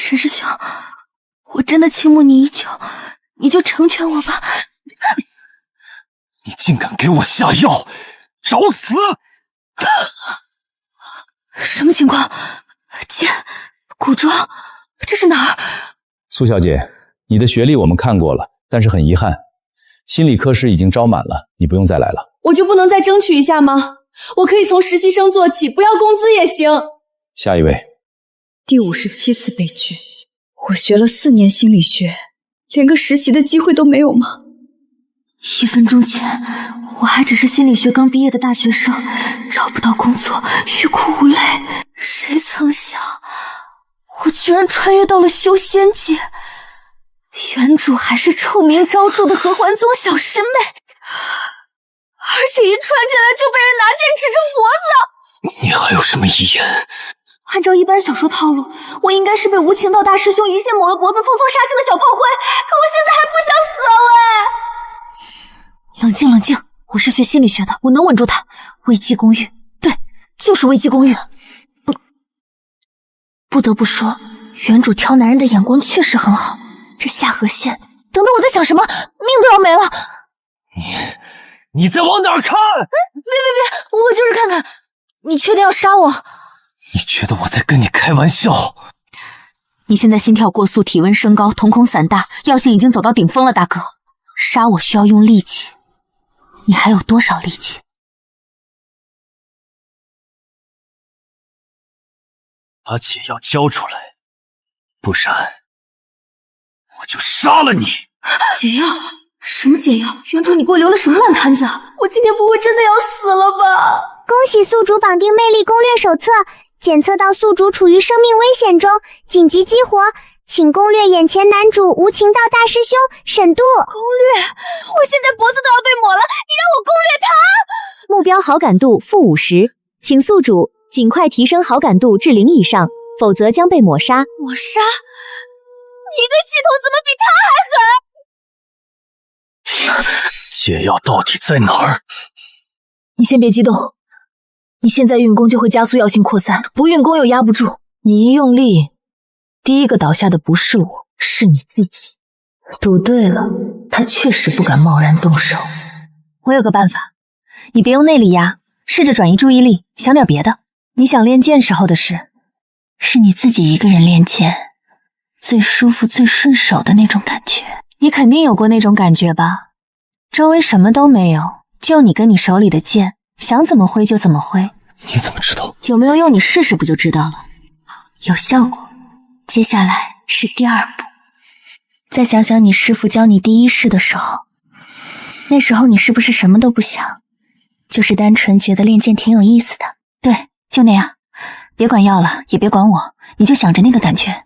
沈师兄，我真的倾慕你已久，你就成全我吧。你竟敢给我下药，找死！什么情况？姐，古庄，这是哪儿？苏小姐，你的学历我们看过了，但是很遗憾，心理科室已经招满了，你不用再来了。我就不能再争取一下吗？我可以从实习生做起，不要工资也行。下一位。第57次被拒，我学了4年心理学，连个实习的机会都没有吗？1分钟前，我还只是心理学刚毕业的大学生，找不到工作，欲哭无泪。谁曾想，我居然穿越到了修仙界，原主还是臭名昭著的合欢宗小师妹，而且一穿进来就被人拿剑指着脖子。你还有什么遗言？按照一般小说套路，我应该是被无情道大师兄一剑抹了脖子，匆匆杀青的小炮灰，可我现在还不想死喂！冷静冷静，我是学心理学的，我能稳住他。危机公寓，对，就是危机公寓。不得不说，原主挑男人的眼光确实很好。这下颌线，等等，我在想什么？命都要没了！你在往哪儿看？别，我就是看看。你确定要杀我？你觉得我在跟你开玩笑？你现在心跳过速，体温升高，瞳孔散大，药性已经走到顶峰了，大哥。杀我需要用力气，你还有多少力气？把解药交出来，不然我就杀了你！解药？什么解药？原主，你给我留了什么烂摊子啊？我今天不会真的要死了吧？恭喜宿主绑定魅力攻略手册，检测到宿主处于生命危险中，紧急激活，请攻略眼前男主无情道大师兄沈度。攻略？我现在脖子都要被抹了，你让我攻略他？目标好感度-50，请宿主尽快提升好感度至0以上，否则将被抹杀。抹杀？你的系统怎么比他还狠？解药到底在哪儿？你先别激动，你现在运功就会加速药性扩散，不运功又压不住。你一用力，第一个倒下的不是我，是你自己。赌对了，他确实不敢贸然动手。我有个办法，你别用内力压，试着转移注意力，想点别的。你想练剑时候的事，是你自己一个人练剑最舒服最顺手的那种感觉。你肯定有过那种感觉吧？周围什么都没有，就你跟你手里的剑，想怎么挥就怎么挥。你怎么知道？有没有用你试试不就知道了。有效果。接下来是第2步，再想想你师父教你第1式的时候，那时候你是不是什么都不想，就是单纯觉得练剑挺有意思的。对，就那样，别管药了，也别管我，你就想着那个感觉。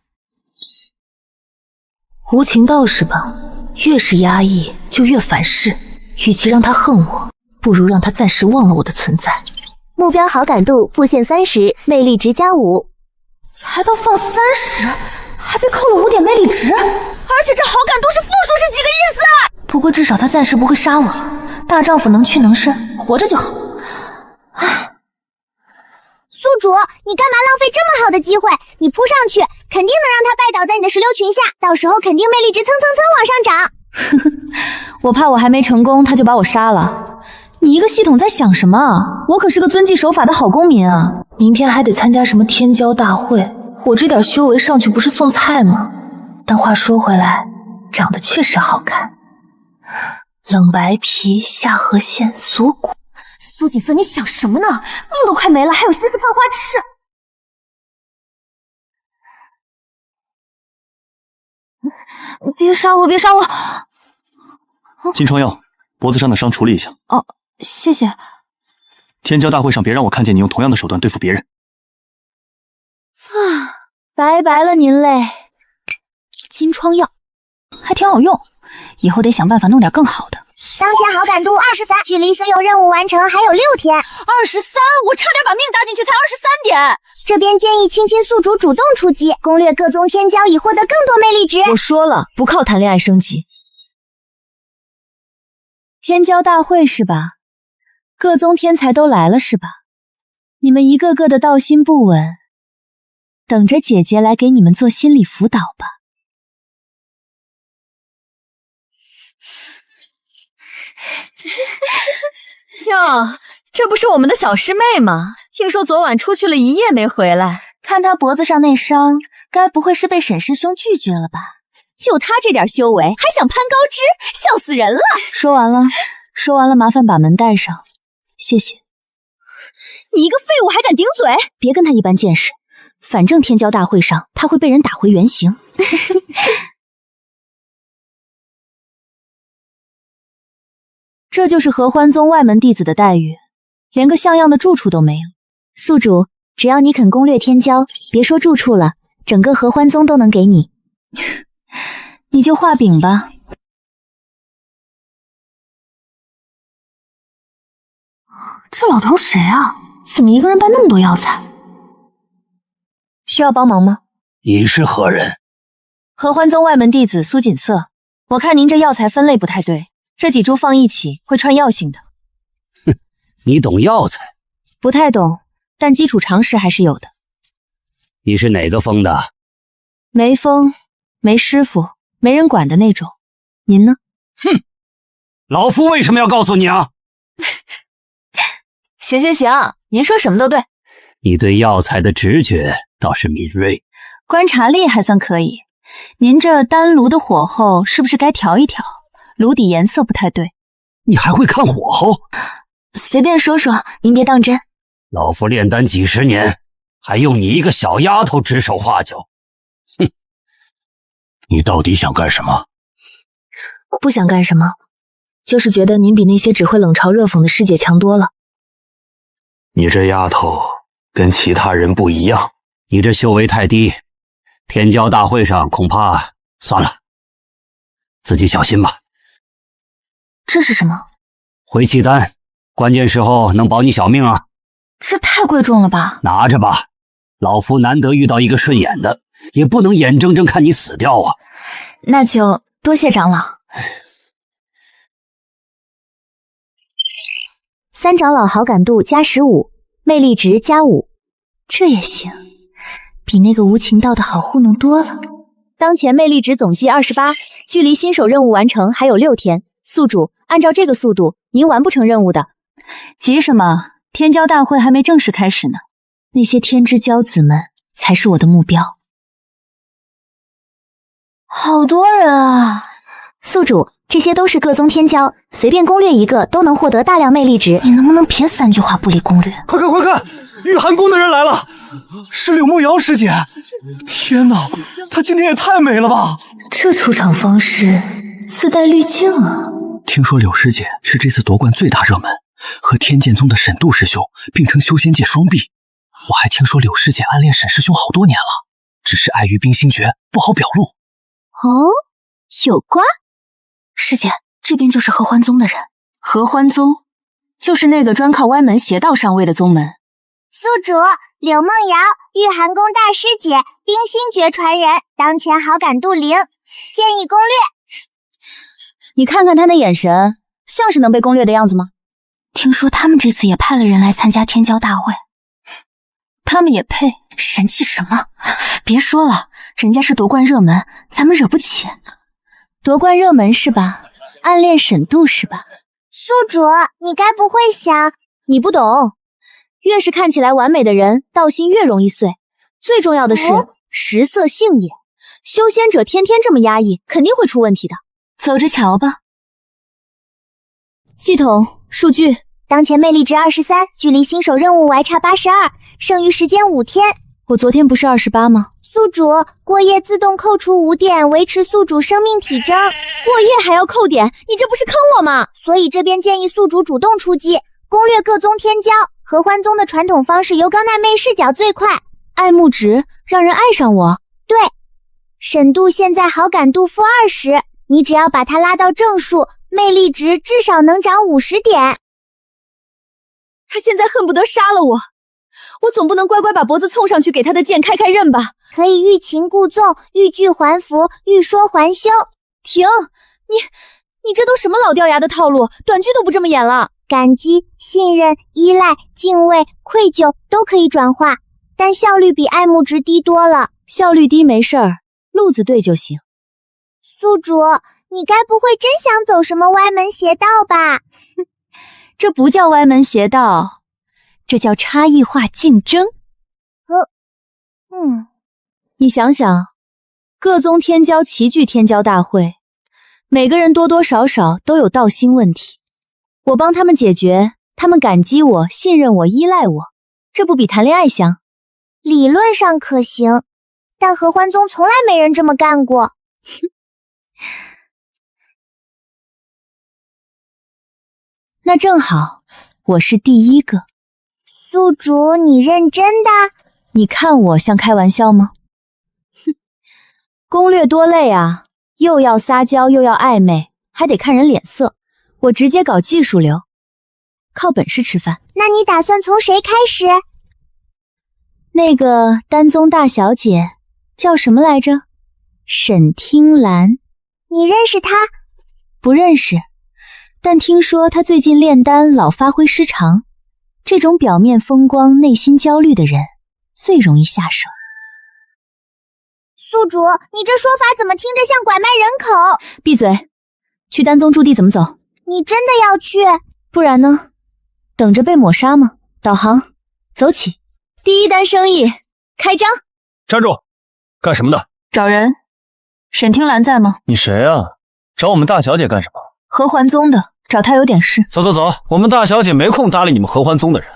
无情道是吧？越是压抑就越反噬，与其让他恨我，不如让他暂时忘了我的存在。目标好感度负线30，魅力值+5。才到放30，还被扣了5点魅力值，而且这好感度是负数，是几个意思？不过至少他暂时不会杀我，大丈夫能屈能伸，活着就好。宿主，你干嘛浪费这么好的机会？你扑上去，肯定能让他拜倒在你的石榴裙下，到时候肯定魅力值蹭蹭蹭往上涨。我怕我还没成功，他就把我杀了。你一个系统在想什么啊？我可是个遵纪守法的好公民啊！明天还得参加什么天骄大会，我这点修为上去不是送菜吗？但话说回来，长得确实好看，冷白皮，下颌线，锁骨。苏锦瑟，你想什么呢？命都快没了，还有心思犯花痴？别杀我，别杀我！金疮药，脖子上的伤处理一下。哦，谢谢。天骄大会上别让我看见你用同样的手段对付别人。拜拜了您嘞。金疮药还挺好用，以后得想办法弄点更好的。当前好感度23，距离所有任务完成还有6天。23，我差点把命搭进去，才23点。这边建议青青宿主主动出击，攻略各宗天骄以获得更多魅力值。我说了，不靠谈恋爱升级。天骄大会是吧？各宗天才都来了是吧？你们一个个的道心不稳，等着姐姐来给你们做心理辅导吧。哟，这不是我们的小师妹吗？听说昨晚出去了一夜没回来，看她脖子上那伤，该不会是被沈师兄拒绝了吧？就她这点修为，还想攀高枝，笑死人了！说完了，麻烦把门带上，谢谢。你一个废物还敢顶嘴？别跟他一般见识，反正天骄大会上他会被人打回原形。这就是合欢宗外门弟子的待遇，连个像样的住处都没有。宿主，只要你肯攻略天骄，别说住处了，整个合欢宗都能给你。你就画饼吧。这老头谁啊？怎么一个人搬那么多药材？需要帮忙吗？你是何人？合欢宗外门弟子苏锦瑟。我看您这药材分类不太对，这几株放一起会串药性的。哼，你懂药材？不太懂，但基础常识还是有的。你是哪个封的？没封，没师傅，没人管的那种。您呢？哼，老夫为什么要告诉你啊？行，您说什么都对。你对药材的直觉倒是敏锐，观察力还算可以。您这丹炉的火候是不是该调一调？炉底颜色不太对。你还会看火候？随便说说，您别当真。老夫炼丹几十年，还用你一个小丫头指手画脚？哼！你到底想干什么？不想干什么，就是觉得您比那些只会冷嘲热讽的师姐强多了。你这丫头跟其他人不一样，你这修为太低，天骄大会上恐怕算了，自己小心吧。这是什么？回气丹，关键时候能保你小命啊。这太贵重了吧？拿着吧，老夫难得遇到一个顺眼的，也不能眼睁睁看你死掉啊。那就多谢长老。三长老好感度加15，魅力值加5，这也行，比那个无情道的好糊弄多了。当前魅力值总计28，距离新手任务完成还有6天。宿主，按照这个速度，您完不成任务的。急什么？天骄大会还没正式开始呢，那些天之骄子们才是我的目标。好多人啊！宿主，这些都是各宗天骄，随便攻略一个都能获得大量魅力值。你能不能别3句话不离攻略？快看，御寒宫的人来了，是柳梦瑶师姐。天哪，她今天也太美了吧！这出场方式自带滤镜啊！听说柳师姐是这次夺冠最大热门，和天剑宗的沈度师兄并称修仙界双璧。我还听说柳师姐暗恋沈师兄好多年了，只是碍于冰心诀不好表露。哦，有瓜？师姐，这边就是合欢宗的人。合欢宗就是那个专靠歪门邪道上位的宗门。宿主柳梦瑶，御寒宫大师姐，冰心诀传人，当前好感度0，建议攻略。你看看他那眼神，像是能被攻略的样子吗？听说他们这次也派了人来参加天骄大会，他们也配？神气什么？别说了，人家是夺冠热门，咱们惹不起。夺冠热门是吧？暗恋沈度是吧？宿主，你该不会想……你不懂，越是看起来完美的人，道心越容易碎。最重要的是食色性也，修仙者天天这么压抑，肯定会出问题的。走着瞧吧。系统数据，当前魅力值23，距离新手任务还差82，剩余时间5天。我昨天不是28吗？宿主，过夜自动扣除5点，维持宿主生命体征。过夜还要扣点，你这不是坑我吗？所以这边建议宿主主动出击，攻略各宗天骄。合欢宗的传统方式由高奈妹视角最快，爱慕值让人爱上我。对，沈度现在好感度-20，你只要把它拉到正数，魅力值至少能涨50点。他现在恨不得杀了我，我总不能乖乖把脖子凑上去给他的剑开刃吧？可以欲擒故纵，欲拒还服，欲说还休。停！你这都什么老掉牙的套路，短剧都不这么演了。感激、信任、依赖、敬畏、愧疚都可以转化，但效率比爱慕值低多了。效率低没事儿，路子对就行。宿主，你该不会真想走什么歪门邪道吧？这不叫歪门邪道，这叫差异化竞争。你想想，各宗天骄齐聚天骄大会，每个人多多少少都有道心问题，我帮他们解决，他们感激我、信任我、依赖我，这不比谈恋爱香？理论上可行，但合欢宗从来没人这么干过。那正好，我是第一个。宿主，你认真的？你看我像开玩笑吗？哼，攻略多累啊，又要撒娇又要暧昧，还得看人脸色。我直接搞技术流，靠本事吃饭。那你打算从谁开始？那个丹宗大小姐叫什么来着？沈听兰。你认识她？不认识，但听说她最近炼丹老发挥失常，这种表面风光内心焦虑的人最容易下手。宿主，你这说法怎么听着像拐卖人口？闭嘴！去丹宗驻地怎么走？你真的要去？不然呢？等着被抹杀吗？导航，走起！第一单生意开张！站住！干什么的？找人。沈听兰在吗？你谁啊？找我们大小姐干什么？合欢宗的，找她有点事。走走走，我们大小姐没空搭理你们合欢宗的人。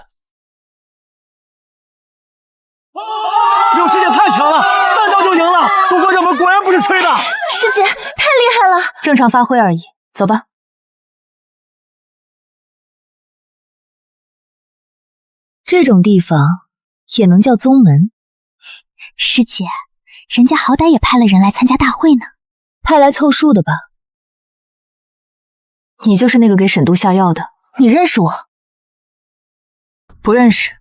六师姐太强了，3招就赢了！渡过热门果然不是吹的。师姐太厉害了，正常发挥而已。走吧。这种地方也能叫宗门？师姐，人家好歹也派了人来参加大会呢。派来凑数的吧？你就是那个给沈都下药的，你认识我？不认识，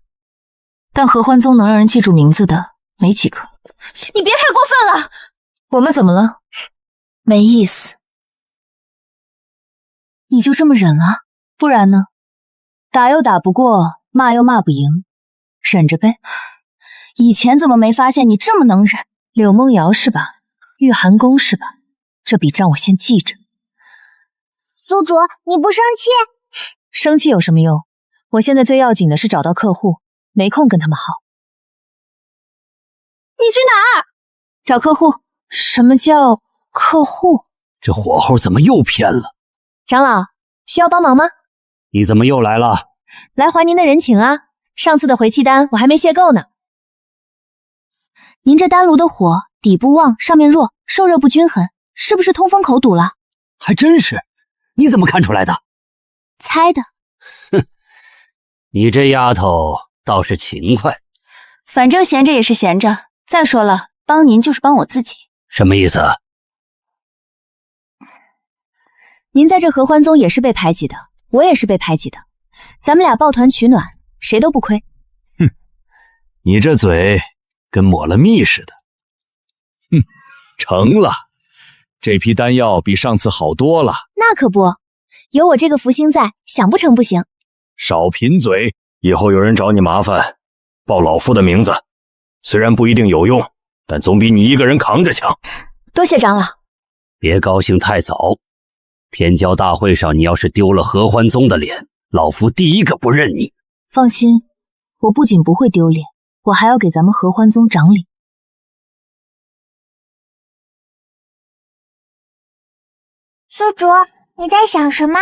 但合欢宗能让人记住名字的没几个。你别太过分了！我们怎么了？没意思。你就这么忍了？不然呢？打又打不过，骂又骂不赢，忍着呗。以前怎么没发现你这么能忍？柳梦瑶是吧？玉寒宫是吧？这笔账我先记着。宿主，你不生气？生气有什么用？我现在最要紧的是找到客户，没空跟他们耗。你去哪儿？找客户。什么叫客户？这火候怎么又偏了？长老，需要帮忙吗？你怎么又来了？来还您的人情啊，上次的回气丹我还没卸够呢。您这丹炉的火底部旺，上面弱，受热不均衡，是不是通风口堵了？还真是，你怎么看出来的？猜的。哼，你这丫头倒是勤快。反正闲着也是闲着。再说了，帮您就是帮我自己。什么意思？您在这合欢宗也是被排挤的，我也是被排挤的，咱们俩抱团取暖，谁都不亏。哼，你这嘴跟抹了蜜似的。哼，成了，这批丹药比上次好多了。那可不，有我这个福星在，想不成不行。少贫嘴，以后有人找你麻烦，报老夫的名字，虽然不一定有用，但总比你一个人扛着强。多谢长老。别高兴太早，天骄大会上你要是丢了合欢宗的脸，老夫第一个不认你。放心，我不仅不会丢脸，我还要给咱们合欢宗长脸。宿主，你在想什么？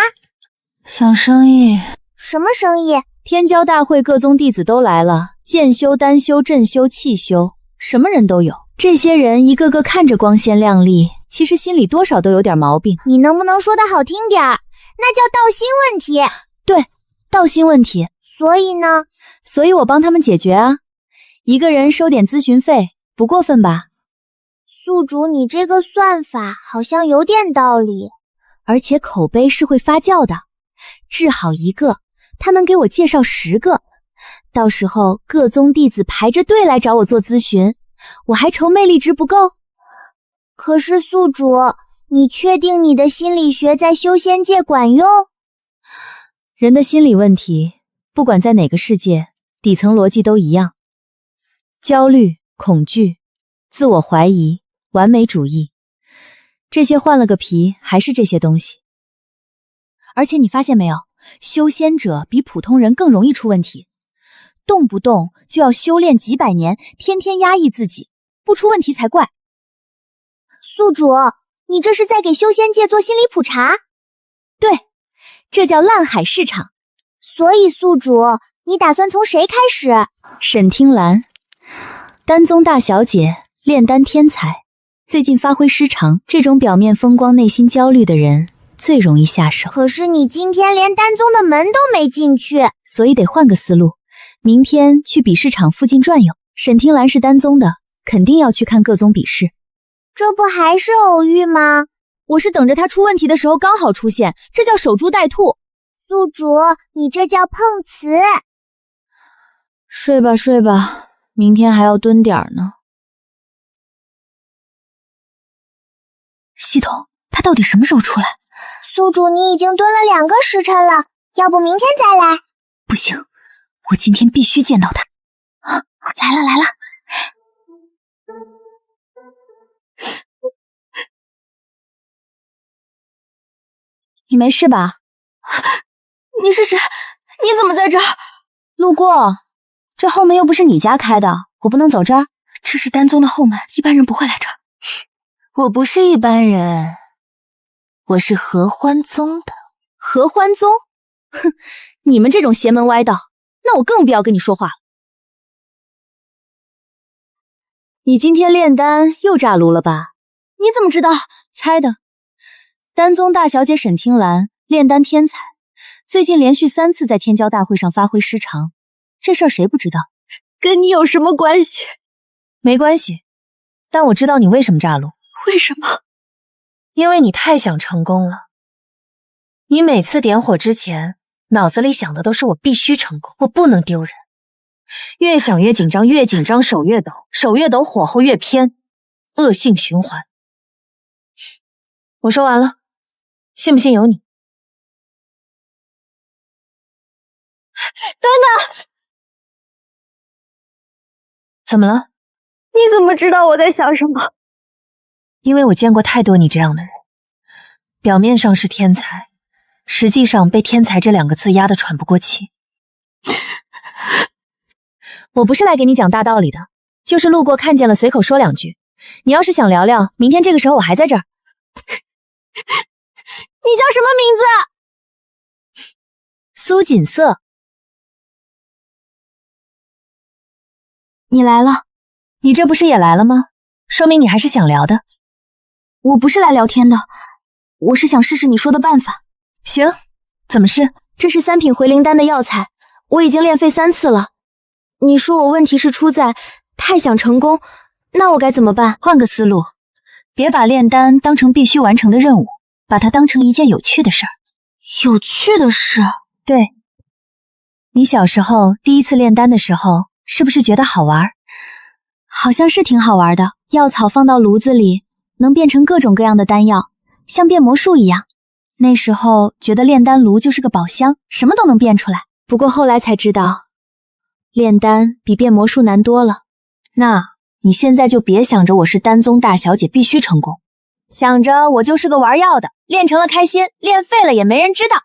想生意。什么生意？天骄大会各宗弟子都来了，剑修、丹修、阵修、气修，什么人都有。这些人一个个看着光鲜亮丽，其实心里多少都有点毛病。你能不能说得好听点儿？那叫道心问题。对，道心问题。所以呢？所以我帮他们解决啊。一个人收点咨询费，不过分吧？宿主，你这个算法好像有点道理。而且口碑是会发酵的，治好一个，他能给我介绍10个，到时候各宗弟子排着队来找我做咨询，我还愁魅力值不够。可是宿主，你确定你的心理学在修仙界管用？人的心理问题，不管在哪个世界，底层逻辑都一样。焦虑、恐惧、自我怀疑、完美主义，这些换了个皮还是这些东西。而且你发现没有，修仙者比普通人更容易出问题，动不动就要修炼几百年，天天压抑自己，不出问题才怪。宿主，你这是在给修仙界做心理普查？对，这叫烂海市场。所以宿主，你打算从谁开始？沈听兰，丹宗大小姐，炼丹天才，最近发挥失常，这种表面风光内心焦虑的人最容易下手。可是你今天连丹宗的门都没进去，所以得换个思路，明天去比试场附近转悠。沈听兰是丹宗的，肯定要去看各宗比试。这不还是偶遇吗？我是等着他出问题的时候刚好出现，这叫守株待兔。宿主，你这叫碰瓷。睡吧睡吧，明天还要蹲点呢。系统，他到底什么时候出来？宿主，你已经蹲了2个时辰了，要不明天再来？不行，我今天必须见到他。啊，来了来了！你没事吧？你是谁？你怎么在这儿？路过，这后门又不是你家开的，我不能走这儿。这是丹宗的后门，一般人不会来这儿。我不是一般人，我是合欢宗的。合欢宗？哼，你们这种邪门歪道，那我更不要跟你说话了。你今天炼丹又炸炉了吧？你怎么知道？猜的。丹宗大小姐沈听兰，炼丹天才，最近连续3次在天骄大会上发挥失常，这事儿谁不知道？跟你有什么关系？没关系，但我知道你为什么炸炉。为什么？因为你太想成功了。你每次点火之前，脑子里想的都是我必须成功，我不能丢人。越想越紧张，越紧张手越抖，手越抖火候越偏，恶性循环。我说完了，信不信由你。等等，怎么了？你怎么知道我在想什么？因为我见过太多你这样的人，表面上是天才，实际上被天才这2个字压得喘不过气。我不是来给你讲大道理的，就是路过看见了随口说2句。你要是想聊聊，明天这个时候我还在这儿。你叫什么名字？苏锦瑟。你来了。你这不是也来了吗？说明你还是想聊的。我不是来聊天的，我是想试试你说的办法。行，怎么试？这是3品回灵丹的药材，我已经炼废3次了。你说我问题是出在太想成功，那我该怎么办？换个思路，别把炼丹当成必须完成的任务，把它当成一件有趣的事儿。有趣的事？对。你小时候第一次炼丹的时候，是不是觉得好玩？好像是挺好玩的，药草放到炉子里，能变成各种各样的丹药，像变魔术一样。那时候觉得炼丹炉就是个宝箱，什么都能变出来。不过后来才知道，炼丹比变魔术难多了。那你现在就别想着我是丹宗大小姐必须成功，想着我就是个玩药的，练成了开心，练废了也没人知道。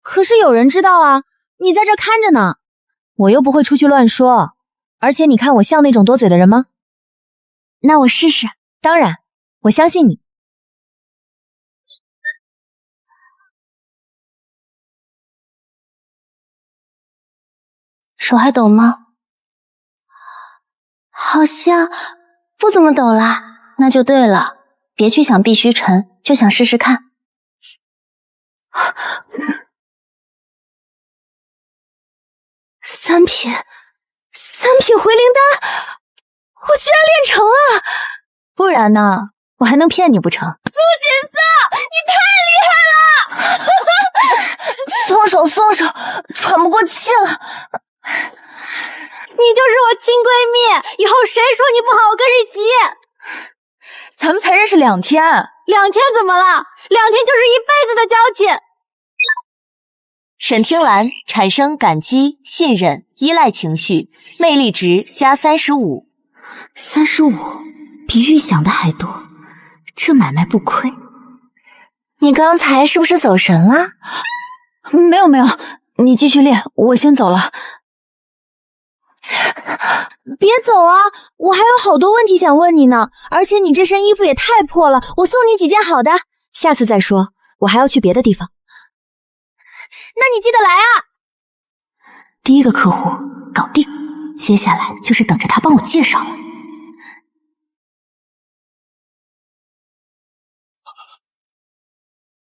可是有人知道啊，你在这看着呢。我又不会出去乱说，而且你看我像那种多嘴的人吗？那我试试。当然，我相信你。手还抖吗？好像不怎么抖啦。那就对了，别去想必须成，就想试试看。3品回灵丹，我居然练成了！不然呢？我还能骗你不成？苏锦瑟，你太厉害了！松手，喘不过气了。你就是我亲闺蜜，以后谁说你不好，我跟谁急。咱们才认识2天，2天怎么了？2天就是一辈子的交情。沈听兰产生感激、信任、依赖情绪，魅力值加35。35，比预想的还多，这买卖不亏。你刚才是不是走神了？没有没有，你继续练，我先走了。别走啊，我还有好多问题想问你呢，而且你这身衣服也太破了，我送你几件好的。下次再说，我还要去别的地方。那你记得来啊。第一个客户搞定，接下来就是等着他帮我介绍了。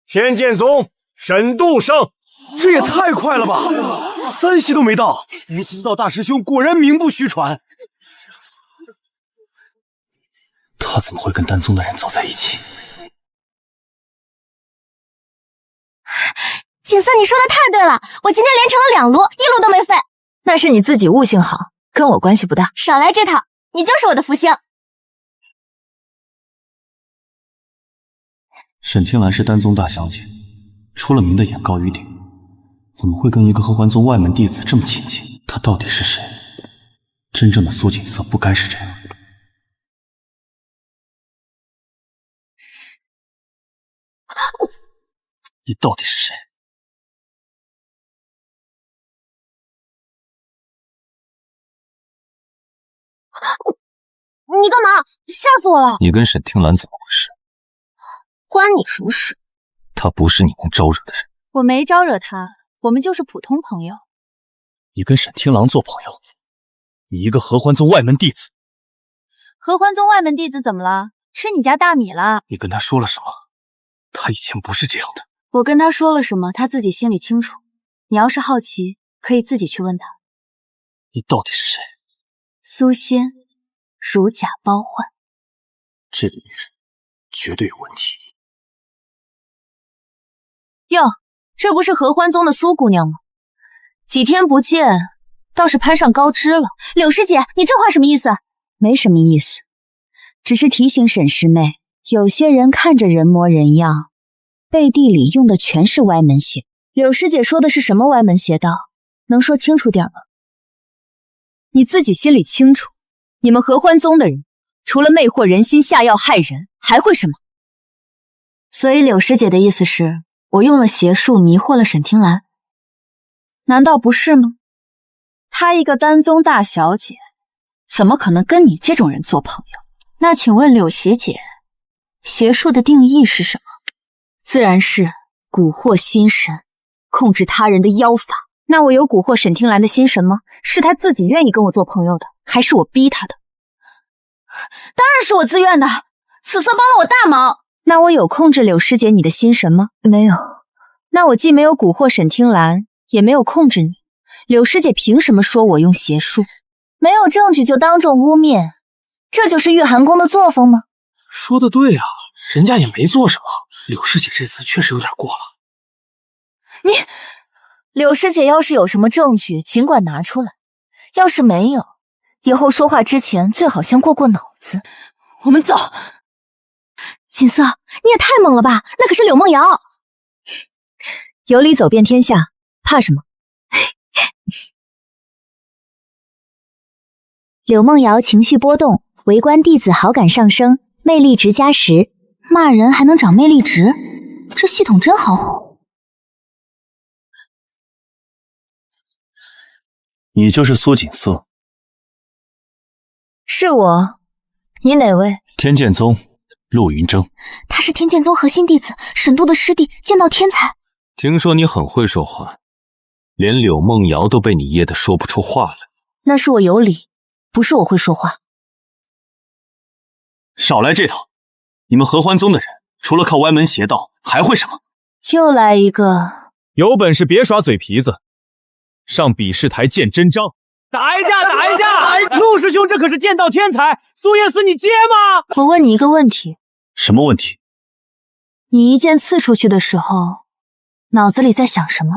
天剑宗沈度生，这也太快了吧！3息都没到，无极道大师兄果然名不虚传。他怎么会跟丹宗的人走在一起？锦瑟，你说的太对了，我今天连成了2路，1路都没废。那是你自己悟性好，跟我关系不大。少来这套，你就是我的福星。沈听兰是丹宗大小姐，出了名的眼高于顶，怎么会跟一个合欢宗外门弟子这么亲近？她到底是谁？真正的苏锦瑟不该是这样。你到底是谁？你干嘛？吓死我了！你跟沈听兰怎么回事？关你什么事？她不是你能招惹的人。我没招惹他，我们就是普通朋友。你跟沈听郎做朋友？你一个合欢宗外门弟子。合欢宗外门弟子怎么了？吃你家大米了？你跟他说了什么？他以前不是这样的。我跟他说了什么，他自己心里清楚。你要是好奇，可以自己去问他。你到底是谁？苏仙，如假包换。这个女人绝对有问题。哟，这不是合欢宗的苏姑娘吗？几天不见，倒是攀上高枝了。柳师姐，你这话什么意思？没什么意思，只是提醒沈师妹，有些人看着人模人样，背地里用的全是歪门邪。柳师姐说的是什么歪门邪道？能说清楚点吗？你自己心里清楚。你们合欢宗的人，除了魅惑人心、下药害人，还会什么？所以柳师姐的意思是，我用了邪术迷惑了沈听兰，难道不是吗？她一个丹宗大小姐，怎么可能跟你这种人做朋友？那请问柳邪姐，邪术的定义是什么？自然是蛊惑心神，控制他人的妖法。那我有蛊惑沈听兰的心神吗？是她自己愿意跟我做朋友的，还是我逼她的？当然是我自愿的，此次帮了我大忙。那我有控制柳师姐你的心神吗？没有。那我既没有蛊惑沈听兰，也没有控制你。柳师姐凭什么说我用邪术？没有证据就当众污蔑，这就是玉寒宫的作风吗？说的对啊，人家也没做什么。柳师姐这次确实有点过了。柳师姐要是有什么证据，尽管拿出来；要是没有，以后说话之前最好先过过脑子。我们走。锦瑟，你也太猛了吧！那可是柳梦瑶。有理走遍天下，怕什么？柳梦瑶情绪波动，围观弟子好感上升，魅力值加10。骂人还能涨魅力值，这系统真好哄。你就是苏锦瑟？是我。你哪位？天剑宗陆云峥。他是天剑宗核心弟子，沈度的师弟，剑道天才。听说你很会说话，连柳梦瑶都被你噎得说不出话来。那是我有理，不是我会说话。少来这套！你们合欢宗的人，除了靠歪门邪道，还会什么？又来一个！有本事别耍嘴皮子，上比试台见真章！打一架，打一架！陆师兄，这可是剑道天才，苏叶寺你接吗？我问你一个问题。什么问题？你一剑刺出去的时候，脑子里在想什么？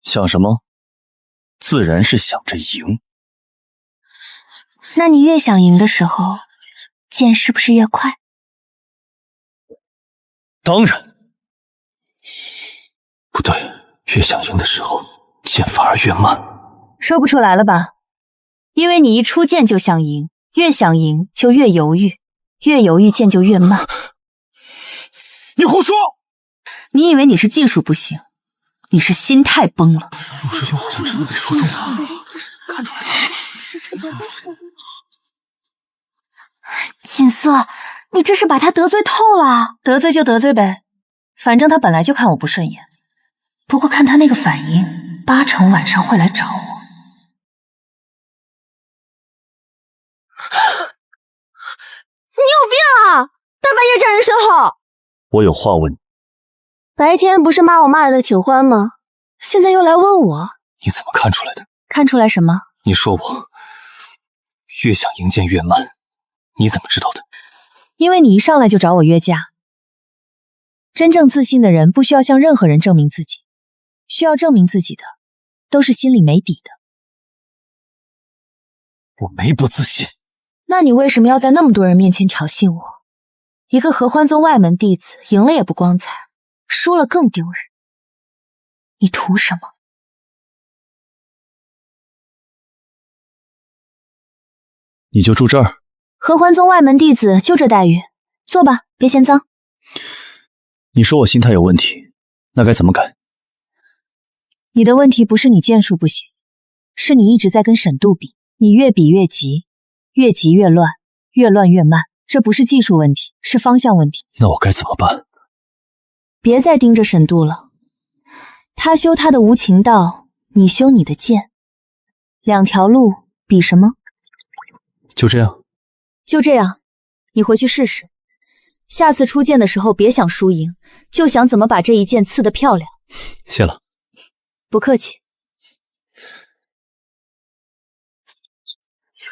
想什么？自然是想着赢。那你越想赢的时候，剑是不是越快？当然。不对，越想赢的时候，剑反而越慢。说不出来了吧？因为你一出剑就想赢，越想赢就越犹豫，越犹豫剑就越慢。你胡说！你以为你是技术不行，你是心态崩了。陆师兄好像真的被说中了，看出来了。锦瑟，你这是把他得罪透了。得罪就得罪呗，反正他本来就看我不顺眼。不过看他那个反应，8成晚上会来找我。你有病啊！大半夜占人身后。我有话问你。白天不是骂我骂的挺欢吗？现在又来问我，你怎么看出来的？看出来什么？你说我越想赢剑越慢，你怎么知道的？因为你一上来就找我约架。真正自信的人不需要向任何人证明自己，需要证明自己的都是心里没底的。我没不自信。那你为什么要在那么多人面前挑衅我？一个合欢宗外门弟子，赢了也不光彩，输了更丢人。你图什么？你就住这儿。合欢宗外门弟子就这待遇，坐吧，别嫌脏。你说我心态有问题，那该怎么改？你的问题不是你剑术不行，是你一直在跟沈度比，你越比越急，越急越乱，越乱越慢。这不是技术问题，是方向问题。那我该怎么办？别再盯着沈度了，他修他的无情道，你修你的剑，两条路比什么？就这样。就这样，你回去试试。下次出剑的时候别想输赢，就想怎么把这一剑刺得漂亮。谢了。不客气。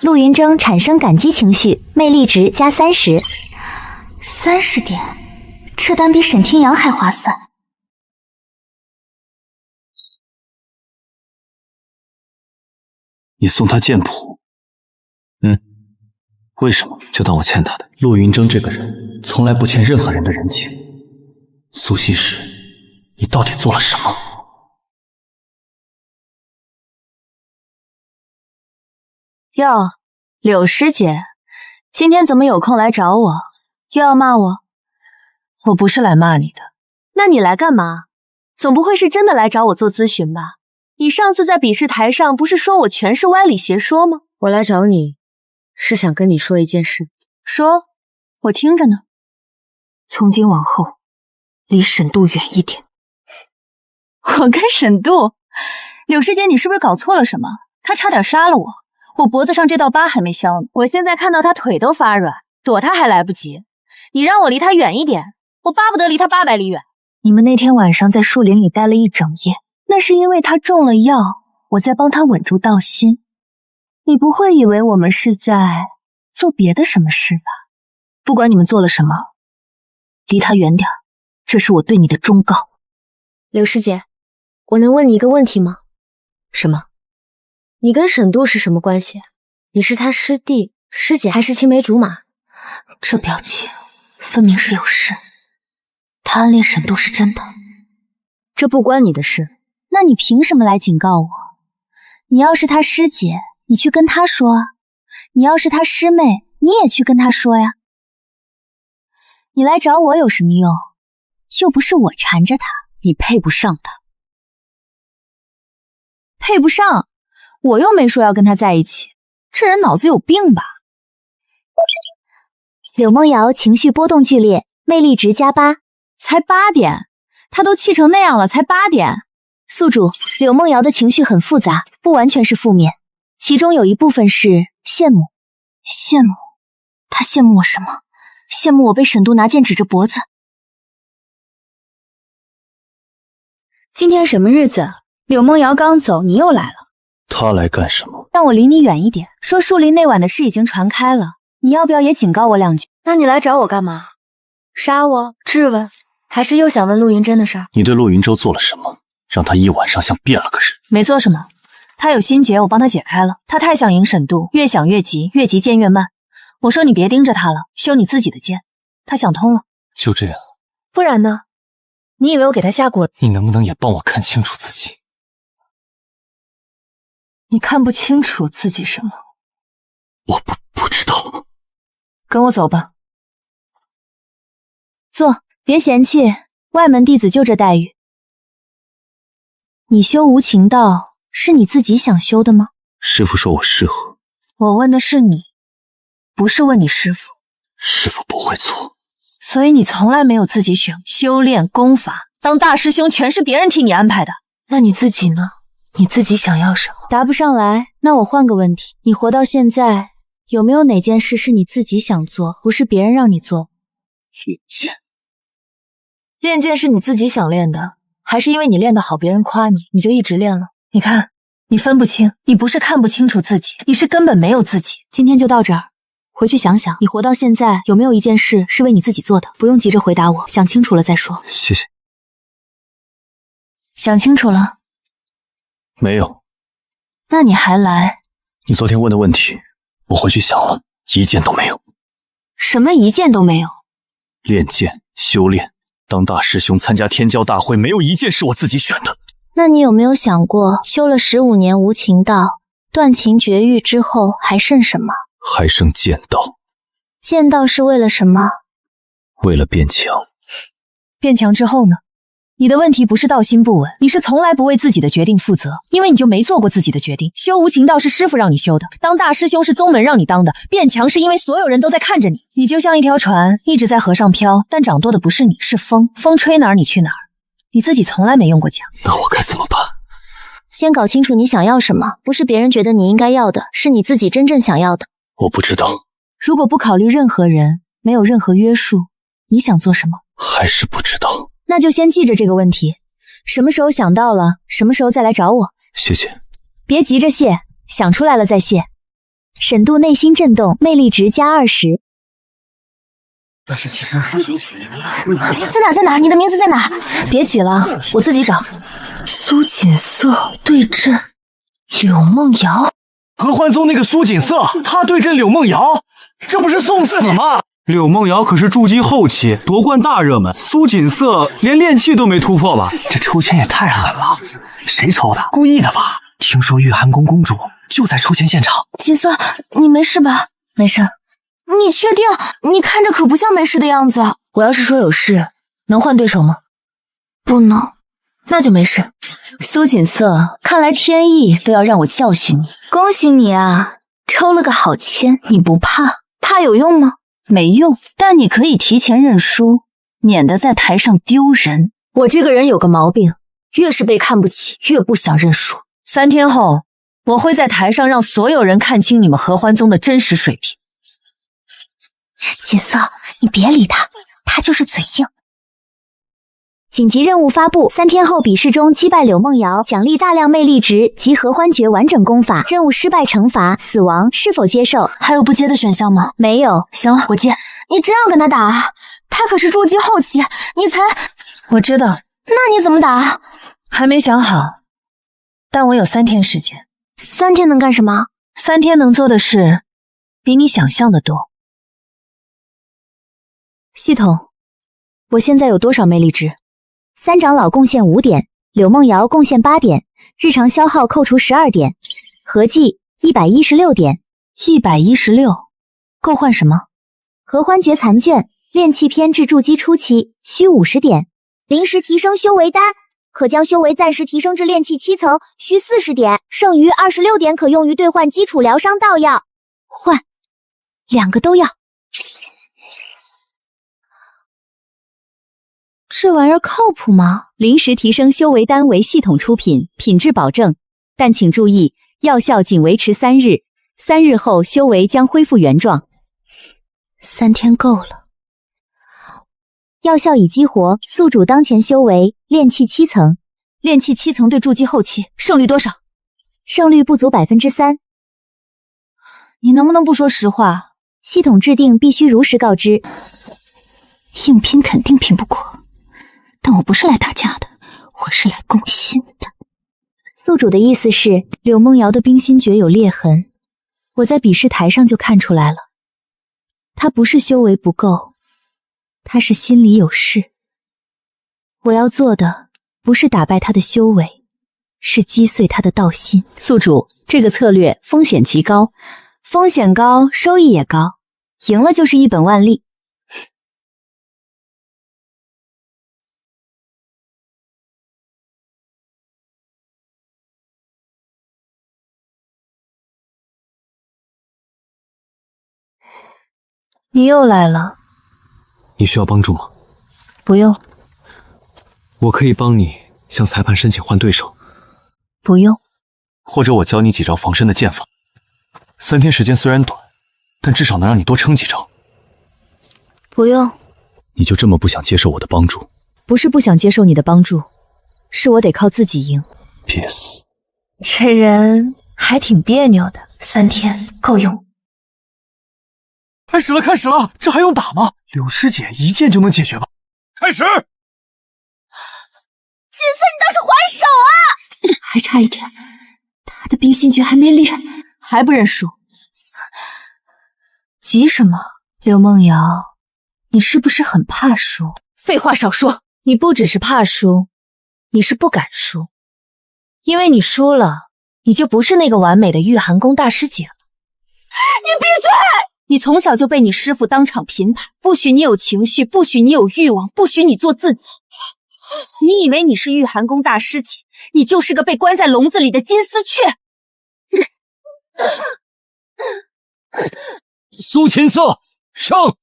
陆云峥产生感激情绪，魅力值加30点，这单比沈天阳还划算。你送他剑谱？为什么？就当我欠他的。陆云峥这个人从来不欠任何人的人情。苏西时，你到底做了什么？哟，柳师姐，今天怎么有空来找我？又要骂我？我不是来骂你的。那你来干嘛？总不会是真的来找我做咨询吧？你上次在比试台上不是说我全是歪理邪说吗？我来找你，是想跟你说一件事。说，我听着呢。从今往后，离沈度远一点。我跟沈度？柳师姐，你是不是搞错了什么？他差点杀了我。我脖子上这道疤还没消呢，我现在看到他腿都发软，躲他还来不及。你让我离他远一点，我巴不得离他800里远。你们那天晚上在树林里待了一整夜，那是因为他中了药，我在帮他稳住道心。你不会以为我们是在做别的什么事吧？不管你们做了什么，离他远点，这是我对你的忠告。柳师姐，我能问你一个问题吗？什么？你跟沈度是什么关系？你是他师弟、师姐还是青梅竹马？这表情分明是有事。他暗恋沈度是真的，这不关你的事。那你凭什么来警告我？你要是他师姐，你去跟他说啊；你要是他师妹，你也去跟他说呀。你来找我有什么用？又不是我缠着他，你配不上他。配不上？我又没说要跟他在一起，这人脑子有病吧？柳梦瑶情绪波动剧烈，魅力值加8。才8点，他都气成那样了，才8点。宿主，柳梦瑶的情绪很复杂，不完全是负面，其中有一部分是羡慕。羡慕？他羡慕我什么？羡慕我被沈度拿剑指着脖子。今天什么日子？柳梦瑶刚走，你又来了。他来干什么？让我离你远一点。说树林那晚的事已经传开了，你要不要也警告我2句？那你来找我干嘛？杀我？质问？还是又想问陆云峥的事儿？你对陆云舟做了什么，让他一晚上像变了个人？没做什么，他有心结，我帮他解开了。他太想赢沈度，越想越急，越急剑越慢。我说你别盯着他了，修你自己的剑。他想通了。就这样？不然呢？你以为我给他下蛊了？你能不能也帮我看清楚自己？你看不清楚自己什么？我不知道。跟我走吧。坐，别嫌弃，外门弟子就这待遇。你修无情道是你自己想修的吗？师傅说我适合。我问的是你，不是问你师傅。师傅不会错。所以你从来没有自己选修炼功法，当大师兄全是别人替你安排的。那你自己呢？你自己想要什么？答不上来，那我换个问题，你活到现在，有没有哪件事是你自己想做，不是别人让你做？练剑。练剑是你自己想练的，还是因为你练得好，别人夸你，你就一直练了？你看，你分不清，你不是看不清楚自己，你是根本没有自己。今天就到这儿，回去想想，你活到现在有没有一件事是为你自己做的？不用急着回答我，想清楚了再说。谢谢。想清楚了？没有。那你还来？你昨天问的问题，我回去想了，一件都没有。什么一件都没有？练剑、修炼、当大师兄、参加天骄大会，没有一件是我自己选的。那你有没有想过，修了15年无情道，断情绝育之后还剩什么？还剩剑道。剑道是为了什么？为了变强。变强之后呢？你的问题不是道心不稳，你是从来不为自己的决定负责，因为你就没做过自己的决定。修无情道是师傅让你修的，当大师兄是宗门让你当的，变强是因为所有人都在看着你。你就像一条船，一直在河上飘，但掌舵的不是你，是风，风吹哪儿你去哪儿。你自己从来没用过桨。那我该怎么办？先搞清楚你想要什么，不是别人觉得你应该要的，是你自己真正想要的。我不知道。如果不考虑任何人，没有任何约束，你想做什么？还是不知道。那就先记着这个问题，什么时候想到了，什么时候再来找我。谢谢。别急着谢，想出来了再谢。沈度内心震动，魅力值加20。在哪？你的名字在哪？别急了，我自己找。苏锦瑟对阵柳梦瑶。合欢宗那个苏锦瑟，他对阵柳梦瑶，这不是送死吗？柳梦瑶可是筑基后期夺冠大热门，苏锦瑟连炼气都没突破吧？这抽签也太狠了，谁抽的？故意的吧？听说玉寒宫公主就在抽签现场。锦瑟，你没事吧？没事。你确定？你看着可不像没事的样子。我要是说有事，能换对手吗？不能。那就没事。苏锦瑟，看来天意都要让我教训你。恭喜你啊，抽了个好签，你不怕？怕有用吗？没用，但你可以提前认输，免得在台上丢人。我这个人有个毛病，越是被看不起，越不想认输。3天后，我会在台上让所有人看清你们合欢宗的真实水平。锦瑟，你别理他，他就是嘴硬。紧急任务发布，3天后比试中击败柳梦瑶，奖励大量魅力值及合欢诀完整功法。任务失败惩罚死亡，是否接受？还有不接的选项吗？没有。行了，我接。你真要跟他打？他可是筑基后期，你才……我知道。那你怎么打？还没想好，但我有3天时间。3天能干什么？3天能做的事比你想象的多。系统，我现在有多少魅力值？3长老贡献5点，柳梦瑶贡献8点，日常消耗扣除12点，合计116点。116，够换什么？合欢诀残卷，炼气篇至筑基初期，需50点。临时提升修为丹，可将修为暂时提升至炼气7层，需40点，剩余26点可用于兑换基础疗伤道药。换，2个都要。这玩意儿靠谱吗？临时提升修为丹为系统出品，品质保证，但请注意，药效仅维持3日，3日后修为将恢复原状。3天够了。药效已激活，宿主当前修为炼气7层，炼气7层对筑基后期胜率多少？胜率不足3%。你能不能不说实话？系统制定必须如实告知。硬拼肯定拼不过。但我不是来打架的，我是来攻心的。宿主的意思是，柳梦瑶的冰心诀有裂痕，我在比试台上就看出来了。她不是修为不够，她是心里有事。我要做的不是打败他的修为，是击碎他的道心。宿主，这个策略风险极高，风险高，收益也高，赢了就是一本万利。你又来了，你需要帮助吗？不用，我可以帮你向裁判申请换对手，不用，或者我教你几招防身的剑法。3天时间虽然短，但至少能让你多撑几招。不用。你就这么不想接受我的帮助？不是不想接受你的帮助，是我得靠自己赢。别死！这人还挺别扭的，3天够用。开始了，开始了，这还用打吗？柳师姐一剑就能解决吧？开始！锦瑟，你倒是还手啊！还差一点，他的冰心诀还没练，还不认输？急什么？刘梦瑶，你是不是很怕输？废话少说，你不只是怕输，你是不敢输，因为你输了，你就不是那个完美的玉寒宫大师姐了。你闭嘴！你从小就被你师父当场评判，不许你有情绪，不许你有欲望，不许你做自己。你以为你是玉寒宫大师姐，你就是个被关在笼子里的金丝雀。苏秦瑟上！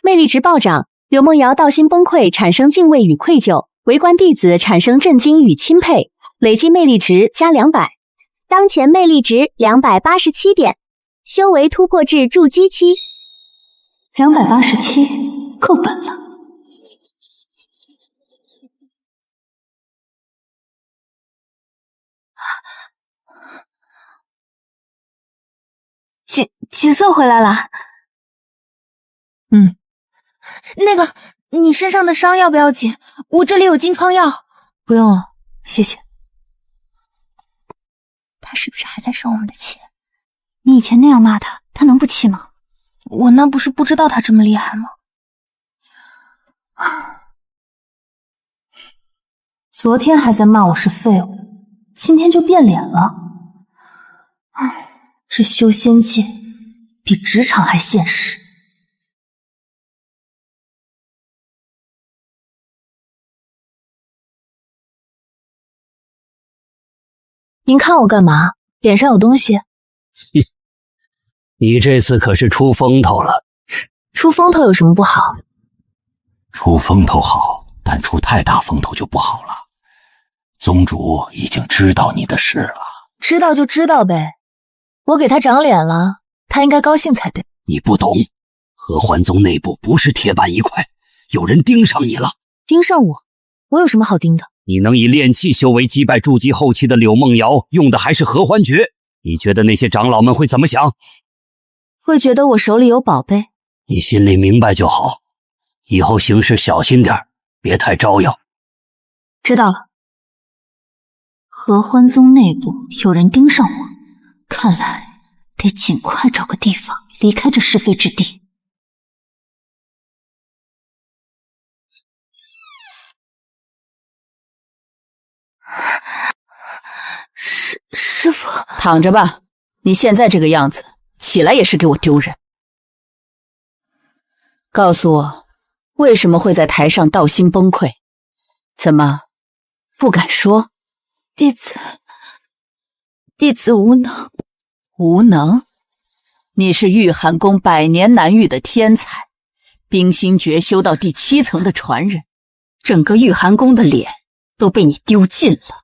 魅力值暴涨，柳梦瑶道心崩溃，产生敬畏与愧疚；围观弟子产生震惊与钦佩，累计魅力值加200。当前魅力值287点，修为突破至筑基期。287，够本了。锦瑟回来了。那个，你身上的伤要不要紧？我这里有金疮药。不用了，谢谢。他是不是还在生我们的气？你以前那样骂他，他能不气吗？我那不是不知道他这么厉害吗？昨天还在骂我是废物，今天就变脸了。这修仙界比职场还现实。您看我干嘛？脸上有东西？你这次可是出风头了。出风头有什么不好？出风头好，但出太大风头就不好了。宗主已经知道你的事了。知道就知道呗，我给他长脸了，他应该高兴才对。你不懂，合欢宗内部不是铁板一块，有人盯上你了。盯上我？我有什么好盯的？你能以炼气修为击败筑基后期的柳梦瑶，用的还是合欢诀，你觉得那些长老们会怎么想？会觉得我手里有宝贝。你心里明白就好，以后行事小心点，别太招摇。知道了。合欢宗内部有人盯上我，看来得尽快找个地方离开这是非之地。师父，躺着吧，你现在这个样子，起来也是给我丢人。告诉我，为什么会在台上道心崩溃？怎么不敢说？弟子无能。无能？你是玉寒宫百年难遇的天才，冰心诀修到第7层的传人，整个玉寒宫的脸都被你丢尽了。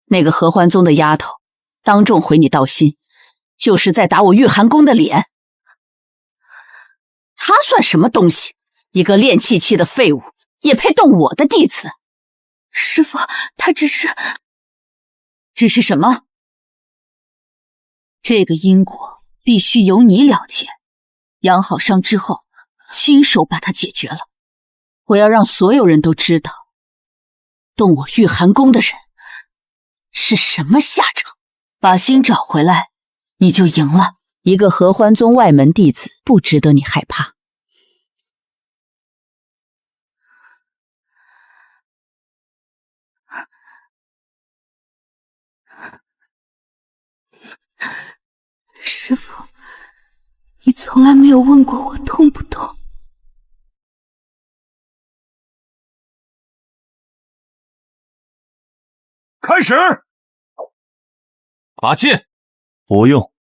那个合欢宗的丫头当众毁你道心，就是在打我玉寒宫的脸。她算什么东西？一个练气期的废物，也配动我的弟子？师父，他只是什么？这个因果必须由你了结，养好伤之后，亲手把它解决了。我要让所有人都知道，动我御寒宫的人是什么下场？把心找回来，你就赢了。一个合欢宗外门弟子，不值得你害怕。师父，你从来没有问过我痛不痛。开始。拔剑。不用。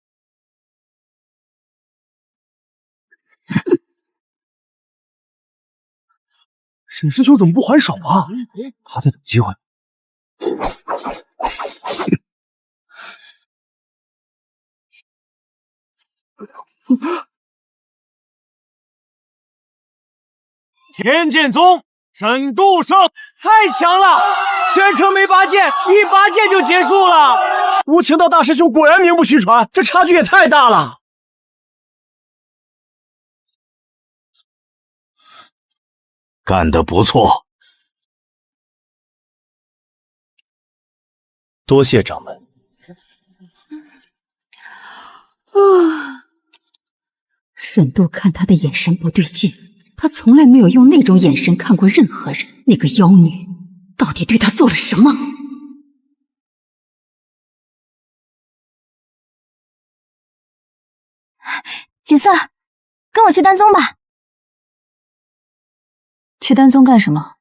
沈师兄怎么不还手啊？他在等机会。天剑宗沈度胜太强了，全程没拔剑，一拔剑就结束了。无情道大师兄果然名不虚传，这差距也太大了。干得不错，多谢掌门。沈度看他的眼神不对劲，他从来没有用那种眼神看过任何人。那个妖女到底对他做了什么？锦瑟，跟我去丹宗吧。去丹宗干什么？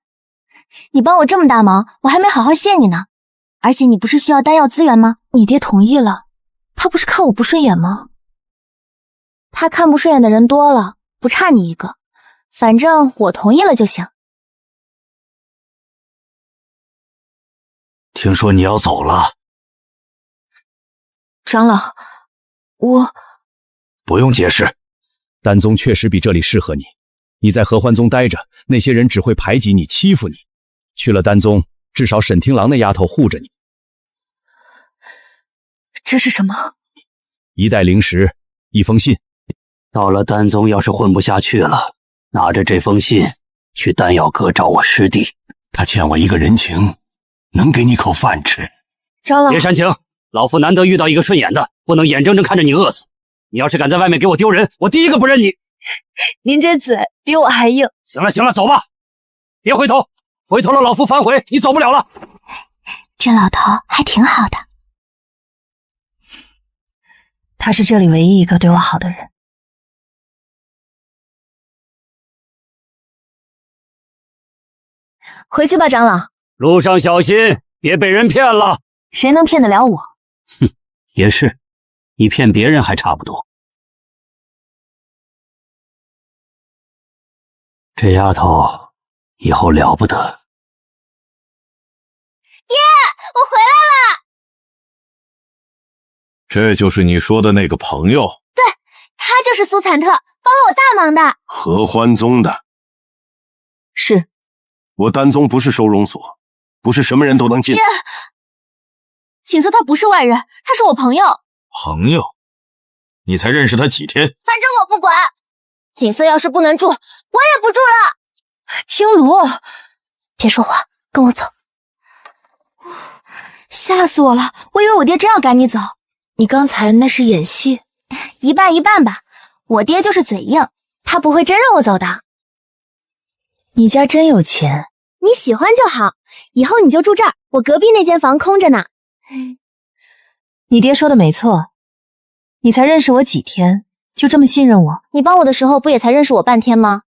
你帮我这么大忙，我还没好好谢你呢。而且你不是需要丹药资源吗？你爹同意了，他不是看我不顺眼吗？他看不顺眼的人多了，不差你一个。反正我同意了就行。听说你要走了。长老，我不用解释，丹宗确实比这里适合你。你在合欢宗待着，那些人只会排挤你、欺负你。去了丹宗，至少沈听郎那丫头护着你。这是什么？一袋灵石，一封信。到了丹宗，要是混不下去了，拿着这封信去丹药阁找我师弟。他欠我一个人情，能给你口饭吃。长老，别煽情，老夫难得遇到一个顺眼的，不能眼睁睁看着你饿死。你要是敢在外面给我丢人，我第一个不认你。您这嘴比我还硬。行了行了，走吧，别回头，回头了老夫反悔，你走不了了。这老头还挺好的。他是这里唯一一个对我好的人。回去吧，长老。路上小心，别被人骗了。谁能骗得了我？哼，也是，你骗别人还差不多。这丫头以后了不得。爹，我回来了。这就是你说的那个朋友？对，他就是苏惨特，帮了我大忙的。合欢宗的。是。我丹宗不是收容所，不是什么人都能进。爹，锦瑟他不是外人，他是我朋友。朋友？你才认识他几天？反正我不管。锦瑟要是不能住，我也不住了。听卢，别说话，跟我走。吓死我了，我以为我爹真要赶你走。你刚才那是演戏？一半一半吧。我爹就是嘴硬，他不会真让我走的。你家真有钱。你喜欢就好，以后你就住这儿，我隔壁那间房空着呢。你爹说的没错，你才认识我几天，就这么信任我？你帮我的时候不也才认识我半天吗？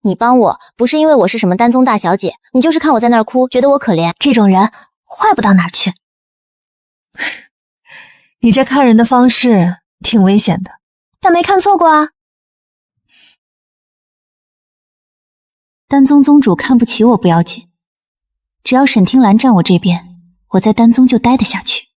你帮我不是因为我是什么丹宗大小姐，你就是看我在那儿哭，觉得我可怜。这种人坏不到哪儿去。你这看人的方式挺危险的，但没看错过啊。丹宗宗主看不起我不要紧，只要沈听兰站我这边，我在丹宗就待得下去。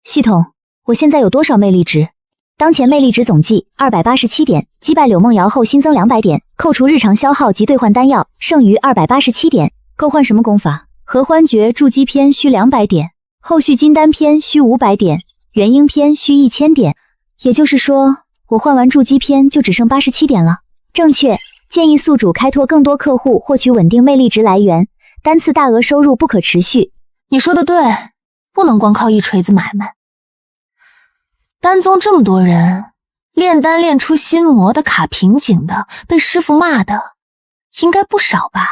系统，我现在有多少魅力值？当前魅力值总计287点，击败柳梦瑶后新增200点，扣除日常消耗及兑换丹药，剩余287点。购换什么功法？合欢诀筑基篇需200点，后续金丹篇需500点，元婴篇需1000点。也就是说，我换完筑基篇就只剩87点了。正确，建议宿主开拓更多客户，获取稳定魅力值来源，单次大额收入不可持续。你说的对，不能光靠一锤子买卖。丹宗这么多人，炼丹炼出心魔的、卡瓶颈的、被师傅骂的，应该不少吧？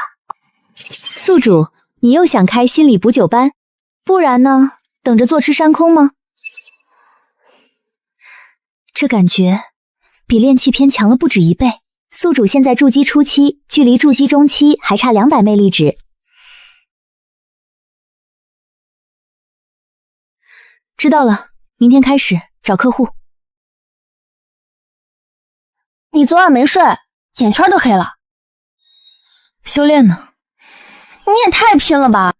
宿主，你又想开心理补救班？不然呢？等着坐吃山空吗？这感觉比炼气篇强了不止1倍。宿主现在筑基初期，距离筑基中期还差200魅力值。知道了，明天开始找客户。你昨晚没睡，眼圈都黑了。修炼呢？你也太拼了吧！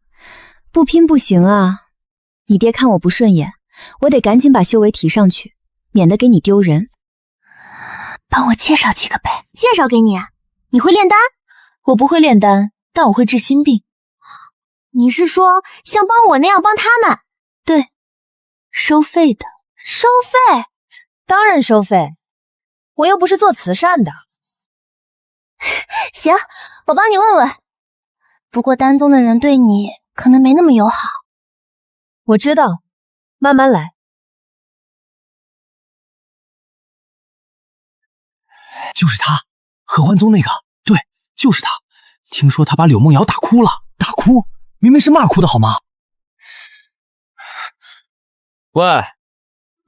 不拼不行啊！你爹看我不顺眼，我得赶紧把修为提上去，免得给你丢人。帮我介绍几个呗。介绍给你？你会炼丹？我不会炼丹，但我会治心病。你是说像帮我那样帮他们？对，收费的。收费？当然收费，我又不是做慈善的。行，我帮你问问。不过丹宗的人对你可能没那么友好。我知道，慢慢来。就是他，合欢宗那个，对，就是他。听说他把柳梦瑶打哭了，打哭，明明是骂哭的好吗？喂，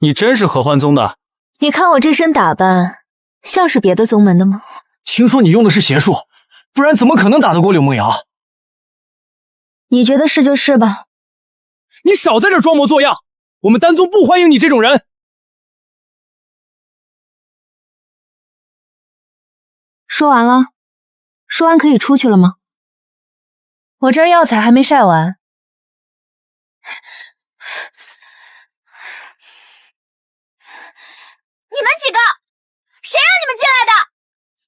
你真是合欢宗的？你看我这身打扮，像是别的宗门的吗？听说你用的是邪术，不然怎么可能打得过柳梦瑶？你觉得是就是吧。你少在这装模作样，我们丹宗不欢迎你这种人。说完了，说完可以出去了吗？我这儿药材还没晒完。你们几个，谁让你们进来的？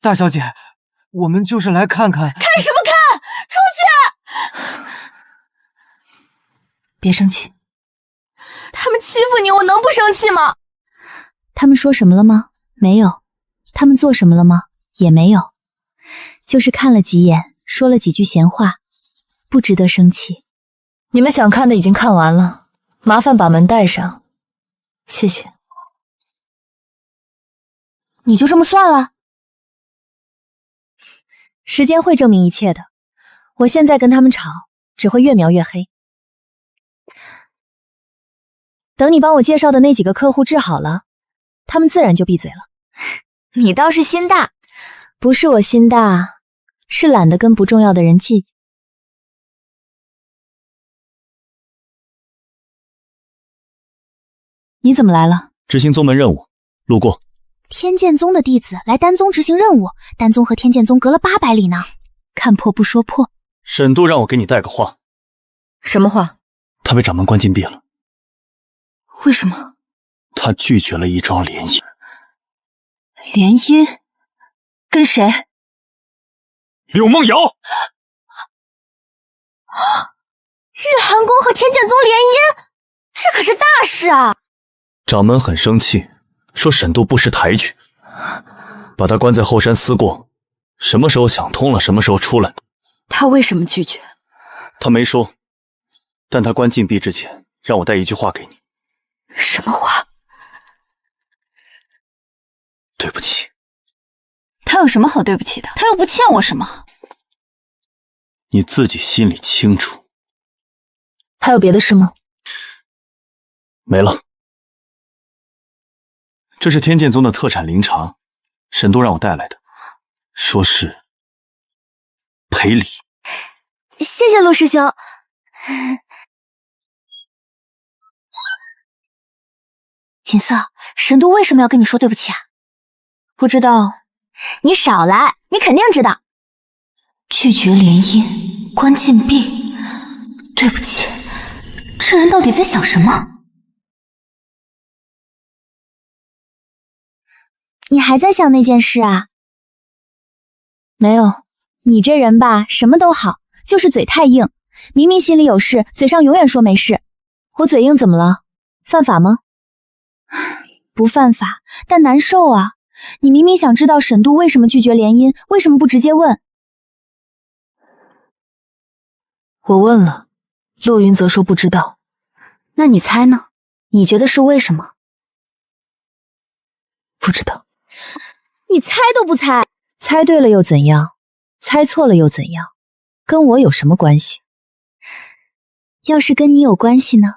大小姐，我们就是来看看。看什么看？出去！别生气。他们欺负你，我能不生气吗？他们说什么了吗？没有。他们做什么了吗？也没有。就是看了几眼，说了几句闲话，不值得生气。你们想看的已经看完了，麻烦把门带上，谢谢。你就这么算了？时间会证明一切的。我现在跟他们吵，只会越描越黑。等你帮我介绍的那几个客户治好了，他们自然就闭嘴了。你倒是心大。不是我心大，是懒得跟不重要的人计较。你怎么来了？执行宗门任务，路过。天剑宗的弟子来丹宗执行任务，丹宗和天剑宗隔了800里呢。看破不说破。沈度让我给你带个话。什么话？他被掌门关禁闭了。为什么？他拒绝了一桩联姻。联姻？跟谁？柳梦瑶。玉寒宫和天剑宗联姻，这可是大事啊！掌门很生气，说沈度不识抬举，把他关在后山思过，什么时候想通了，什么时候出来。他为什么拒绝？他没说，但他关禁闭之前让我带一句话给你。什么话？对不起。他有什么好对不起的？他又不欠我什么。你自己心里清楚。还有别的事吗？没了。这是天剑宗的特产灵茶，沈度让我带来的，说是赔礼。谢谢陆师兄。锦瑟，沈度为什么要跟你说对不起啊？不知道。你少来，你肯定知道。拒绝联姻，关禁闭。对不起，这人到底在想什么？你还在想那件事啊？没有，你这人吧，什么都好，就是嘴太硬。明明心里有事，嘴上永远说没事。我嘴硬怎么了？犯法吗？不犯法，但难受啊。你明明想知道沈度为什么拒绝联姻，为什么不直接问？我问了，陆云则说不知道。那你猜呢？你觉得是为什么？不知道。你猜都不猜，猜对了又怎样？猜错了又怎样？跟我有什么关系？要是跟你有关系呢？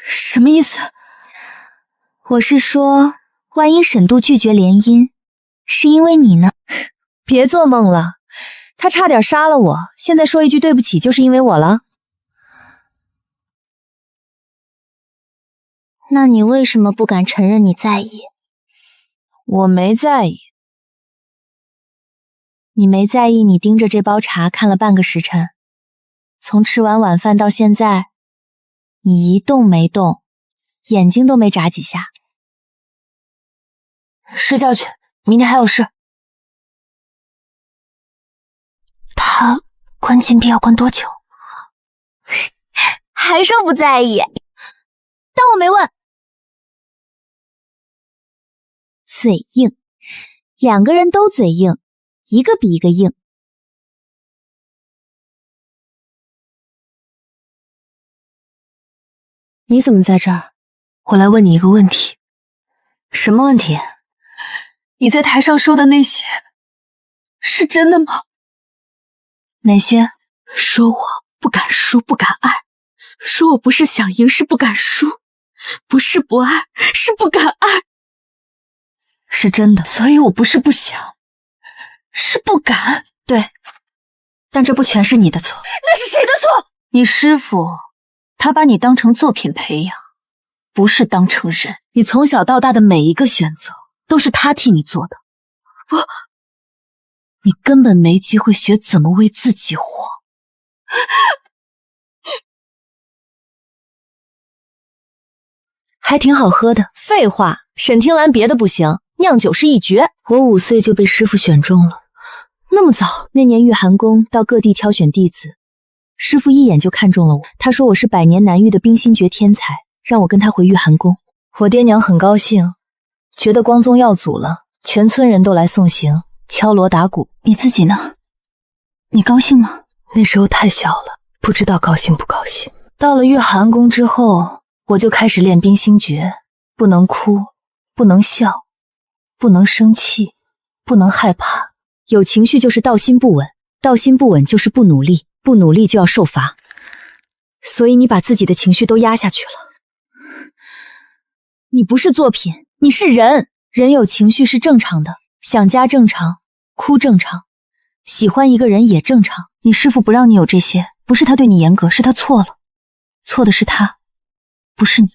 什么意思？我是说，万一沈度拒绝联姻，是因为你呢？别做梦了，他差点杀了我，现在说一句对不起就是因为我了？那你为什么不敢承认你在意？我没在意。你没在意你盯着这包茶看了半个时辰，从吃完晚饭到现在，你一动没动，眼睛都没眨几下。睡觉去，明天还有事。他关禁闭要关多久？还说不在意，当我没问。嘴硬，两个人都嘴硬，一个比一个硬。你怎么在这儿？我来问你一个问题。什么问题？你在台上说的那些是真的吗？哪些？说我不敢输，不敢爱，说我不是想赢，是不敢输，不是不爱，是不敢爱。是真的，所以我不是不想，是不敢。对，但这不全是你的错。那是谁的错？你师父，他把你当成作品培养，不是当成人。你从小到大的每一个选择，都是他替你做的。你根本没机会学怎么为自己活。还挺好喝的。废话，沈听兰别的不行，酿酒是一绝。我5岁就被师父选中了。那么早？那年玉寒宫到各地挑选弟子，师父一眼就看中了我。他说我是百年难遇的冰心诀天才，让我跟他回玉寒宫。我爹娘很高兴，觉得光宗耀祖了，全村人都来送行，敲锣打鼓。你自己呢？你高兴吗？那时候太小了，不知道高兴不高兴。到了玉寒宫之后，我就开始练冰心诀，不能哭，不能笑，不能生气，不能害怕。有情绪就是道心不稳，道心不稳就是不努力，不努力就要受罚。所以你把自己的情绪都压下去了。你不是作品，你是人。人有情绪是正常的，想家正常，哭正常，喜欢一个人也正常。你师父不让你有这些，不是他对你严格，是他错了。错的是他，不是你。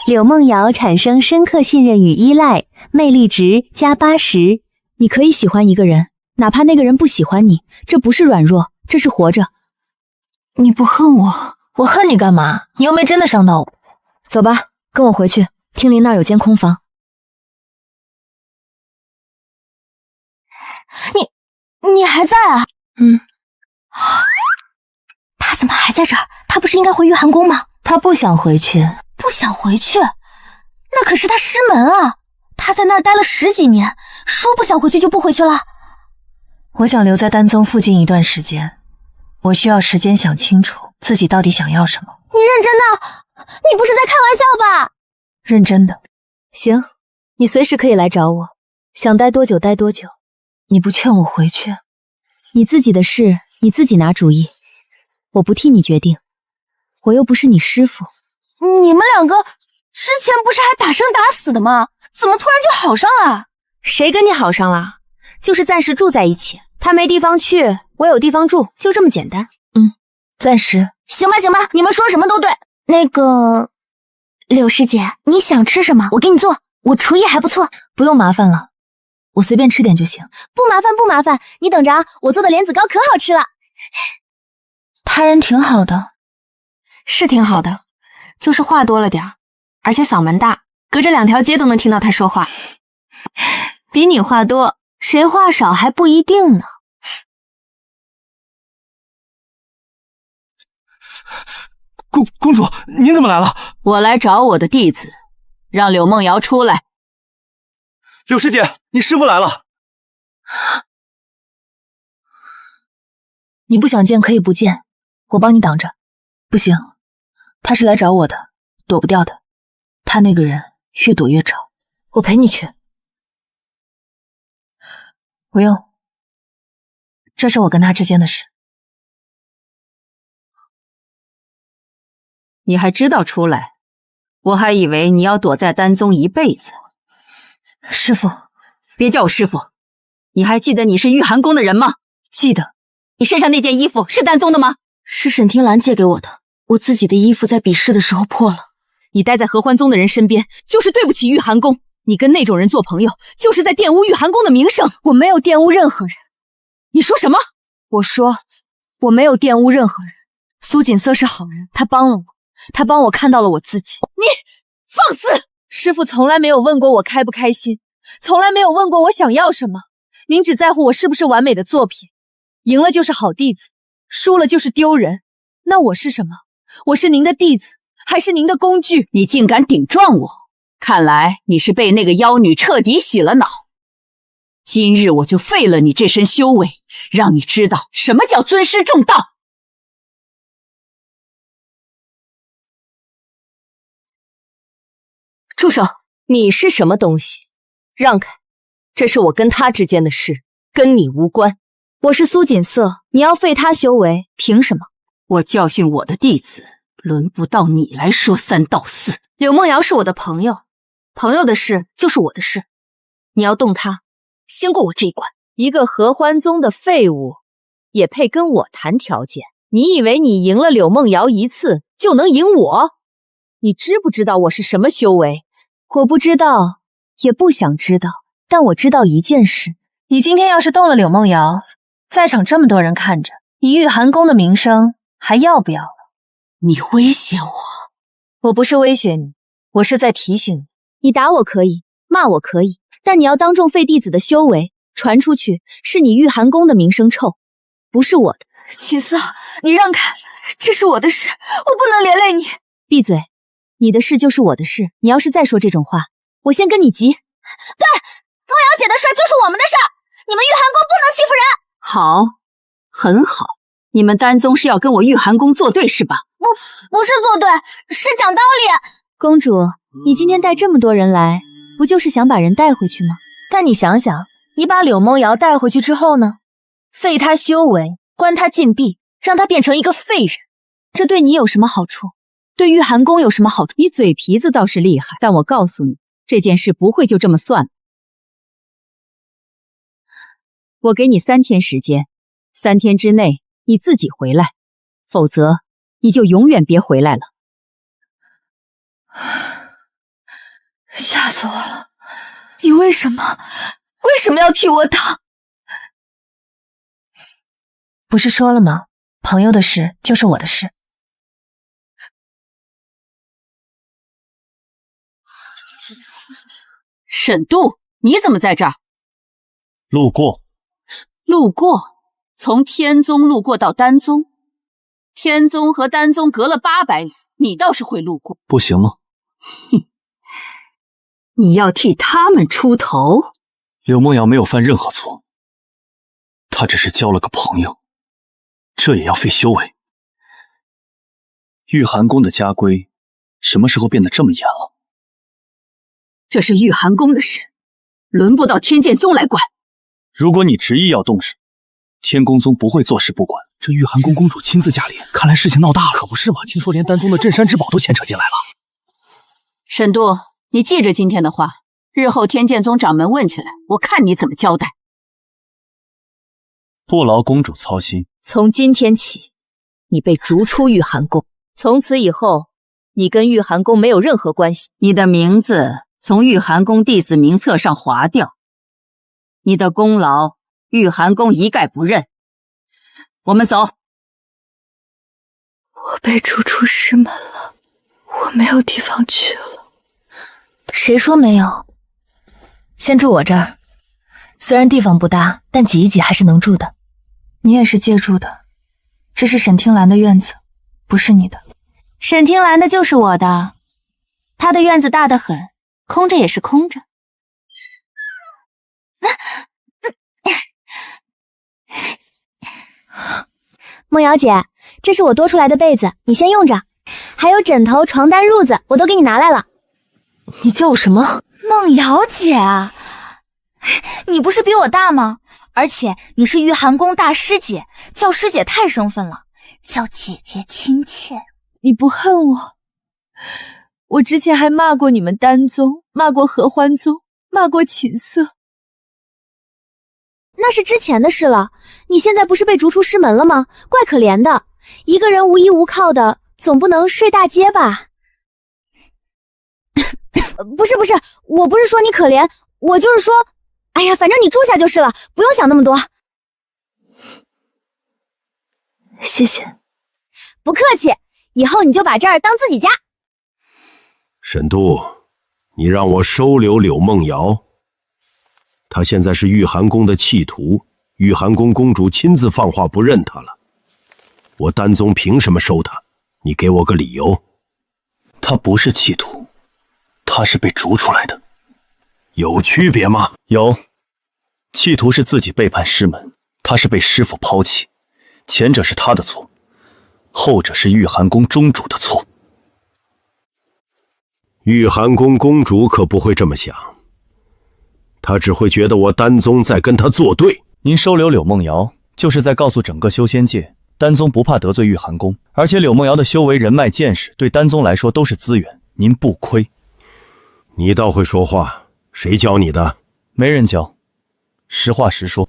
柳梦瑶产生深刻信任与依赖，魅力值加80。你可以喜欢一个人，哪怕那个人不喜欢你，这不是软弱，这是活着。你不恨我，我恨你干嘛？你又没真的伤到我。走吧，跟我回去，听林那儿有间空房。你还在啊？他怎么还在这儿？他不是应该回玉寒宫吗？他不想回去。不想回去？那可是他师门啊！他在那儿待了10几年，说不想回去就不回去了。我想留在丹宗附近一段时间，我需要时间想清楚自己到底想要什么。你认真的？你不是在开玩笑吧？认真的。行，你随时可以来找我，想待多久待多久。你不劝我回去？你自己的事你自己拿主意，我不替你决定，我又不是你师父。你们两个之前不是还打生打死的吗？怎么突然就好上了？谁跟你好上了？就是暂时住在一起，他没地方去，我有地方住，就这么简单。暂时。行吧行吧，你们说什么都对。那个柳师姐，你想吃什么？我给你做，我厨艺还不错。不用麻烦了，我随便吃点就行。不麻烦不麻烦，你等着啊，我做的莲子糕可好吃了。他人挺好的。是挺好的，就是话多了点，而且嗓门大，隔着2条街都能听到他说话。比你话多，谁话少还不一定呢。公主，您怎么来了？我来找我的弟子，让柳梦瑶出来。柳师姐，你师傅来了。你不想见可以不见，我帮你挡着。不行，他是来找我的，躲不掉的。他那个人越躲越吵，我陪你去。不用，这是我跟他之间的事。你还知道出来？我还以为你要躲在丹宗一辈子。师父，别叫我师父。你还记得你是玉寒宫的人吗？记得。你身上那件衣服是丹宗的吗？是沈听兰借给我的，我自己的衣服在比试的时候破了。你待在合欢宗的人身边，就是对不起玉寒宫。你跟那种人做朋友，就是在玷污玉寒宫的名声。我没有玷污任何人。你说什么？我说我没有玷污任何人。苏锦瑟是好人，他帮了我，他帮我看到了我自己。你放肆！师父从来没有问过我开不开心，从来没有问过我想要什么。您只在乎我是不是完美的作品，赢了就是好弟子，输了就是丢人。那我是什么？我是您的弟子，还是您的工具？你竟敢顶撞我！看来你是被那个妖女彻底洗了脑。今日我就废了你这身修为，让你知道什么叫尊师重道。住手！你是什么东西？让开！这是我跟他之间的事，跟你无关。我是苏锦瑟，你要废他修为，凭什么？我教训我的弟子，轮不到你来说三道四。柳梦瑶是我的朋友，朋友的事就是我的事。你要动他，先过我这一关。一个合欢宗的废物，也配跟我谈条件？你以为你赢了柳梦瑶一次就能赢我？你知不知道我是什么修为？我不知道，也不想知道，但我知道一件事：你今天要是动了柳梦瑶，在场这么多人看着，你玉寒宫的名声还要不要了？你威胁我？我不是威胁你，我是在提醒你。你打我可以，骂我可以，但你要当众废弟子的修为，传出去是你玉寒宫的名声臭，不是我的。锦瑟，你让开，这是我的事，我不能连累你。闭嘴！你的事就是我的事，你要是再说这种话，我先跟你急。对，梦瑶姐的事就是我们的事，你们玉寒宫不能欺负人。好，很好，你们丹宗是要跟我玉寒宫作对是吧？不是作对，是讲道理。公主，你今天带这么多人来，不就是想把人带回去吗？但你想想，你把柳梦瑶带回去之后呢？废她修为，关她禁闭，让她变成一个废人，这对你有什么好处？对玉寒宫有什么好处？你嘴皮子倒是厉害，但我告诉你，这件事不会就这么算了。我给你3天时间，3天之内你自己回来，否则你就永远别回来了。吓死我了！你为什么要替我挡？不是说了吗？朋友的事就是我的事。沈度，你怎么在这儿？路过。路过？从天宗路过到丹宗？天宗和丹宗隔了800里，你倒是会路过。不行吗？哼，你要替他们出头？柳梦瑶没有犯任何错，她只是交了个朋友，这也要废修为。玉寒宫的家规什么时候变得这么严了？这是玉寒宫的事，轮不到天剑宗来管。如果你执意要动手，天宫宗不会坐视不管。这玉寒宫公主亲自驾临，看来事情闹大了。可不是嘛，听说连丹宗的镇山之宝都牵扯进来了。沈度，你记着今天的话，日后天剑宗掌门问起来，我看你怎么交代。不劳公主操心。从今天起，你被逐出玉寒宫，从此以后，你跟玉寒宫没有任何关系。你的名字从玉寒宫弟子名册上划掉，你的功劳玉寒宫一概不认。我们走。我被逐出师门了，我没有地方去了。谁说没有？先住我这儿，虽然地方不大，但挤一挤还是能住的。你也是借住的，这是沈听兰的院子，不是你的。沈听兰的就是我的，她的院子大得很，空着也是空着。梦瑶姐，这是我多出来的被子，你先用着。还有枕头、床单、褥子，我都给你拿来了。你叫我什么？梦瑶姐，你不是比我大吗？而且你是御寒宫大师姐，叫师姐太生分了，叫姐姐亲切。你不恨我？我之前还骂过你们丹宗，骂过合欢宗，骂过寝色。那是之前的事了，你现在不是被逐出师门了吗？怪可怜的，一个人无依无靠的，总不能睡大街吧？不是，我不是说你可怜，我就是说，哎呀，反正你住下就是了，不用想那么多。谢谢。不客气，以后你就把这儿当自己家。沈度，你让我收留柳梦瑶，她现在是御寒宫的弃徒，御寒宫公主亲自放话不认她了。我丹宗凭什么收她？你给我个理由。她不是弃徒，她是被逐出来的。有区别吗？有。弃徒是自己背叛师门，她是被师父抛弃，前者是她的错，后者是御寒宫宗主的错。御寒宫公主可不会这么想，她只会觉得我丹宗在跟她作对。您收留柳梦瑶，就是在告诉整个修仙界，丹宗不怕得罪御寒宫，而且柳梦瑶的修为、人脉、见识对丹宗来说都是资源，您不亏。你倒会说话，谁教你的？没人教，实话实说。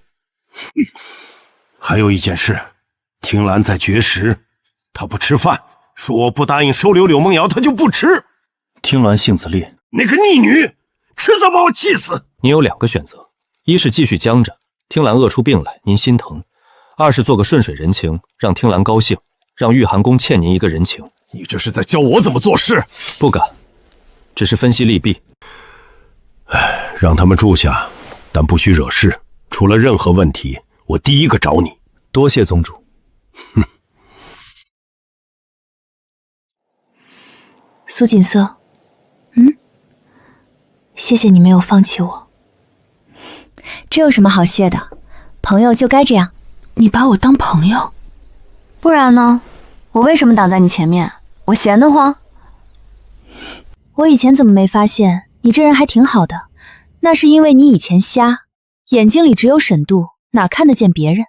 还有一件事，听兰在绝食，她不吃饭，说我不答应收留柳梦瑶，她就不吃。听兰性子烈，那个逆女，迟早把我气死。你有2个选择，一是继续僵着，听兰饿出病来，您心疼；二是做个顺水人情，让听兰高兴，让御寒宫欠您一个人情。你这是在教我怎么做事？不敢，只是分析利弊。让他们住下，但不许惹事。出了任何问题，我第一个找你。多谢宗主。哼。苏锦瑟，谢谢你没有放弃我。这有什么好谢的？朋友就该这样。你把我当朋友？不然呢？我为什么挡在你前面？我闲得慌？我以前怎么没发现你这人还挺好的？那是因为你以前瞎，眼睛里只有沈度，哪看得见别人？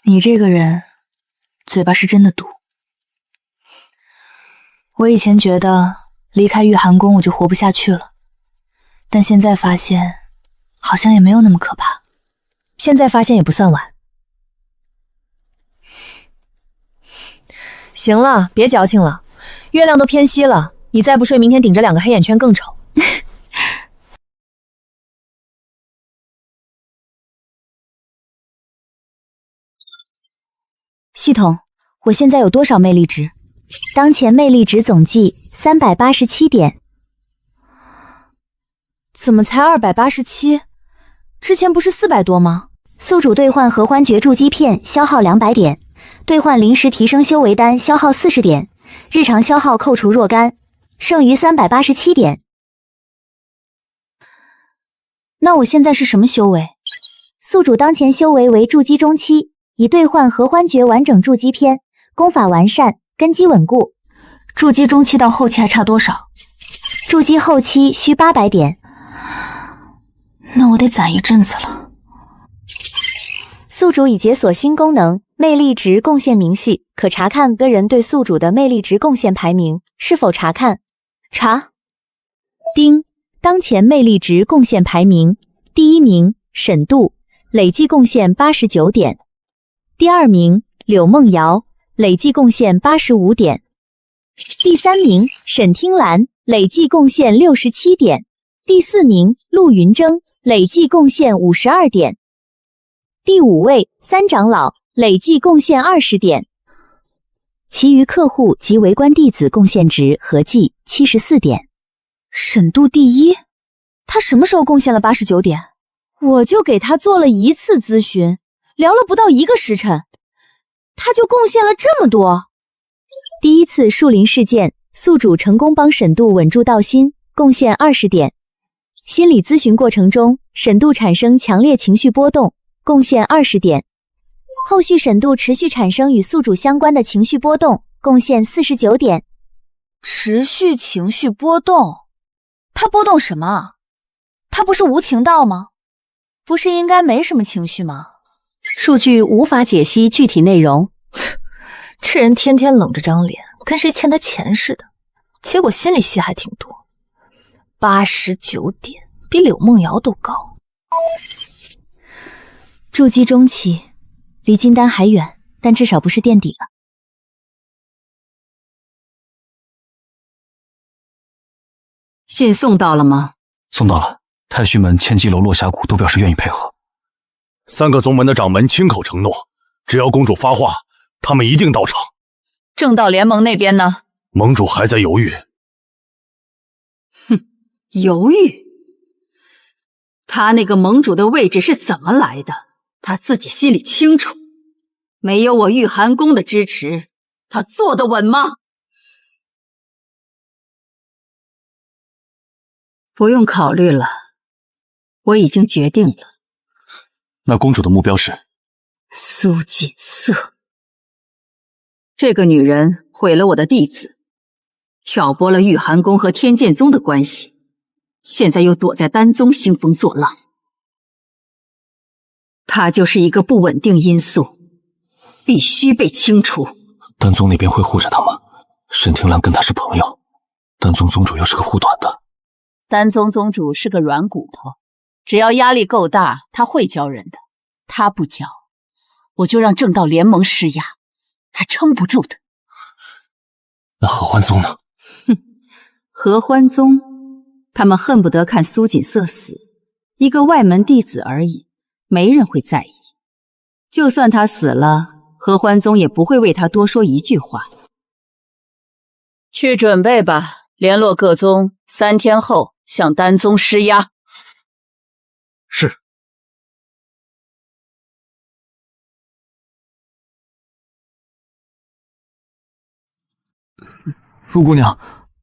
你这个人，嘴巴是真的毒。我以前觉得离开御寒宫我就活不下去了，但现在发现好像也没有那么可怕。现在发现也不算晚。行了，别矫情了，月亮都偏西了，你再不睡，明天顶着2个黑眼圈更丑。系统，我现在有多少魅力值？当前魅力值总计387点。怎么才287？之前不是400多吗？宿主兑换合欢诀筑基片消耗200点，兑换临时提升修为丹消耗40点，日常消耗扣除若干，剩余387点。那我现在是什么修为？宿主当前修为为筑基中期，已兑换合欢诀完整筑基篇，功法完善，根基稳固。筑基中期到后期还差多少？筑基后期需800点。那我得攒一阵子了。宿主已解锁新功能，魅力值贡献明细，可查看个人对宿主的魅力值贡献排名，是否查看？查。丁，当前魅力值贡献排名：第1名沈度，累计贡献89点；第2名柳梦瑶，累计贡献85点；第3名沈听兰，累计贡献67点；第4名陆云峥，累计贡献52点；第5位三长老，累计贡献20点。其余客户及为官弟子贡献值合计74点。沈度第1，他什么时候贡献了89点？我就给他做了一次咨询，聊了不到1个时辰，他就贡献了这么多。第一次树林事件，宿主成功帮沈度稳住道心，贡献20点。心理咨询过程中，沈度产生强烈情绪波动，贡献20点。后续沈度持续产生与宿主相关的情绪波动，贡献49点。持续情绪波动？他波动什么？他不是无情道吗？不是应该没什么情绪吗？数据无法解析具体内容。这人天天冷着张脸，跟谁欠他钱似的，结果心里戏还挺多。89点，比柳梦瑶都高。筑基中期，离金丹还远，但至少不是垫底了。信送到了吗？送到了，太虚门、千机楼、落霞谷都表示愿意配合。3个宗门的掌门亲口承诺，只要公主发话，他们一定到场。正道联盟那边呢？盟主还在犹豫。哼，犹豫？他那个盟主的位置是怎么来的？他自己心里清楚。没有我玉寒宫的支持，他坐得稳吗？不用考虑了，我已经决定了。那公主的目标是？苏锦瑟。这个女人毁了我的弟子，挑拨了玉寒宫和天剑宗的关系，现在又躲在丹宗兴风作浪。她就是一个不稳定因素，必须被清除。丹宗那边会护着他吗？沈庭兰跟他是朋友，丹宗宗主又是个护短的。丹宗宗主是个软骨头，只要压力够大，他会教人的。他不教，我就让正道联盟施压，还撑不住的。那合欢宗呢？哼，合欢宗，他们恨不得看苏锦瑟死，一个外门弟子而已，没人会在意。就算他死了，合欢宗也不会为他多说一句话。去准备吧，联络各宗，3天后向丹宗施压。是。苏姑娘，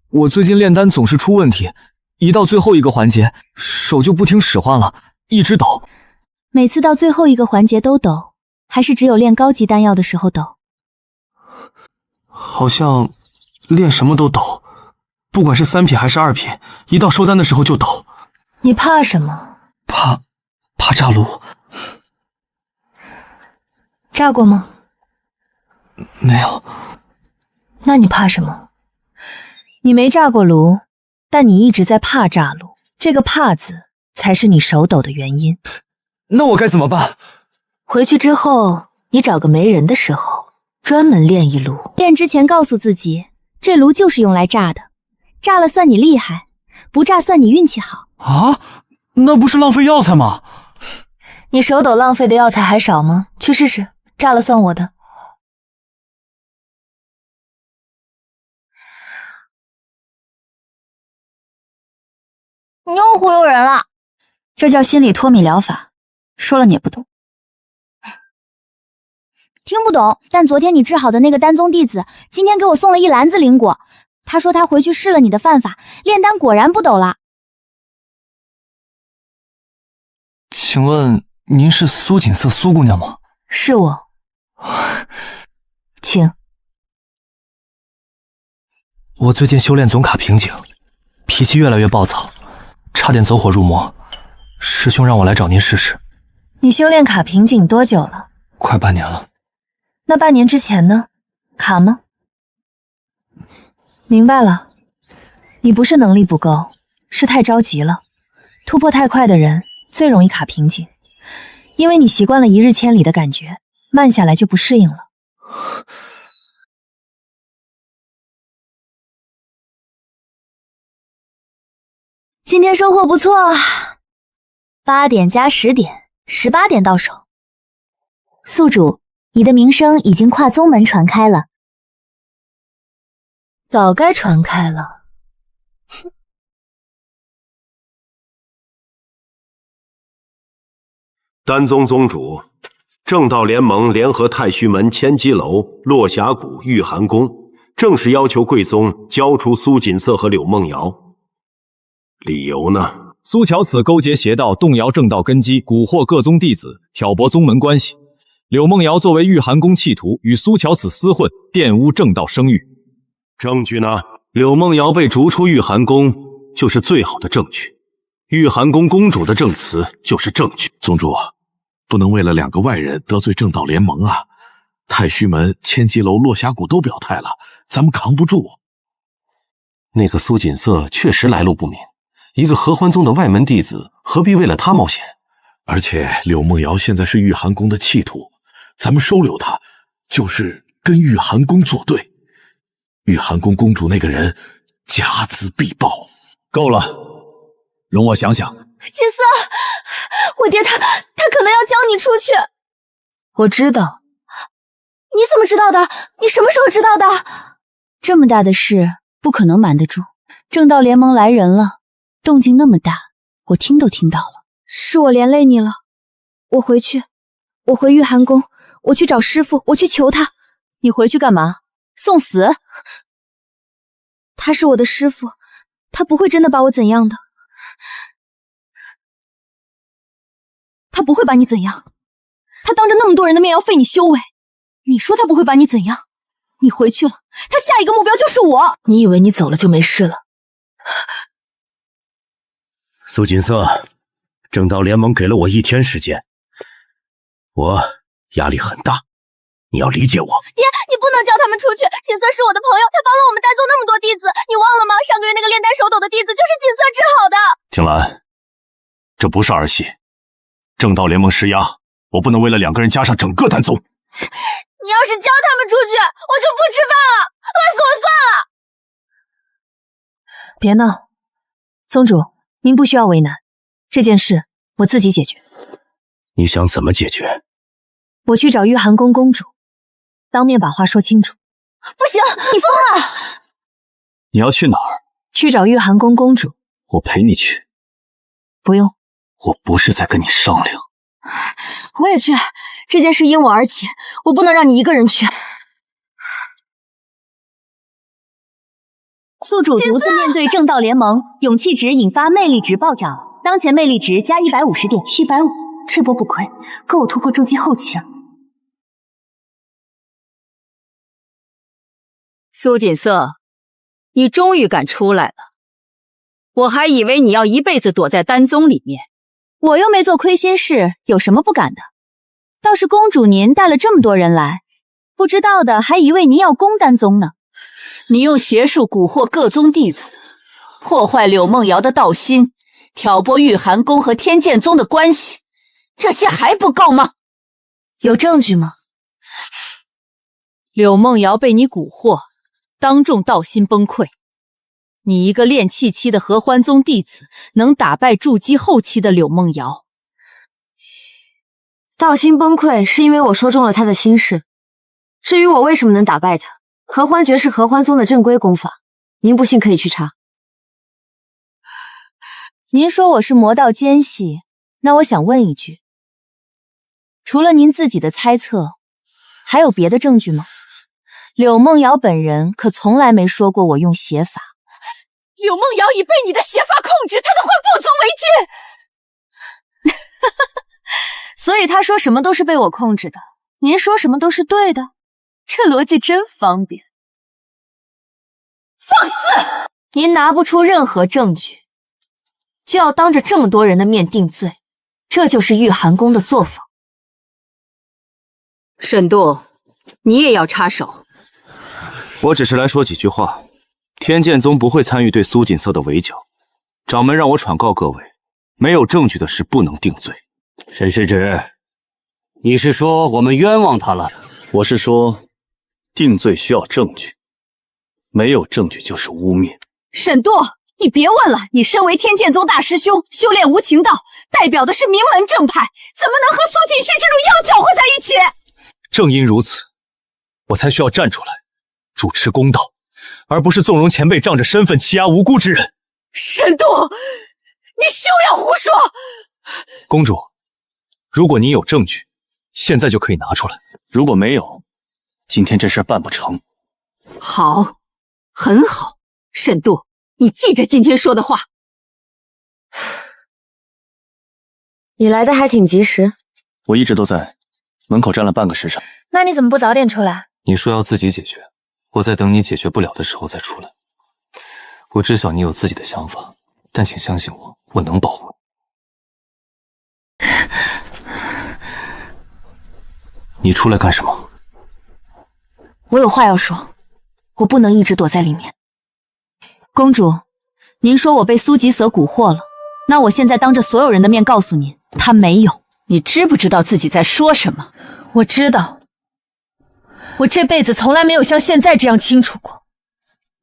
我最近炼丹总是出问题，一到最后一个环节，手就不听使唤了，一直抖。每次到最后一个环节都抖，还是只有炼高级丹药的时候抖？好像炼什么都抖，不管是3品还是2品，一到收丹的时候就抖。你怕什么？怕炸炉。炸过吗？没有。那你怕什么？你没炸过炉，但你一直在怕炸炉，这个怕字才是你手抖的原因。那我该怎么办？回去之后，你找个没人的时候，专门炼一炉。炼之前告诉自己，这炉就是用来炸的，炸了算你厉害，不炸算你运气好。啊，那不是浪费药材吗？你手抖浪费的药材还少吗？去试试，炸了算我的。你又忽悠人了，这叫心理脱敏疗法，说了你也不懂。听不懂，但昨天你治好的那个丹宗弟子，今天给我送了一篮子灵果。他说他回去试了你的犯法，炼丹果然不抖了。请问您是苏锦瑟苏姑娘吗？是我。请。我最近修炼总卡瓶颈，脾气越来越暴躁，差点走火入魔。师兄让我来找您试试。你修炼卡瓶颈多久了？快半年了。那半年之前呢？卡吗？明白了，你不是能力不够，是太着急了。突破太快的人最容易卡瓶颈，因为你习惯了一日千里的感觉，慢下来就不适应了。今天收获不错，8点加10点，18点到手。宿主，你的名声已经跨宗门传开了。早该传开了。丹宗宗主，正道联盟联合太虚门、千机楼、落霞谷、玉寒宫，正式要求贵宗交出苏锦瑟和柳梦瑶。理由呢？苏乔此勾结邪道，动摇正道根基，蛊惑各宗弟子，挑拨宗门关系。柳梦瑶作为玉寒宫弃徒，与苏乔此厮混，玷污正道声誉。证据呢？柳梦瑶被逐出玉寒宫，就是最好的证据。玉寒宫公主的证词就是证据。宗主，不能为了2个外人得罪正道联盟啊！太虚门、千机楼、落霞谷都表态了，咱们扛不住。那个苏锦瑟确实来路不明，一个合欢宗的外门弟子，何必为了他冒险？而且柳梦瑶现在是玉寒宫的弃徒，咱们收留她，就是跟玉寒宫作对。玉寒宫公主那个人，睚眦必报。够了，容我想想。锦瑟，我爹他可能要将你出去。我知道。你怎么知道的？你什么时候知道的？这么大的事不可能瞒得住。正道联盟来人了，动静那么大，我听都听到了。是我连累你了，我回玉寒宫，我去找师父，我去求他。你回去干嘛？送死？他是我的师父，他不会真的把我怎样的。他不会把你怎样，他当着那么多人的面要废你修为，你说他不会把你怎样？你回去了，他下一个目标就是我。你以为你走了就没事了？苏锦瑟，正道联盟给了我1天时间，我压力很大，你要理解我。爹，你不能叫他们出去。锦瑟是我的朋友，他帮了我们丹宗那么多弟子，你忘了吗？上个月那个炼丹手斗的弟子就是锦瑟治好的。婷兰，这不是儿戏。正道联盟施压，我不能为了2个人加上整个丹宗。你要是叫他们出去，我就不吃饭了，饿死我算了。别闹，宗主，您不需要为难，这件事我自己解决。你想怎么解决？我去找玉寒宫公主，当面把话说清楚。不行，你疯了！你要去哪儿？去找玉寒宫公主。我陪你去。不用。我不是在跟你商量。我也去，这件事因我而起，我不能让你一个人去。宿主独自面对正道联盟，勇气值引发魅力值暴涨，当前魅力值加150点，150，这波不亏，够我突破筑基后期了。苏锦瑟，你终于敢出来了，我还以为你要一辈子躲在丹宗里面。我又没做亏心事，有什么不敢的？倒是公主您带了这么多人来，不知道的还以为您要攻丹宗呢。你用邪术蛊惑各宗弟子，破坏柳梦瑶的道心，挑拨玉寒宫和天剑宗的关系，这些还不够吗？有证据吗？柳梦瑶被你蛊惑，当众道心崩溃。你一个炼气期的合欢宗弟子，能打败筑基后期的柳梦瑶？道心崩溃是因为我说中了他的心事。至于我为什么能打败他，合欢诀是合欢宗的正规功法，您不信可以去查。您说我是魔道奸细，那我想问一句，除了您自己的猜测，还有别的证据吗？柳梦瑶本人可从来没说过我用邪法。柳梦瑶已被你的邪法控制，她的话不足为戒。所以他说什么都是被我控制的，您说什么都是对的，这逻辑真方便。放肆！您拿不出任何证据，就要当着这么多人的面定罪，这就是玉寒宫的作风。沈度，你也要插手？我只是来说几句话。天剑宗不会参与对苏锦瑟的围剿，掌门让我传告各位，没有证据的事不能定罪。沈世芷，你是说我们冤枉他了？我是说，定罪需要证据，没有证据就是污蔑。沈度，你别问了，你身为天剑宗大师兄，修炼无情道，代表的是名门正派，怎么能和苏锦轩这种妖搅和在一起？正因如此，我才需要站出来，主持公道，而不是纵容前辈仗着身份欺压无辜之人。沈度，你休要胡说！公主，如果你有证据，现在就可以拿出来；如果没有，今天这事办不成。好，很好，沈度，你记着今天说的话。你来的还挺及时。我一直都在门口站了半个时辰。那你怎么不早点出来？你说要自己解决，我在等你解决不了的时候再出来。我知晓你有自己的想法，但请相信我，我能保护你。你出来干什么？我有话要说，我不能一直躲在里面。公主，您说我被苏吉瑟蛊惑了，那我现在当着所有人的面告诉您，他没有。你知不知道自己在说什么？我知道，我这辈子从来没有像现在这样清楚过。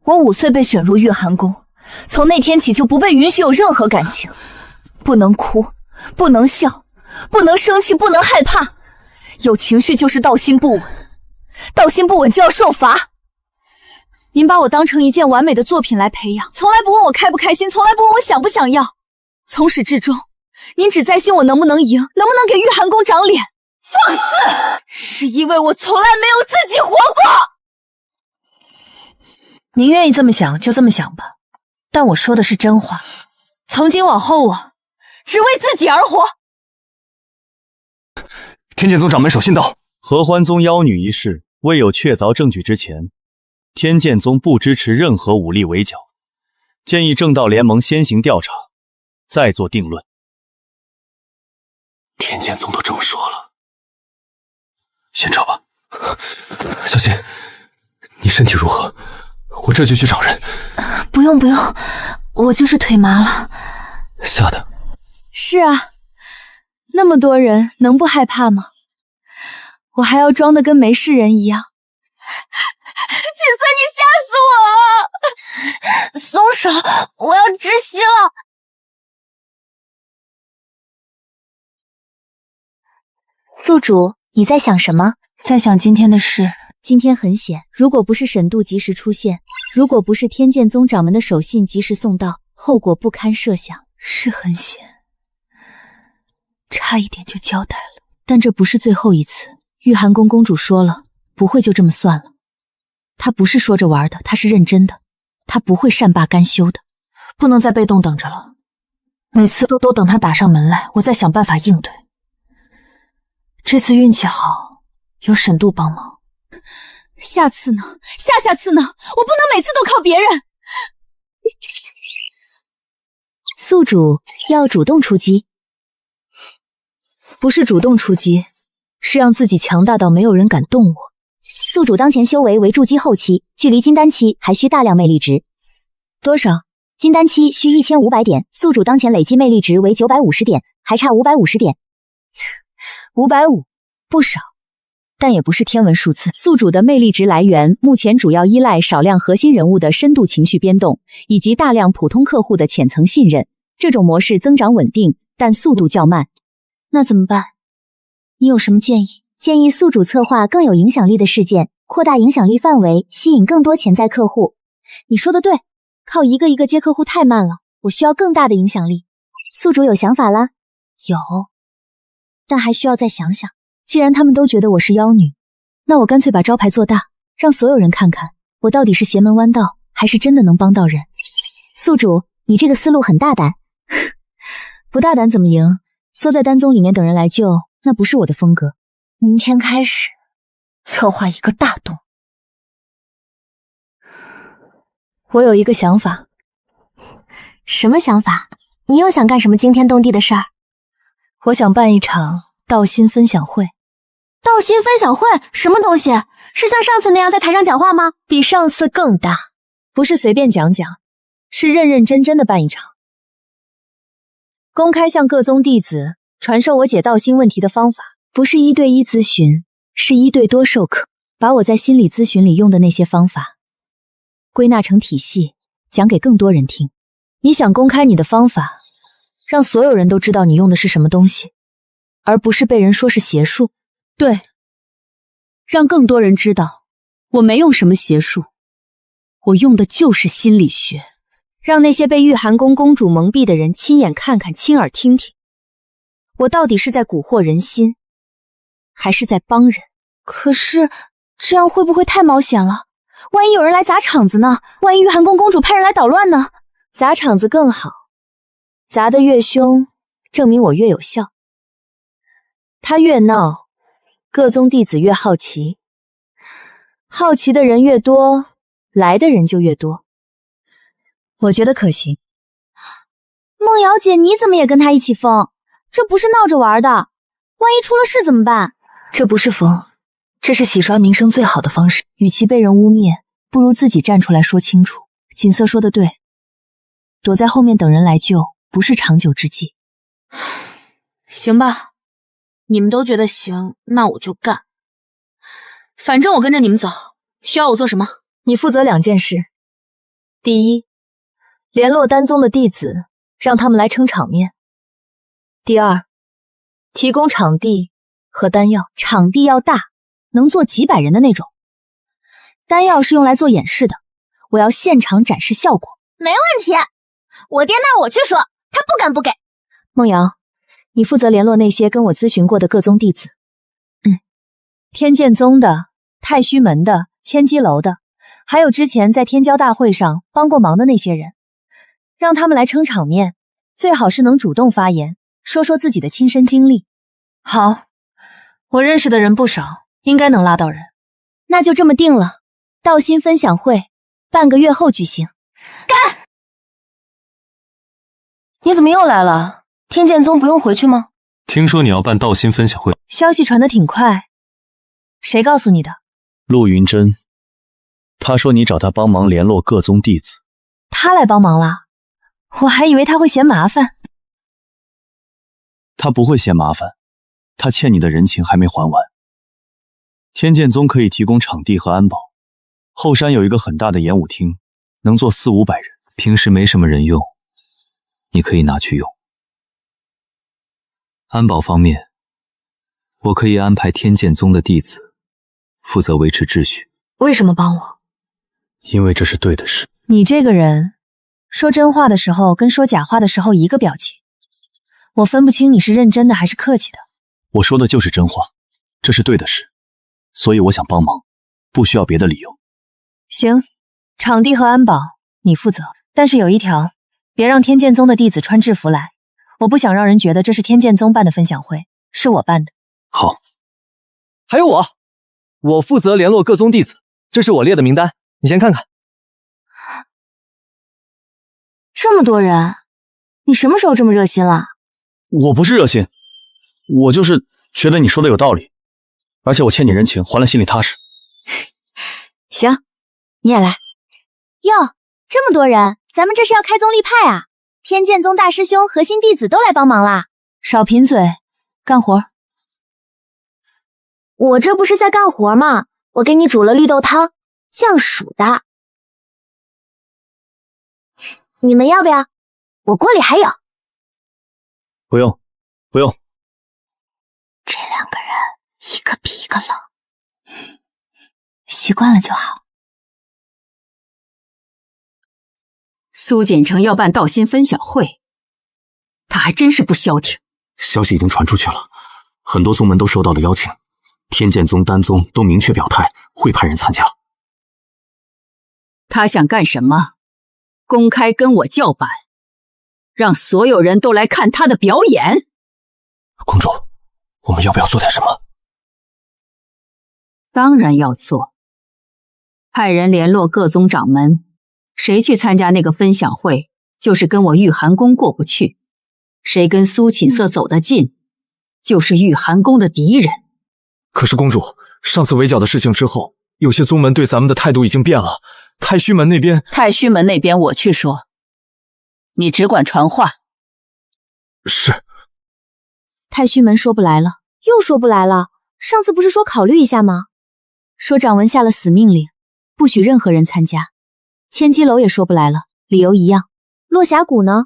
我5岁被选入御寒宫，从那天起就不被允许有任何感情，不能哭，不能笑，不能生气，不能害怕，有情绪就是道心不稳，道心不稳就要受罚。您把我当成一件完美的作品来培养，从来不问我开不开心，从来不问我想不想要，从始至终您只在心我能不能赢，能不能给御寒宫长脸。放肆！是因为我从来没有自己活过。您愿意这么想就这么想吧，但我说的是真话。从今往后我只为自己而活。天剑宗掌门守信道，合欢宗妖女一事未有确凿证据之前，天剑宗不支持任何武力围剿，建议正道联盟先行调查，再做定论。天剑宗都这么说了，先撤吧。小心，你身体如何？我这就去找人。不用，我就是腿麻了。吓的。是啊，那么多人能不害怕吗？我还要装得跟没事人一样。锦瑟，你吓死我了！松手，我要窒息了。宿主，你在想什么？在想今天的事。今天很险，如果不是沈度及时出现，如果不是天剑宗掌门的手信及时送到，后果不堪设想。是很险，差一点就交代了。但这不是最后一次。御寒宫公主说了，不会就这么算了。她不是说着玩的，她是认真的，她不会善罢甘休的。不能再被动等着了，每次都等她打上门来，我再想办法应对。这次运气好，有沈度帮忙。下次呢？下次呢？我不能每次都靠别人。宿主要主动出击。不是主动出击，是让自己强大到没有人敢动我。宿主当前修为筑基后期，距离金丹期还需大量魅力值。多少？金丹期需1500点，宿主当前累计魅力值为950点，还差550点。550，不少。但也不是天文数字。宿主的魅力值来源目前主要依赖少量核心人物的深度情绪变动，以及大量普通客户的浅层信任。这种模式增长稳定，但速度较慢。那怎么办？你有什么建议？建议宿主策划更有影响力的事件，扩大影响力范围，吸引更多潜在客户。你说的对，靠一个一个接客户太慢了，我需要更大的影响力。宿主有想法了？有，但还需要再想想。既然他们都觉得我是妖女，那我干脆把招牌做大，让所有人看看我到底是邪门歪道，还是真的能帮到人。宿主，你这个思路很大胆。不大胆怎么赢？缩在丹宗里面等人来救，那不是我的风格。明天开始策划一个大动。我有一个想法。什么想法？你又想干什么惊天动地的事儿？我想办一场道心分享会。道心分享会什么东西？是像上次那样在台上讲话吗？比上次更大，不是随便讲讲，是认认真真的办一场。公开向各宗弟子传授我解道心问题的方法，不是1对1咨询，是1对多授课，把我在心理咨询里用的那些方法归纳成体系，讲给更多人听。你想公开你的方法，让所有人都知道你用的是什么东西，而不是被人说是邪术。对，让更多人知道我没用什么邪术，我用的就是心理学。让那些被御寒宫公主蒙蔽的人亲眼看看，亲耳听听。我到底是在蛊惑人心，还是在帮人？可是这样会不会太冒险了？万一有人来砸场子呢？万一玉寒宫公主派人来捣乱呢？砸场子更好，砸得越凶，证明我越有效。他越闹，各宗弟子越好奇，好奇的人越多，来的人就越多。我觉得可行。梦瑶姐，你怎么也跟他一起疯？这不是闹着玩的，万一出了事怎么办？这不是疯，这是洗刷名声最好的方式。与其被人污蔑，不如自己站出来说清楚。锦瑟说的对，躲在后面等人来救，不是长久之计。行吧，你们都觉得行，那我就干。反正我跟着你们走，需要我做什么？你负责2件事。第一，联络丹宗的弟子，让他们来撑场面。第二，提供场地和丹药。场地要大，能坐几百人的那种。丹药是用来做演示的，我要现场展示效果。没问题，我爹那我去说，他不敢不给。梦瑶，你负责联络那些跟我咨询过的各宗弟子。天剑宗的、太虚门的、千机楼的，还有之前在天骄大会上帮过忙的那些人，让他们来撑场面，最好是能主动发言，说说自己的亲身经历。好，我认识的人不少，应该能拉到人。那就这么定了，道心分享会半个月后举行。干！你怎么又来了？天剑宗不用回去吗？听说你要办道心分享会，消息传得挺快，谁告诉你的？陆云真，他说你找他帮忙联络各宗弟子。他来帮忙了？我还以为他会嫌麻烦。他不会嫌麻烦，他欠你的人情还没还完。天剑宗可以提供场地和安保，后山有一个很大的演武厅，能坐400-500人，平时没什么人用，你可以拿去用。安保方面，我可以安排天剑宗的弟子负责维持秩序。为什么帮我？因为这是对的事。你这个人，说真话的时候跟说假话的时候一个表情，我分不清你是认真的还是客气的。我说的就是真话，这是对的事，所以我想帮忙，不需要别的理由。行，场地和安保你负责，但是有一条，别让天剑宗的弟子穿制服来，我不想让人觉得这是天剑宗办的分享会，是我办的。好。还有我负责联络各宗弟子，这是我列的名单，你先看看。这么多人，你什么时候这么热心了？我不是热心，我就是觉得你说的有道理，而且我欠你人情，还了心里踏实。行，你也来。哟，这么多人，咱们这是要开宗立派啊！天剑宗大师兄、核心弟子都来帮忙啦！少贫嘴，干活。我这不是在干活吗？我给你煮了绿豆汤，降暑的。你们要不要？我锅里还有。不用，不用。这2个人一个比一个冷，习惯了就好。苏锦城要办道心分享会，他还真是不消停。消息已经传出去了，很多宗门都收到了邀请，天剑宗、丹宗都明确表态会派人参加。他想干什么？公开跟我叫板，让所有人都来看他的表演。公主，我们要不要做点什么？当然要做，派人联络各宗掌门，谁去参加那个分享会，就是跟我玉寒宫过不去；谁跟苏寝瑟走得近，就是玉寒宫的敌人。可是公主，上次围剿的事情之后，有些宗门对咱们的态度已经变了。太虚门那边我去说，你只管传话。是。太虚门说不来了，又说不来了。上次不是说考虑一下吗？说掌文下了死命令，不许任何人参加。千机楼也说不来了，理由一样。落霞谷呢？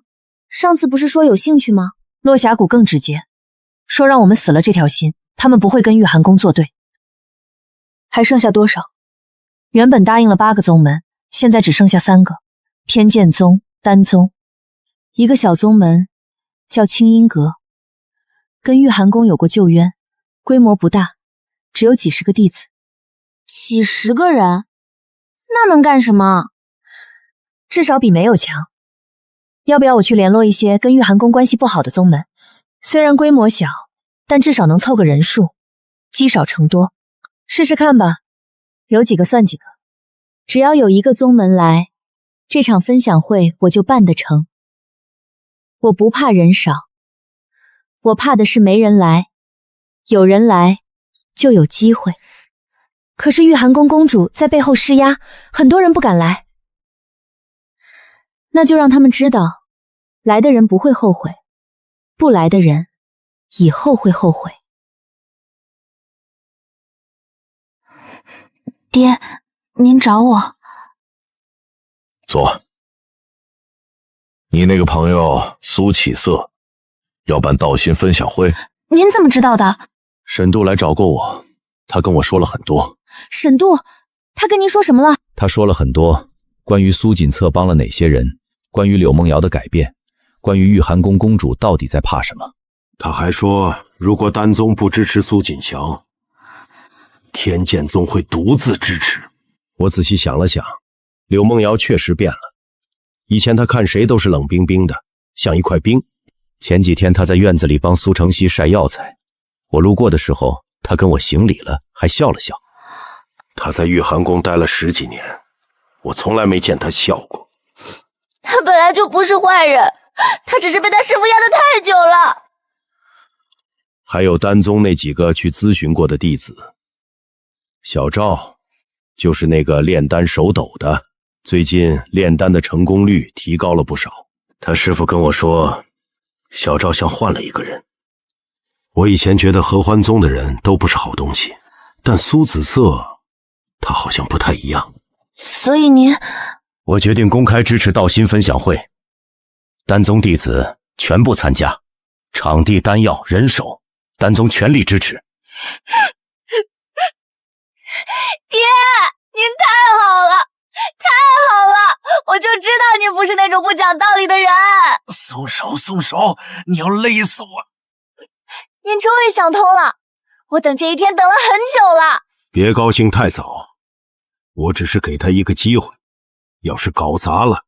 上次不是说有兴趣吗？落霞谷更直接，说让我们死了这条心，他们不会跟玉寒宫作对。还剩下多少？原本答应了8个宗门，现在只剩下3个，天剑宗、丹宗，一个小宗门叫清音阁。跟玉寒宫有过旧冤，规模不大，只有几十个弟子。几十个人，那能干什么？至少比没有强。要不要我去联络一些跟玉寒宫关系不好的宗门？虽然规模小，但至少能凑个人数，积少成多，试试看吧。有几个算几个，只要有一个宗门来，这场分享会我就办得成。我不怕人少，我怕的是没人来，有人来就有机会。可是玉寒宫公主在背后施压，很多人不敢来。那就让他们知道，来的人不会后悔，不来的人以后会后悔。爹，您找我。坐。你那个朋友苏启色要办道心分享会，您怎么知道的？沈度来找过我，他跟我说了很多。沈度，他跟您说什么了？他说了很多，关于苏锦策帮了哪些人，关于柳梦瑶的改变，关于玉寒宫公主到底在怕什么。他还说，如果丹宗不支持苏锦强，天剑宗会独自支持。我仔细想了想，柳梦瑶确实变了。以前他看谁都是冷冰冰的，像一块冰。前几天他在院子里帮苏承熙晒药材，我路过的时候，他跟我行礼了，还笑了笑。他在玉寒宫待了10几年，我从来没见他笑过。他本来就不是坏人，他只是被他师父压得太久了。还有丹宗那几个去咨询过的弟子，小赵就是那个炼丹手抖的，最近炼丹的成功率提高了不少。他师父跟我说，小赵像换了一个人。我以前觉得合欢宗的人都不是好东西，但苏子瑟他好像不太一样。所以您……我决定公开支持道心分享会，丹宗弟子全部参加，场地、丹药、人手，丹宗全力支持。爹，您太好了，太好了！我就知道您不是那种不讲道理的人。松手，松手！你要累死我！您终于想通了，我等这一天等了很久了。别高兴太早，我只是给他一个机会。要是搞砸了，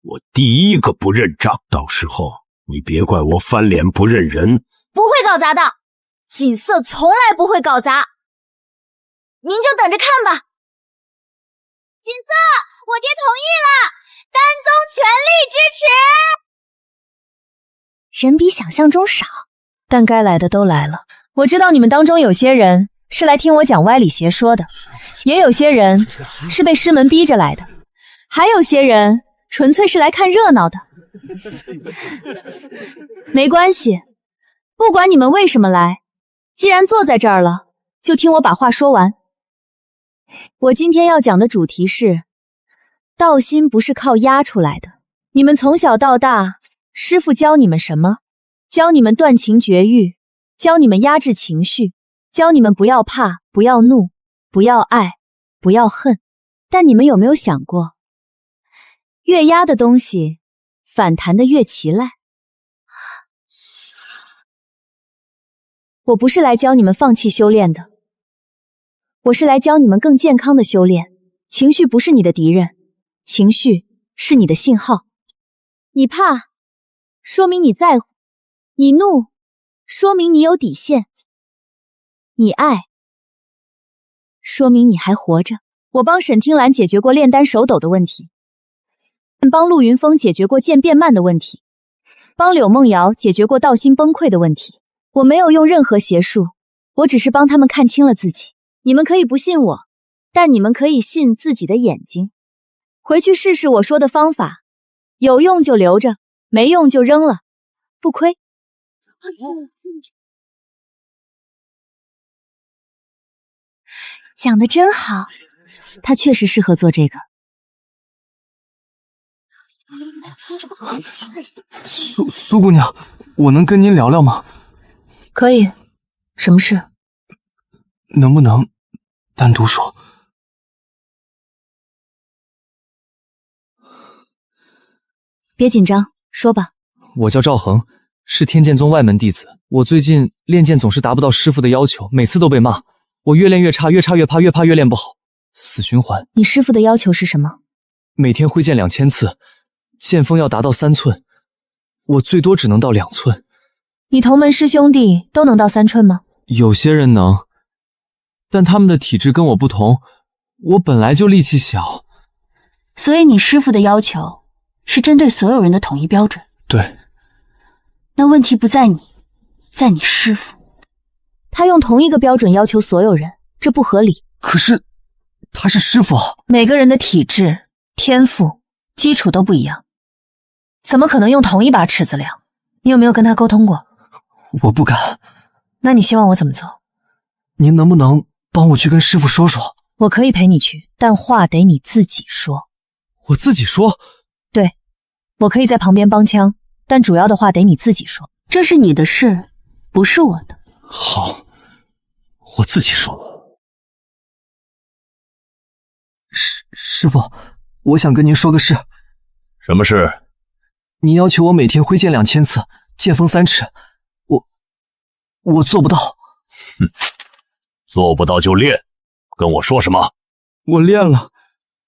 我第一个不认账。到时候你别怪我翻脸不认人。不会搞砸的，锦瑟从来不会搞砸。您就等着看吧。锦瑟，我爹同意了，丹宗全力支持。人比想象中少，但该来的都来了。我知道你们当中有些人是来听我讲歪理邪说的，也有些人是被师门逼着来的，还有些人纯粹是来看热闹的。没关系，不管你们为什么来，既然坐在这儿了，就听我把话说完。我今天要讲的主题是，道心不是靠压出来的。你们从小到大，师父教你们什么？教你们断情绝欲，教你们压制情绪，教你们不要怕，不要怒，不要爱，不要恨。但你们有没有想过，越压的东西，反弹的越奇赖？我不是来教你们放弃修炼的，我是来教你们更健康的修炼。情绪不是你的敌人，情绪是你的信号。你怕，说明你在乎；你怒，说明你有底线；你爱，说明你还活着。我帮沈听兰解决过炼丹手抖的问题，帮陆云峰解决过渐变慢的问题，帮柳梦瑶解决过道心崩溃的问题。我没有用任何邪术，我只是帮他们看清了自己。你们可以不信我，但你们可以信自己的眼睛。回去试试我说的方法，有用就留着，没用就扔了，不亏。讲得真好，他确实适合做这个。苏姑娘，我能跟您聊聊吗？可以，什么事？能不能单独说？别紧张，说吧。我叫赵恒，是天剑宗外门弟子。我最近练剑总是达不到师傅的要求，每次都被骂。我越练越差，越差越怕，越怕越练不好，死循环。你师傅的要求是什么？每天挥剑2000次，剑锋要达到3寸，我最多只能到2寸。你同门师兄弟都能到3寸吗？有些人能，但他们的体质跟我不同，我本来就力气小。所以你师傅的要求是针对所有人的统一标准。对。那问题不在你，在你师傅。他用同一个标准要求所有人，这不合理。可是他是师傅。每个人的体质、天赋、基础都不一样，怎么可能用同一把尺子量？你有没有跟他沟通过？我不敢。那你希望我怎么做？您能不能帮我去跟师傅说说？我可以陪你去，但话得你自己说。我自己说？对，我可以在旁边帮腔，但主要的话得你自己说。这是你的事，不是我的。好，我自己说。师傅，我想跟您说个事。什么事？你要求我每天挥剑2000次，剑锋3尺，我做不到。哼，做不到就练，跟我说什么？我练了，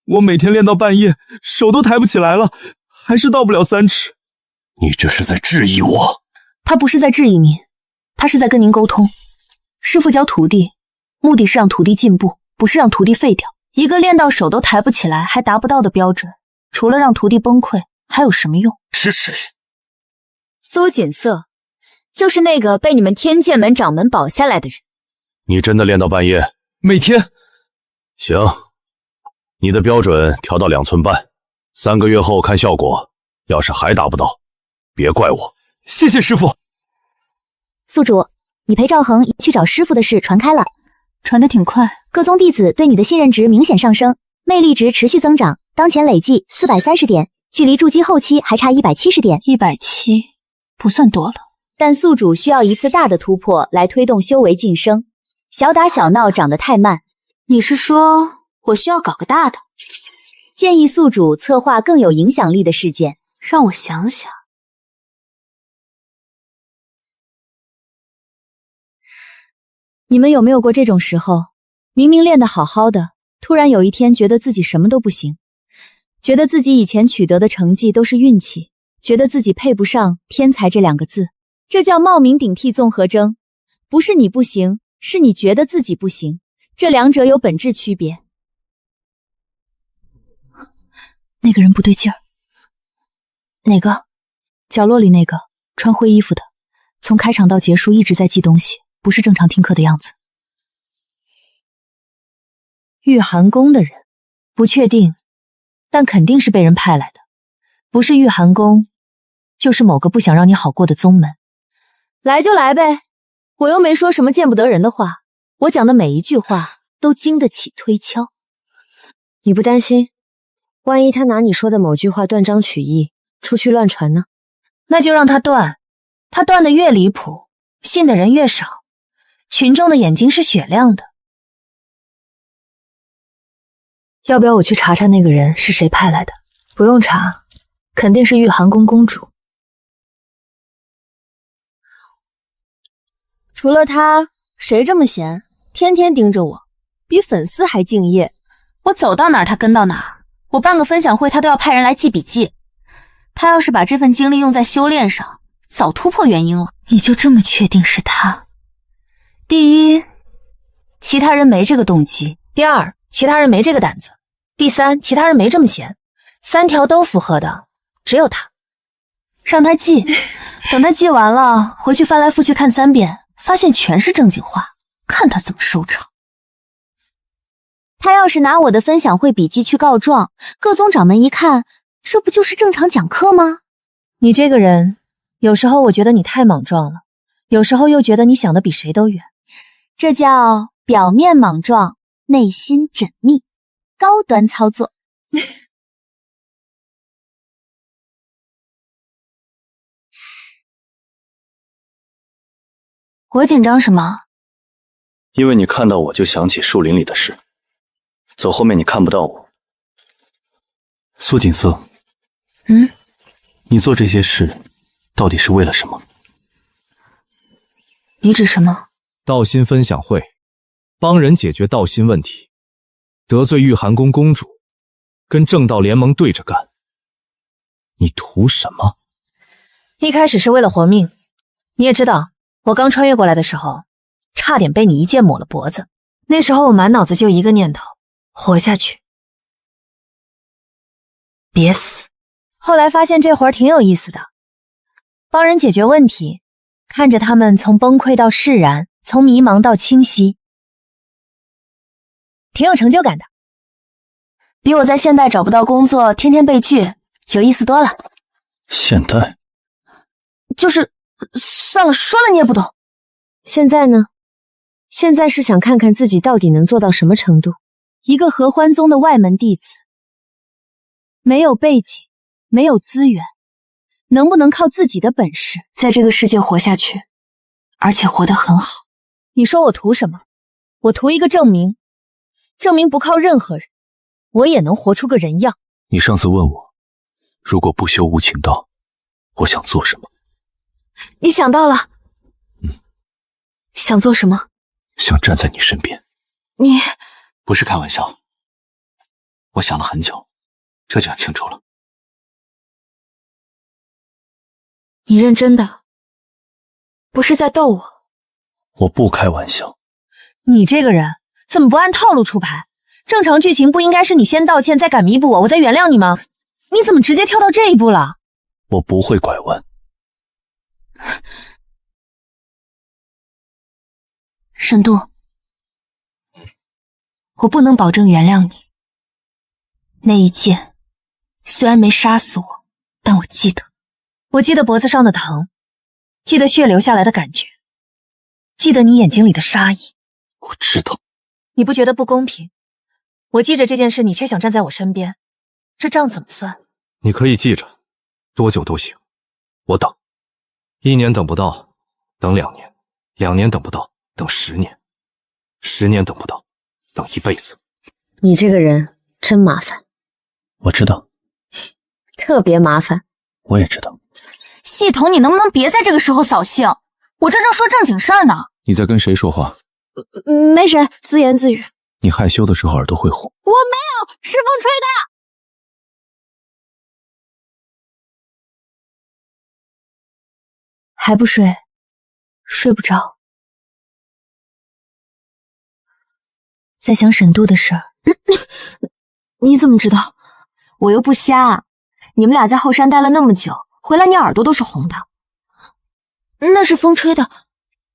我每天练到半夜，手都抬不起来了，还是到不了3尺。你这是在质疑我？他不是在质疑您，他是在跟您沟通。师傅教徒弟，目的是让徒弟进步，不是让徒弟废掉。一个练到手都抬不起来还达不到的标准，除了让徒弟崩溃，还有什么用？是谁？苏锦瑟，就是那个被你们天剑门掌门保下来的人。你真的练到半夜？每天。行，你的标准调到2寸半，3个月后看效果。要是还达不到，别怪我。谢谢师傅。宿主，你陪赵恒去找师傅的事传开了，传得挺快。各宗弟子对你的信任值明显上升，魅力值持续增长，当前累计430点，距离筑基后期还差170点。170不算多了，但宿主需要一次大的突破来推动修为晋升，小打小闹长得太慢。你是说我需要搞个大的？建议宿主策划更有影响力的事件。让我想想。你们有没有过这种时候，明明练得好好的，突然有一天觉得自己什么都不行，觉得自己以前取得的成绩都是运气，觉得自己配不上天才这2个字，这叫冒名顶替综合征。不是你不行，是你觉得自己不行，这2者有本质区别。那个人不对劲儿。哪个？角落里那个穿灰衣服的，从开场到结束一直在记东西，不是正常听课的样子。御寒宫的人，不确定，但肯定是被人派来的，不是御寒宫，就是某个不想让你好过的宗门。来就来呗，我又没说什么见不得人的话，我讲的每一句话都经得起推敲。你不担心，万一他拿你说的某句话断章取义，出去乱传呢？那就让他断，他断的越离谱，信的人越少，群众的眼睛是雪亮的。要不要我去查查那个人是谁派来的？不用查，肯定是御寒宫公主。除了他，谁这么闲？天天盯着我，比粉丝还敬业。我走到哪儿他跟到哪儿，我办个分享会他都要派人来记笔记。他要是把这份精力用在修炼上，早突破元婴了。你就这么确定是他？第一，其他人没这个动机；第二，其他人没这个胆子；第三，其他人没这么闲。3条都符合的，只有他。让他记，等他记完了，回去翻来覆去看3遍，发现全是正经话，看他怎么收场。他要是拿我的分享会笔记去告状，各宗掌门一看，这不就是正常讲课吗？你这个人，有时候我觉得你太莽撞了，有时候又觉得你想的比谁都远。这叫表面莽撞，内心缜密，高端操作。我紧张什么？因为你看到我就想起树林里的事，走后面你看不到我。苏锦瑟，嗯，你做这些事到底是为了什么？你指什么？道心分享会，帮人解决道心问题，得罪玉寒宫公主，跟正道联盟对着干。你图什么？一开始是为了活命，你也知道，我刚穿越过来的时候，差点被你一剑抹了脖子。那时候我满脑子就一个念头，活下去，别死。后来发现这活儿挺有意思的，帮人解决问题，看着他们从崩溃到释然，从迷茫到清晰，挺有成就感的。比我在现代找不到工作，天天被拒，有意思多了。现代？就是算了，说了你也不懂。现在呢？现在是想看看自己到底能做到什么程度。一个合欢宗的外门弟子，没有背景，没有资源，能不能靠自己的本事在这个世界活下去，而且活得很好？你说我图什么？我图一个证明，证明不靠任何人，我也能活出个人样。你上次问我，如果不修无情道，我想做什么？你想到了？想做什么？想站在你身边。你不是开玩笑，我想了很久，这就很清楚了。你认真的？不是在逗我？我不开玩笑。你这个人怎么不按套路出牌？正常剧情不应该是你先道歉，再敢弥补我，我再原谅你吗？你怎么直接跳到这一步了？我不会拐弯。沈度，我不能保证原谅你。那一剑虽然没杀死我，但我记得。我记得脖子上的疼，记得血流下来的感觉，记得你眼睛里的杀意。我知道。你不觉得不公平？我记着这件事，你却想站在我身边，这账怎么算？你可以记着，多久都行，我等。1年等不到，等2年；2年等不到，等10年；10年等不到，等一辈子。你这个人真麻烦。我知道。特别麻烦。我也知道。系统，你能不能别在这个时候扫兴？我这正说正经事儿呢。你在跟谁说话？没谁，自言自语。你害羞的时候耳朵会红。我没有，是风吹的。还不睡？睡不着。在想沈度的事儿。你怎么知道？我又不瞎。你们俩在后山待了那么久，回来你耳朵都是红的。那是风吹的，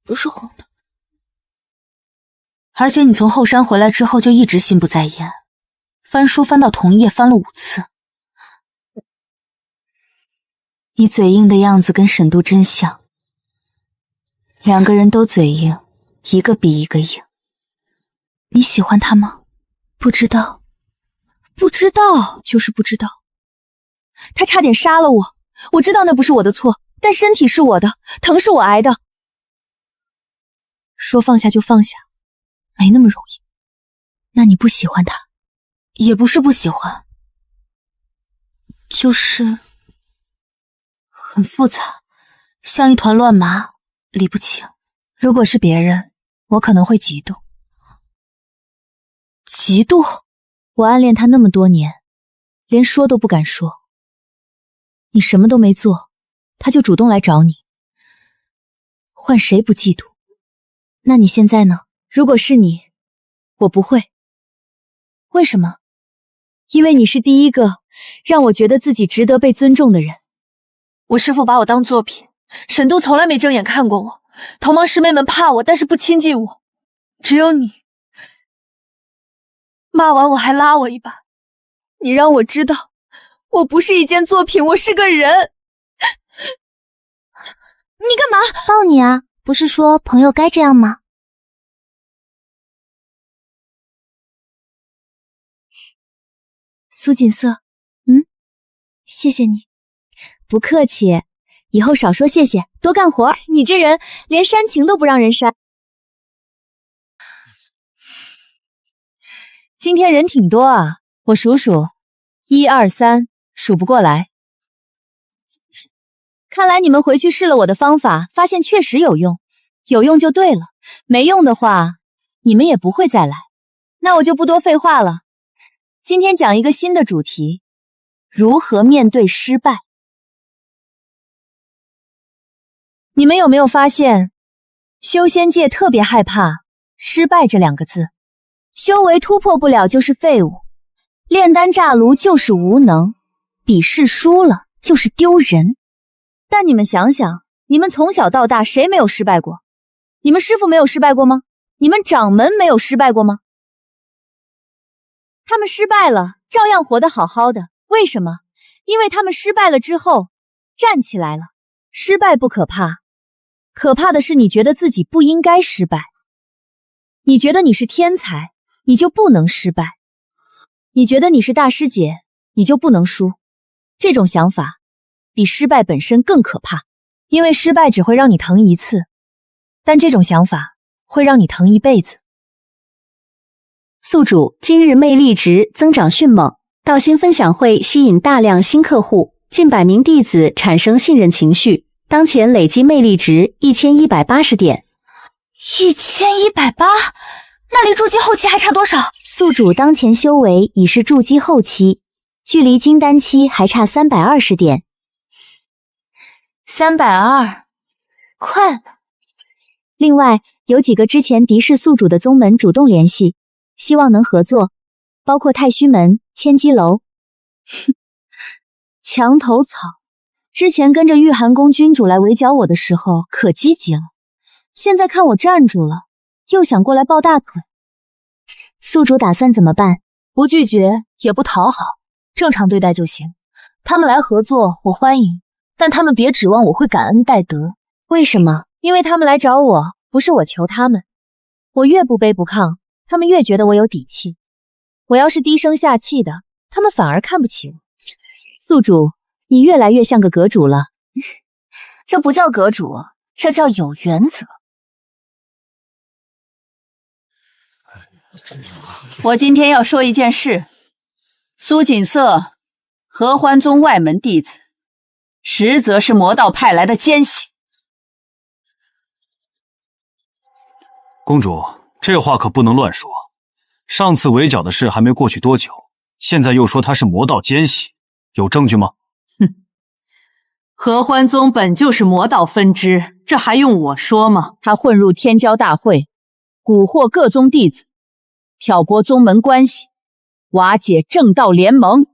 不是红的。而且你从后山回来之后就一直心不在焉，翻书翻到同一页翻了5次。你嘴硬的样子跟沈度真像，两个人都嘴硬，一个比一个硬。你喜欢他吗？不知道。不知道就是不知道。他差点杀了我，我知道那不是我的错，但身体是我的，疼是我挨的。说放下就放下，没那么容易。那你不喜欢他？也不是不喜欢，就是很复杂，像一团乱麻，理不清。如果是别人，我可能会嫉妒。嫉妒？我暗恋他那么多年，连说都不敢说。你什么都没做，他就主动来找你，换谁不嫉妒？那你现在呢？如果是你，我不会。为什么？因为你是第一个让我觉得自己值得被尊重的人。我师父把我当作品，沈度从来没正眼看过我，同盟师妹们怕我，但是不亲近我。只有你，骂完我还拉我一把，你让我知道我不是一件作品，我是个人。你干嘛？抱你啊，不是说朋友该这样吗？苏锦瑟，谢谢你。不客气，以后少说谢谢，多干活。你这人连煽情都不让人煽。今天人挺多啊，我数数，1、2、3，数不过来。看来你们回去试了我的方法，发现确实有用。有用就对了，没用的话，你们也不会再来。那我就不多废话了，今天讲一个新的主题：如何面对失败。你们有没有发现，修仙界特别害怕失败这2个字？修为突破不了就是废物，炼丹炸炉就是无能，比试输了就是丢人。但你们想想，你们从小到大谁没有失败过？你们师父没有失败过吗？你们掌门没有失败过吗？他们失败了，照样活得好好的。为什么？因为他们失败了之后站起来了。失败不可怕，可怕的是你觉得自己不应该失败。你觉得你是天才，你就不能失败。你觉得你是大师姐，你就不能输。这种想法比失败本身更可怕，因为失败只会让你疼一次，但这种想法会让你疼一辈子。宿主今日魅力值增长迅猛，道心分享会吸引大量新客户，近100名弟子产生信任情绪，当前累计魅力值1180点。1180？那离筑基后期还差多少？宿主当前修为已是筑基后期，距离金丹期还差320点。320，快了。另外，有几个之前敌视宿主的宗门主动联系，希望能合作，包括太虚门、千机楼。墙头草，之前跟着玉寒宫君主来围剿我的时候可积极了，现在看我站住了，又想过来抱大腿。宿主打算怎么办？不拒绝，也不讨好，正常对待就行。他们来合作，我欢迎，但他们别指望我会感恩戴德。为什么？因为他们来找我，不是我求他们。我越不卑不亢，他们越觉得我有底气。我要是低声下气的，他们反而看不起我。宿主，你越来越像个阁主了。这不叫阁主，这叫有原则。我今天要说一件事，苏锦瑟，合欢宗外门弟子，实则是魔道派来的奸细。公主，这话可不能乱说。上次围剿的事还没过去多久，现在又说他是魔道奸细，有证据吗？哼，合欢宗本就是魔道分支，这还用我说吗？他混入天骄大会，蛊惑各宗弟子，挑拨宗门关系，瓦解正道联盟，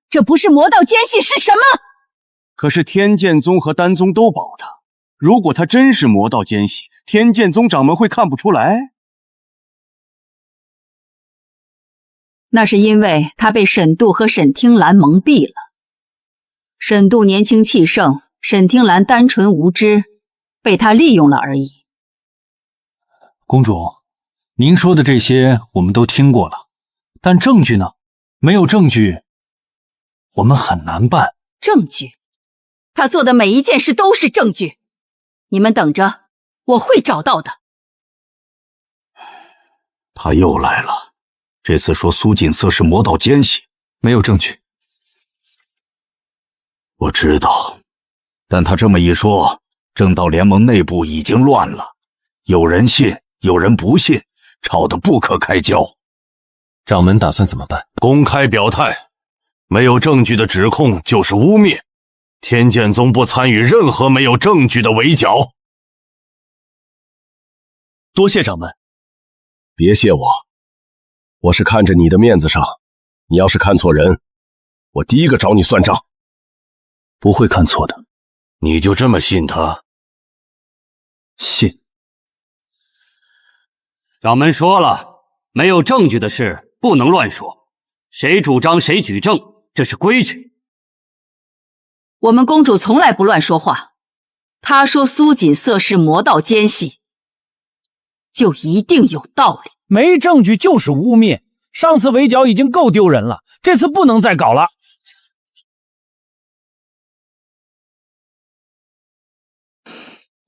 这不是魔道奸细是什么？可是天剑宗和丹宗都保他，如果他真是魔道奸细，天剑宗掌门会看不出来？那是因为他被沈度和沈听兰蒙蔽了。沈度年轻气盛，沈听兰单纯无知，被他利用了而已。公主，您说的这些我们都听过了，但证据呢？没有证据，我们很难办。证据？他做的每一件事都是证据，你们等着，我会找到的。他又来了，这次说苏锦瑟是魔道奸细，没有证据。我知道，但他这么一说，正道联盟内部已经乱了，有人信，有人不信，吵得不可开交。掌门打算怎么办？公开表态，没有证据的指控就是污蔑。天剑宗不参与任何没有证据的围剿。多谢掌门。别谢我，我是看着你的面子上，你要是看错人，我第一个找你算账。不会看错的。你就这么信他？信。掌门说了，没有证据的事不能乱说，谁主张谁举证，这是规矩。我们公主从来不乱说话，她说苏锦瑟是魔道奸细，就一定有道理。没证据就是污蔑，上次围剿已经够丢人了，这次不能再搞了。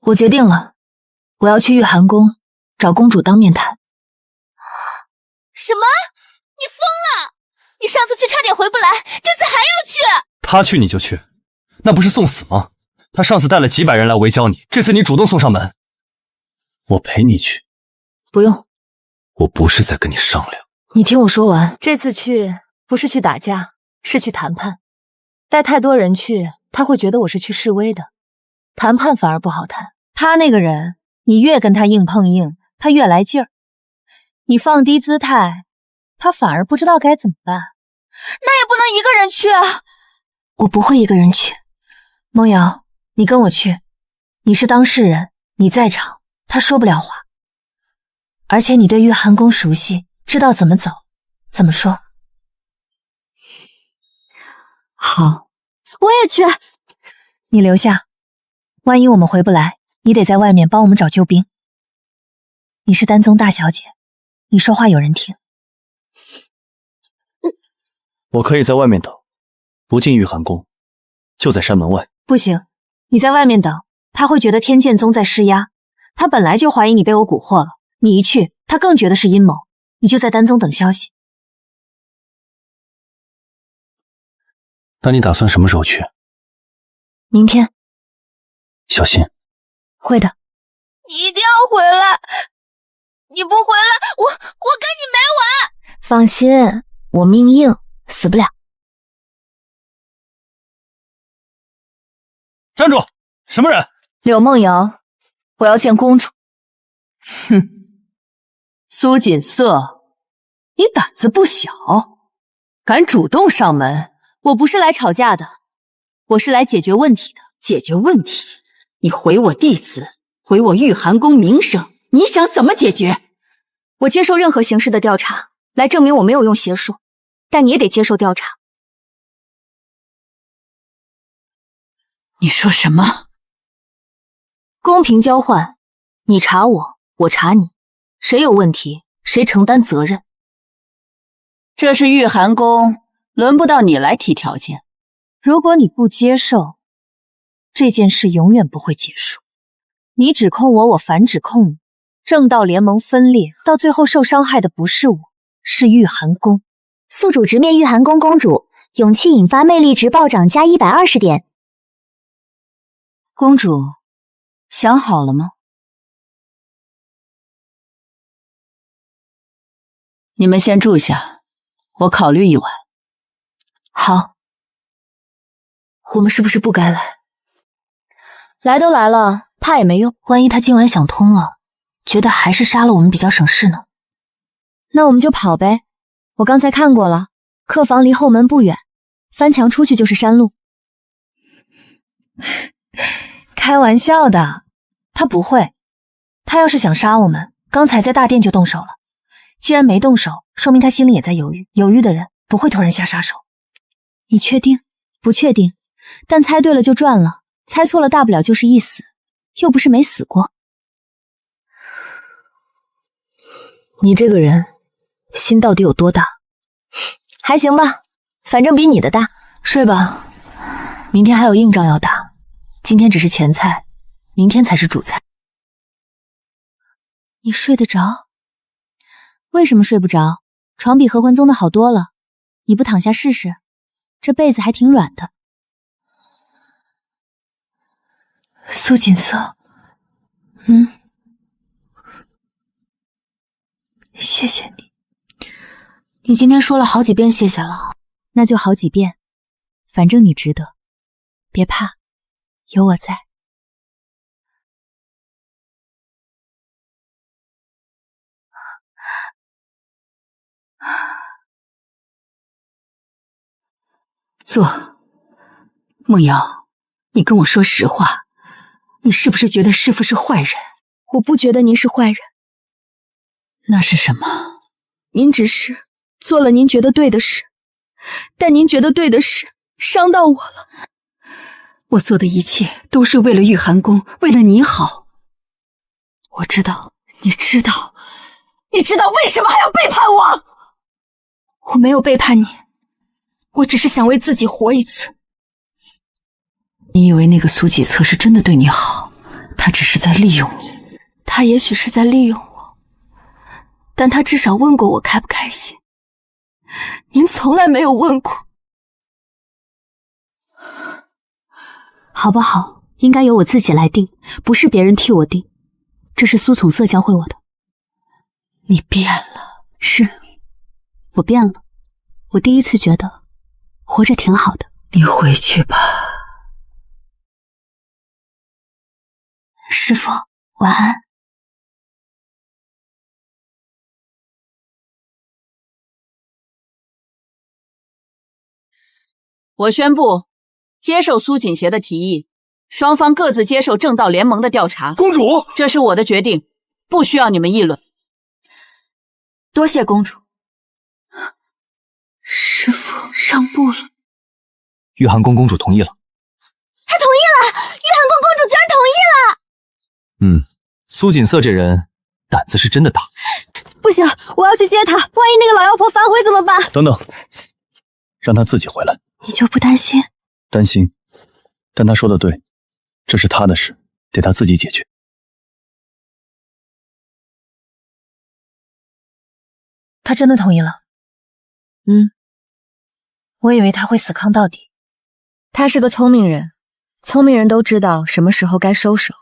我决定了，我要去玉寒宫找公主当面谈。什么？你疯了？你上次去差点回不来，这次还要去？他去你就去，那不是送死吗？他上次带了几百人来围剿你，这次你主动送上门。我陪你去。不用，我不是在跟你商量。你听我说完，这次去不是去打架，是去谈判。带太多人去，他会觉得我是去示威的，谈判反而不好谈。他那个人，你越跟他硬碰硬，他越来劲儿。你放低姿态，他反而不知道该怎么办。那也不能一个人去啊！我不会一个人去。梦瑶，你跟我去。你是当事人，你在场，他说不了话。而且你对玉寒宫熟悉，知道怎么走，怎么说。好，我也去。你留下，万一我们回不来，你得在外面帮我们找救兵。你是丹宗大小姐，你说话有人听。我可以在外面等，不进玉寒宫，就在山门外。不行，你在外面等，他会觉得天剑宗在施压，他本来就怀疑你被我蛊惑了，你一去，他更觉得是阴谋。你就在丹宗等消息。那你打算什么时候去？明天。小心。会的。你一定要回来，你不回来，我跟你没完。放心，我命硬，死不了。站住！什么人？柳梦瑶，我要见公主。哼，苏锦瑟，你胆子不小，敢主动上门。我不是来吵架的，我是来解决问题的。解决问题？你毁我弟子，毁我玉寒宫名声，你想怎么解决？我接受任何形式的调查，来证明我没有用邪术，但你也得接受调查。你说什么？公平交换，你查我，我查你，谁有问题，谁承担责任。这是玉寒宫，轮不到你来提条件。如果你不接受，这件事永远不会结束。你指控我，我反指控你，正道联盟分裂，到最后受伤害的不是我，是玉寒宫。宿主直面玉寒宫公主，勇气引发魅力值暴涨加120点。公主，想好了吗？你们先住下，我考虑一晚。好。我们是不是不该来？来都来了，怕也没用。万一他今晚想通了，觉得还是杀了我们比较省事呢。那我们就跑呗。我刚才看过了，客房离后门不远，翻墙出去就是山路。开玩笑的，他不会。他要是想杀我们，刚才在大殿就动手了。既然没动手，说明他心里也在犹豫。犹豫的人不会突然下杀手。你确定？不确定，但猜对了就赚了，猜错了大不了就是一死，又不是没死过。你这个人心到底有多大？还行吧，反正比你的大。睡吧，明天还有硬仗要打。今天只是前菜，明天才是主菜。你睡得着？为什么睡不着？床比合欢宗的好多了，你不躺下试试？这被子还挺软的。苏锦瑟，谢谢你。你今天说了好几遍谢谢了。那就好几遍，反正你值得。别怕，有我在。坐。梦瑶，你跟我说实话，你是不是觉得师父是坏人？我不觉得您是坏人。那是什么？您只是做了您觉得对的事，但您觉得对的事伤到我了。我做的一切都是为了玉寒宫，为了你好。我知道。你知道为什么还要背叛我？我没有背叛你，我只是想为自己活一次。你以为那个苏锦策是真的对你好，他只是在利用你。他也许是在利用我，但他至少问过我开不开心。您从来没有问过。好不好，应该由我自己来定，不是别人替我定。这是苏从色教会我的。你变了。是，我变了。我第一次觉得活着挺好的。你回去吧。师父，晚安。我宣布，接受苏锦邪的提议，双方各自接受正道联盟的调查。公主，这是我的决定，不需要你们议论。多谢公主。师父让步了。玉寒宫公主同意了。她同意了！玉寒宫公主居然同意了！苏锦瑟这人胆子是真的大。不行，我要去接她，万一那个老妖婆反悔怎么办？等等，让她自己回来。你就不担心？担心，但她说的对，这是她的事，得她自己解决。她真的同意了。我以为她会死扛到底。她是个聪明人，聪明人都知道什么时候该收手。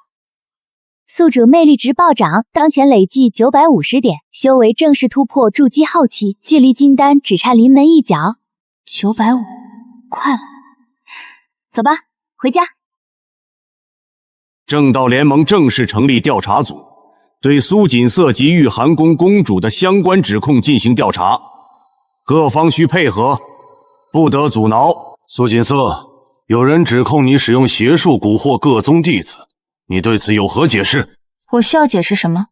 宿主魅力值暴涨，当前累计950点，修为正式突破筑基后期，距离金丹只差临门一脚。950，快了。走吧，回家。正道联盟正式成立调查组，对苏锦瑟及玉寒宫公主的相关指控进行调查，各方需配合，不得阻挠。苏锦瑟，有人指控你使用邪术蛊惑各宗弟子，你对此有何解释？我需要解释什么？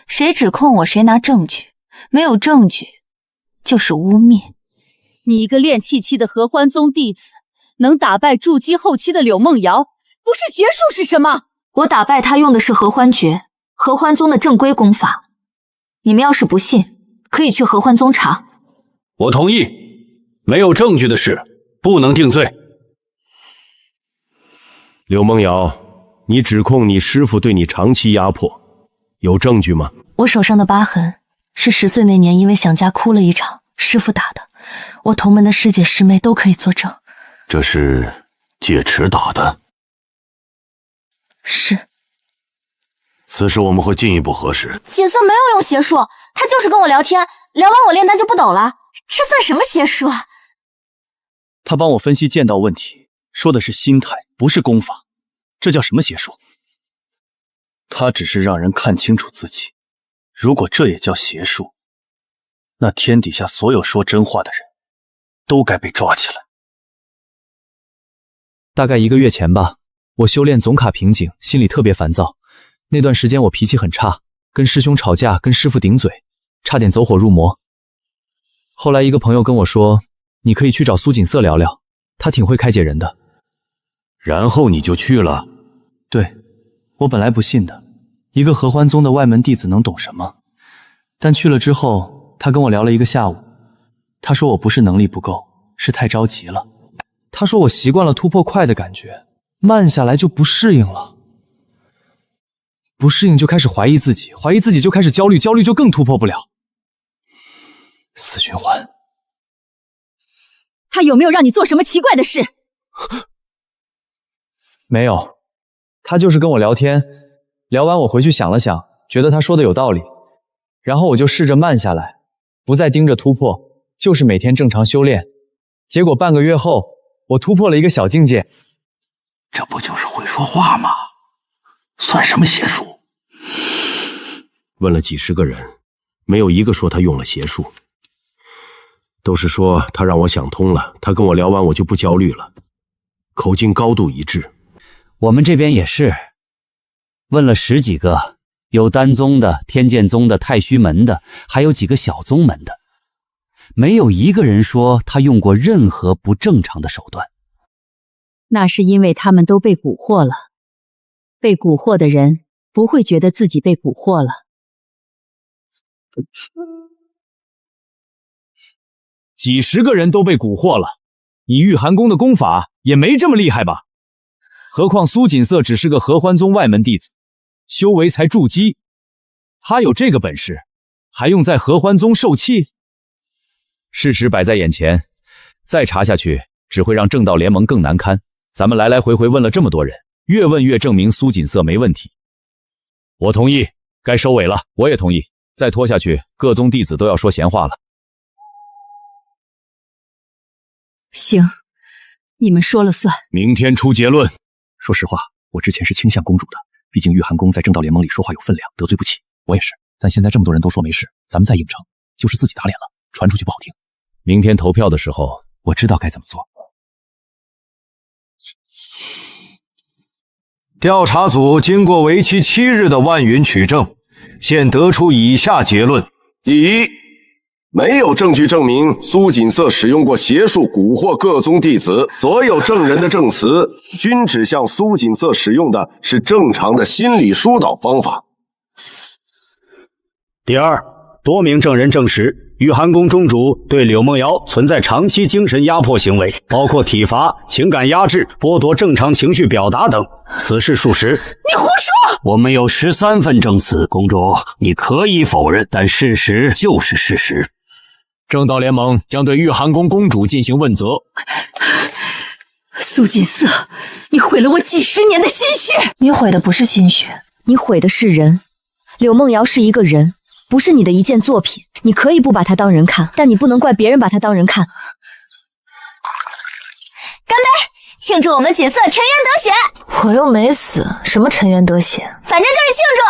谁指控我，谁拿证据，没有证据就是污蔑。你一个练气期的合欢宗弟子，能打败筑基后期的柳梦瑶，不是邪术是什么？我打败他用的是合欢诀，合欢宗的正规功法。你们要是不信，可以去合欢宗查。我同意，没有证据的事不能定罪。柳梦瑶，你指控你师父对你长期压迫，有证据吗？我手上的疤痕是10岁那年因为想家哭了一场，师父打的。我同门的师姐师妹都可以作证。这是戒尺打的？是。此事我们会进一步核实。锦瑟没有用邪术，他就是跟我聊天，聊完我炼丹就不抖了，这算什么邪术啊？他帮我分析剑道问题，说的是心态，不是功法，这叫什么邪术？他只是让人看清楚自己，如果这也叫邪术，那天底下所有说真话的人都该被抓起来。大概1个月前吧，我修炼总卡瓶颈，心里特别烦躁。那段时间我脾气很差，跟师兄吵架，跟师父顶嘴，差点走火入魔。后来一个朋友跟我说，你可以去找苏锦瑟聊聊，他挺会开解人的。然后你就去了？对，我本来不信的，一个合欢宗的外门弟子能懂什么？但去了之后，他跟我聊了1个下午。他说我不是能力不够，是太着急了。他说我习惯了突破快的感觉，慢下来就不适应了。不适应就开始怀疑自己，怀疑自己就开始焦虑，焦虑就更突破不了。死循环。他有没有让你做什么奇怪的事？没有，他就是跟我聊天，聊完我回去想了想，觉得他说的有道理，然后我就试着慢下来，不再盯着突破，就是每天正常修炼。结果半个月后，我突破了一个小境界。这不就是会说话吗？算什么邪术？问了几十个人，没有一个说他用了邪术，都是说他让我想通了，他跟我聊完我就不焦虑了，口径高度一致。我们这边也是，问了10几个，有丹宗的、天剑宗的、太虚门的，还有几个小宗门的，没有一个人说他用过任何不正常的手段。那是因为他们都被蛊惑了，被蛊惑的人不会觉得自己被蛊惑了。几十个人都被蛊惑了，你玉寒宫的功法也没这么厉害吧？何况苏锦瑟只是个合欢宗外门弟子，修为才筑基，他有这个本事，还用在合欢宗受气？事实摆在眼前，再查下去只会让正道联盟更难堪。咱们来来回回问了这么多人，越问越证明苏锦瑟没问题。我同意该收尾了，我也同意。再拖下去，各宗弟子都要说闲话了。行，你们说了算。明天出结论。说实话，我之前是倾向公主的，毕竟玉寒宫在正道联盟里说话有分量，得罪不起。我也是，但现在这么多人都说没事，咱们再硬撑，就是自己打脸了，传出去不好听。明天投票的时候，我知道该怎么做。调查组经过为期7日的万云取证，现得出以下结论：第一，没有证据证明苏锦瑟使用过邪术蛊惑各宗弟子，所有证人的证词均指向苏锦瑟使用的是正常的心理疏导方法。第二，多名证人证实，玉寒宫中主对柳梦瑶存在长期精神压迫行为，包括体罚、情感压制、剥夺正常情绪表达等。此事属实。你胡说！我们有13份证词，公主，你可以否认，但事实就是事实。正道联盟将对玉寒宫公主进行问责。苏锦瑟，你毁了我几十年的心血。你毁的不是心血，你毁的是人。柳梦瑶是一个人，不是你的一件作品。你可以不把她当人看，但你不能怪别人把她当人看。干杯，庆祝我们锦瑟沉冤得雪。我又没死，什么沉冤得雪？反正就是庆祝。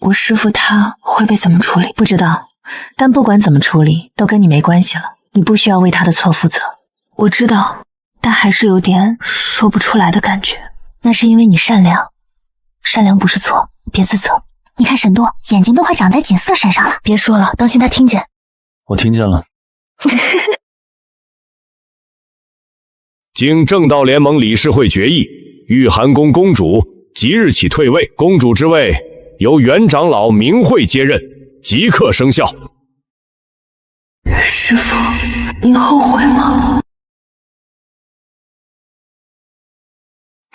我师父他会被怎么处理？不知道，但不管怎么处理，都跟你没关系了。你不需要为他的错负责。我知道，但还是有点说不出来的感觉。那是因为你善良，善良不是错，别自责。你看沈多眼睛都快长在锦瑟身上了。别说了，当心他听见。我听见了。经正道联盟理事会决议，玉寒宫公主即日起退位，公主之位由原长老明慧接任，即刻生效。师父，你后悔吗？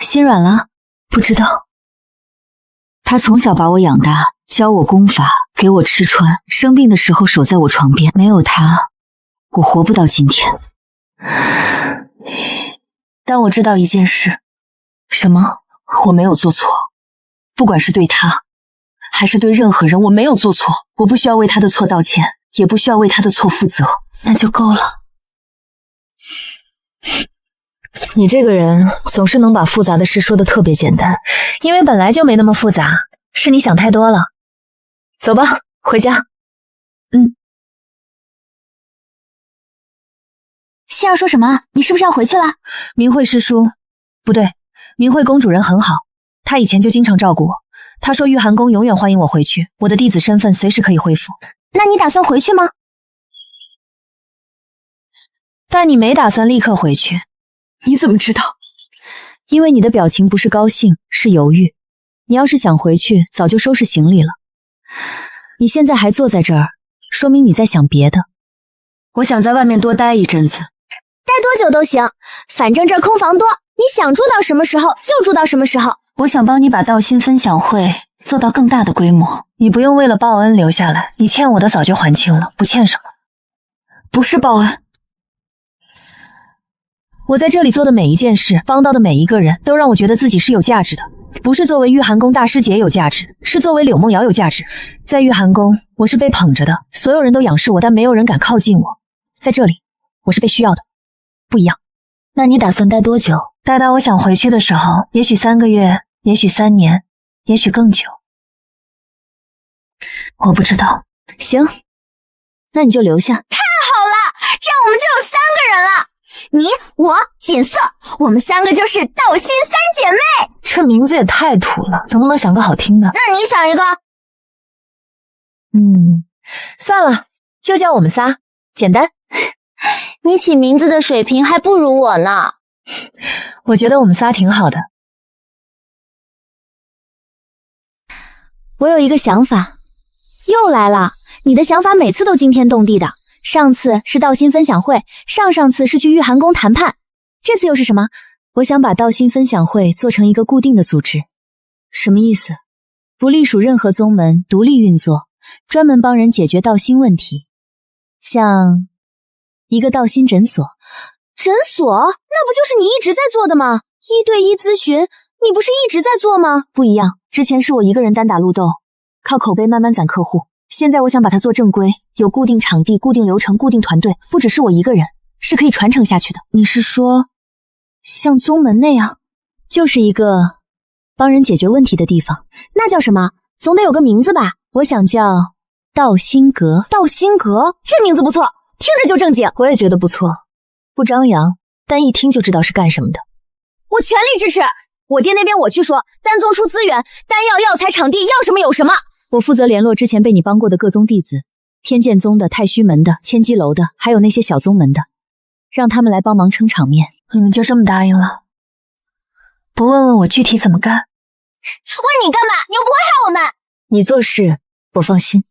心软了？不知道。他从小把我养大，教我功法，给我吃穿，生病的时候守在我床边。没有他，我活不到今天。但我知道一件事。什么？我没有做错，不管是对他还是对任何人，我没有做错。我不需要为他的错道歉，也不需要为他的错负责，那就够了。你这个人总是能把复杂的事说得特别简单，因为本来就没那么复杂，是你想太多了。走吧，回家。希儿说什么？你是不是要回去了？明慧师叔，不对，明慧公主人很好，她以前就经常照顾我。她说玉寒宫永远欢迎我回去，我的弟子身份随时可以恢复。那你打算回去吗？但你没打算立刻回去。你怎么知道？因为你的表情不是高兴，是犹豫。你要是想回去，早就收拾行李了。你现在还坐在这儿，说明你在想别的。我想在外面多待一阵子。待多久都行，反正这儿空房多，你想住到什么时候就住到什么时候。我想帮你把道心分享会做到更大的规模，你不用为了报恩留下来，你欠我的早就还清了，不欠什么。不是报恩。我在这里做的每一件事，帮到的每一个人，都让我觉得自己是有价值的。不是作为玉寒宫大师姐有价值，是作为柳梦瑶有价值。在玉寒宫，我是被捧着的，所有人都仰视我，但没有人敢靠近我。在这里，我是被需要的，不一样。那你打算待多久？待到我想回去的时候，也许3个月，也许3年，也许更久。我不知道。行，那你就留下。太好了，这样我们就有3个人了。你、我、锦瑟，我们3个就是道心3姐妹。这名字也太土了，能不能想个好听的？那你想一个。算了，就叫我们仨，简单。你起名字的水平还不如我呢。我觉得我们仨挺好的。我有一个想法。又来了，你的想法每次都惊天动地的。上次是道心分享会，上上次是去玉寒宫谈判，这次又是什么？我想把道心分享会做成一个固定的组织。什么意思？不隶属任何宗门，独立运作，专门帮人解决道心问题。像一个道心诊所。诊所？那不就是你一直在做的吗？1对1咨询，你不是一直在做吗？不一样，之前是我一个人单打鹿斗，靠口碑慢慢攒客户。现在我想把它做正规，有固定场地、固定流程、固定团队，不只是我一个人，是可以传承下去的。你是说，像宗门那样？就是一个帮人解决问题的地方。那叫什么？总得有个名字吧？我想叫道心阁。道心阁，这名字不错，听着就正经。我也觉得不错，不张扬，但一听就知道是干什么的。我全力支持。我爹那边我去说，丹宗出资源，丹药、药材、场地，要什么有什么。我负责联络之前被你帮过的各宗弟子，天剑宗的、太虚门的、千机楼的，还有那些小宗门的，让他们来帮忙撑场面。你们就这么答应了？不问问我具体怎么干？问你干嘛？你又不会害我们。你做事我放心。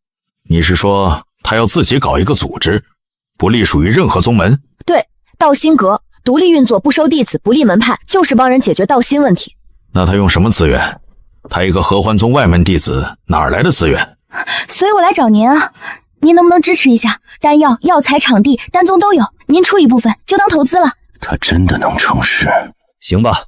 你是说他要自己搞一个组织，不隶属于任何宗门？对，道心阁独立运作，不收弟子，不立门派，就是帮人解决道心问题。那他用什么资源？他一个合欢宗外门弟子，哪来的资源？所以我来找您啊，您能不能支持一下？丹药、药材、场地，丹宗都有，您出一部分就当投资了。他真的能成事？行吧，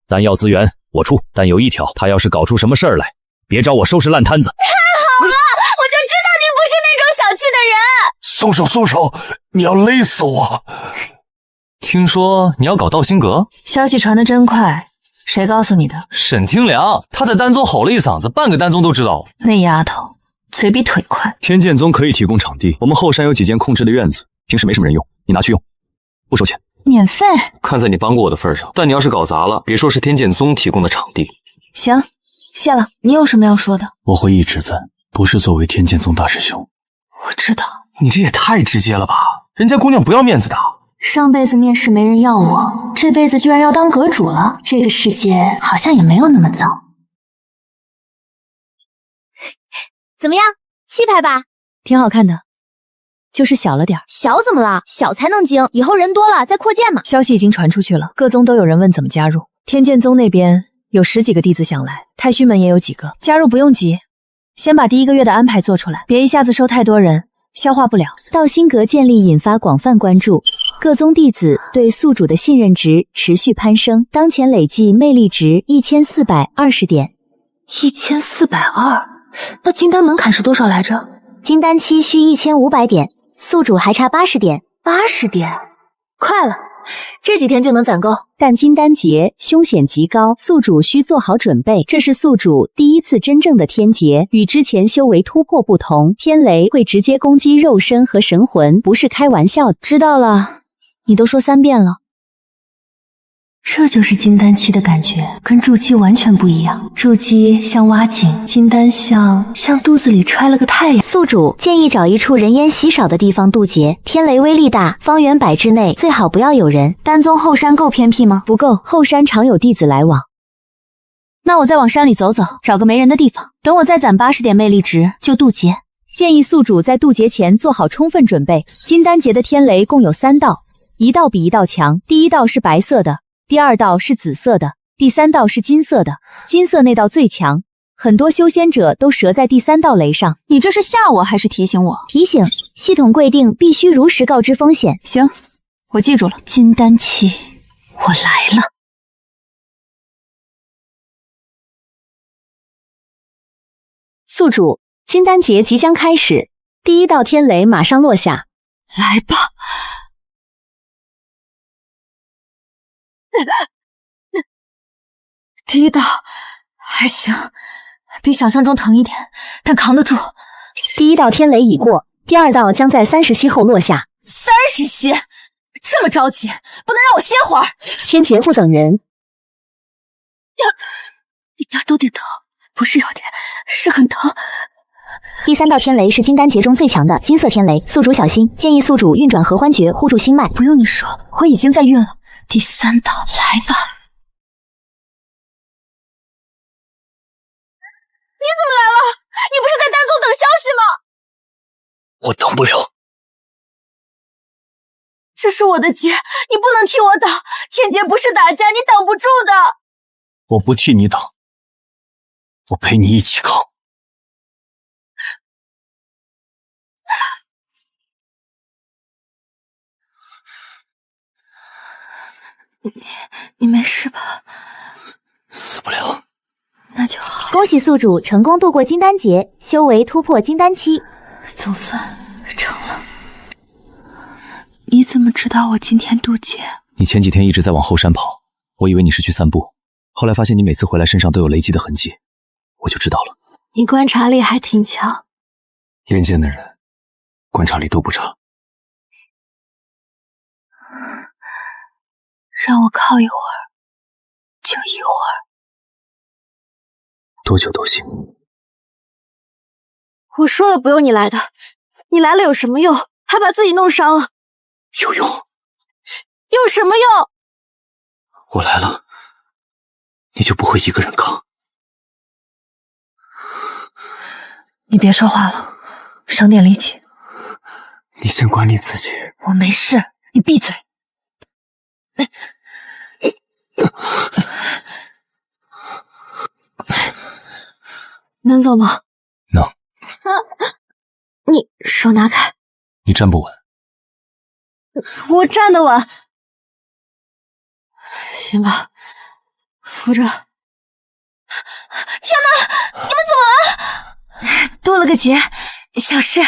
丹药资源我出，但有一条，他要是搞出什么事儿来，别找我收拾烂摊子。太好了，我就知道您不是那种小气的人。松手，松手！你要勒死我！听说你要搞道心阁？消息传得真快，谁告诉你的？沈听良，他在丹宗吼了一嗓子，半个丹宗都知道。那丫头嘴比腿快。天剑宗可以提供场地，我们后山有几间空置的院子，平时没什么人用，你拿去用，不收钱。免费？看在你帮过我的份上，但你要是搞砸了，别说是天剑宗提供的场地。行，谢了。你有什么要说的？我会一直在，不是作为天剑宗大师兄。我知道。你这也太直接了吧，人家姑娘不要面子的。上辈子面试没人要我，这辈子居然要当阁主了，这个世界好像也没有那么糟。怎么样，气派吧？挺好看的，就是小了点。小怎么了？小才能精，以后人多了再扩建嘛。消息已经传出去了，各宗都有人问怎么加入。天剑宗那边有10几个弟子想来，太虚门也有几个。加入不用急，先把第1个月的安排做出来，别一下子收太多人，消化不了。道心阁建立引发广泛关注，各宗弟子对宿主的信任值持续攀升，当前累计魅力值1420点。1420？那金丹门槛是多少来着？金丹期需1500点，宿主还差80点。80点，快了，这几天就能攒够。但金丹劫凶险极高，宿主需做好准备。这是宿主第一次真正的天劫，与之前修为突破不同，天雷会直接攻击肉身和神魂，不是开玩笑的。知道了，你都说3遍了。这就是金丹期的感觉，跟筑基完全不一样。筑基像挖井，金丹像肚子里揣了个太阳。宿主建议找一处人烟稀少的地方渡劫，天雷威力大，方圆100之内最好不要有人。丹宗后山够偏僻吗？不够，后山常有弟子来往。那我再往山里走走，找个没人的地方，等我再攒80点魅力值就渡劫。建议宿主在渡劫前做好充分准备。金丹劫的天雷共有3道，一道比一道强。第1道是白色的，第2道是紫色的，第3道是金色的。金色那道最强，很多修仙者都折在第3道雷上。你这是吓我还是提醒我？提醒，系统规定必须如实告知风险。行，我记住了。金丹期，我来了。宿主，金丹劫即将开始，第1道天雷马上落下。来吧。第1道还行，比想象中疼一点，但扛得住。第1道天雷已过，第2道将在30息后落下。30息？这么着急，不能让我歇会儿？天劫不等人。一点都点疼，不是有点，是很疼。第3道天雷是金丹劫中最强的金色天雷，宿主小心，建议宿主运转合欢诀护住心脉。不用你说，我已经在运了。第3道，来吧。你怎么来了？你不是在丹宗等消息吗？我等不了。这是我的劫，你不能替我挡。天劫不是打架，你挡不住的。我不替你挡，我陪你一起扛。你没事吧？死不了。那那就好。恭喜宿主成功度过金丹劫，修为突破金丹期，总算成了。你怎么知道我今天渡劫？你前几天一直在往后山跑，我以为你是去散步，后来发现你每次回来身上都有雷击的痕迹，我就知道了。你观察力还挺强。人间的人观察力都不差。让我靠一会儿，就一会儿。多久都行。我说了不用你来的，你来了有什么用？还把自己弄伤了。有用。有什么用？我来了，你就不会一个人扛。你别说话了，省点力气。你先管理自己。我没事，你闭嘴。能走吗？能。你手拿开。你站不稳。我站得稳。行吧，扶着。天哪，你们怎么了？多了个劫，小事。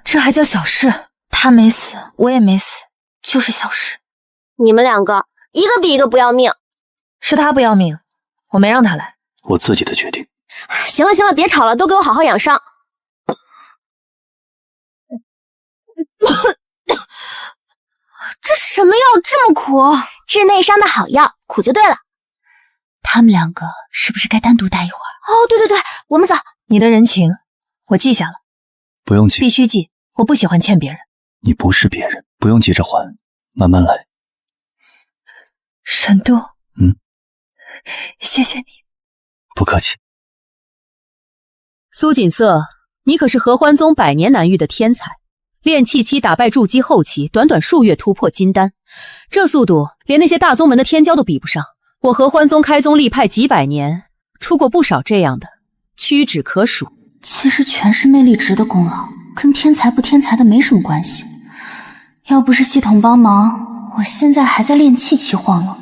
这还叫小事？他没死，我也没死，就是小事。你们两个一个比一个不要命。是他不要命，我没让他来。我自己的决定。行了行了，别吵了，都给我好好养伤。这什么药这么苦？治内伤的好药，苦就对了。他们两个是不是该单独待一会儿？哦，对对对，我们走。你的人情我记下了。不用记。必须记，我不喜欢欠别人。你不是别人，不用急着还，慢慢来。沈都，谢谢你。不客气。苏锦瑟，你可是合欢宗100年难遇的天才，炼气期打败筑基后期，短短数月突破金丹，这速度连那些大宗门的天骄都比不上。我合欢宗开宗立派几百年，出过不少这样的，屈指可数。其实全是魅力值的功劳，跟天才不天才的没什么关系。要不是系统帮忙，我现在还在炼气期晃悠。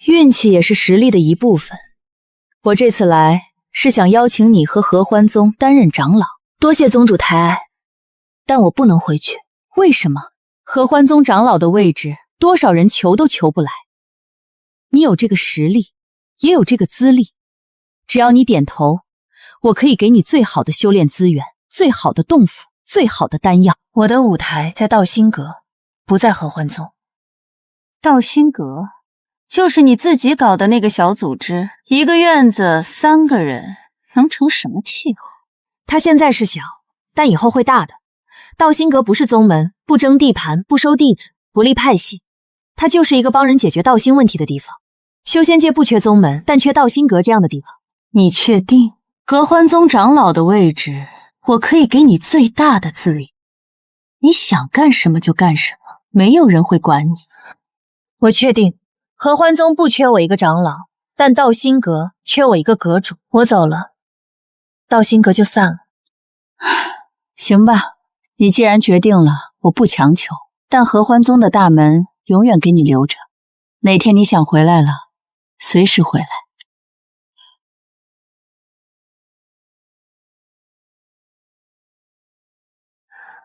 运气也是实力的一部分。我这次来是想邀请你和合欢宗担任长老。多谢宗主抬爱，但我不能回去。为什么？合欢宗长老的位置，多少人求都求不来。你有这个实力，也有这个资历，只要你点头，我可以给你最好的修炼资源，最好的洞府，最好的丹药。我的舞台在道心阁，不在合欢宗。道心阁就是你自己搞的那个小组织，一个院子3个人，能成什么气候？它现在是小，但以后会大的。道心阁不是宗门，不争地盘，不收弟子，不立派系，它就是一个帮人解决道心问题的地方。修仙界不缺宗门，但缺道心阁这样的地方。你确定？合欢宗长老的位置，我可以给你最大的自由，你想干什么就干什么，没有人会管你。我确定，合欢宗不缺我一个长老，但道心阁缺我一个阁主。我走了，道心阁就散了。行吧，你既然决定了，我不强求，但合欢宗的大门永远给你留着，哪天你想回来了，随时回来。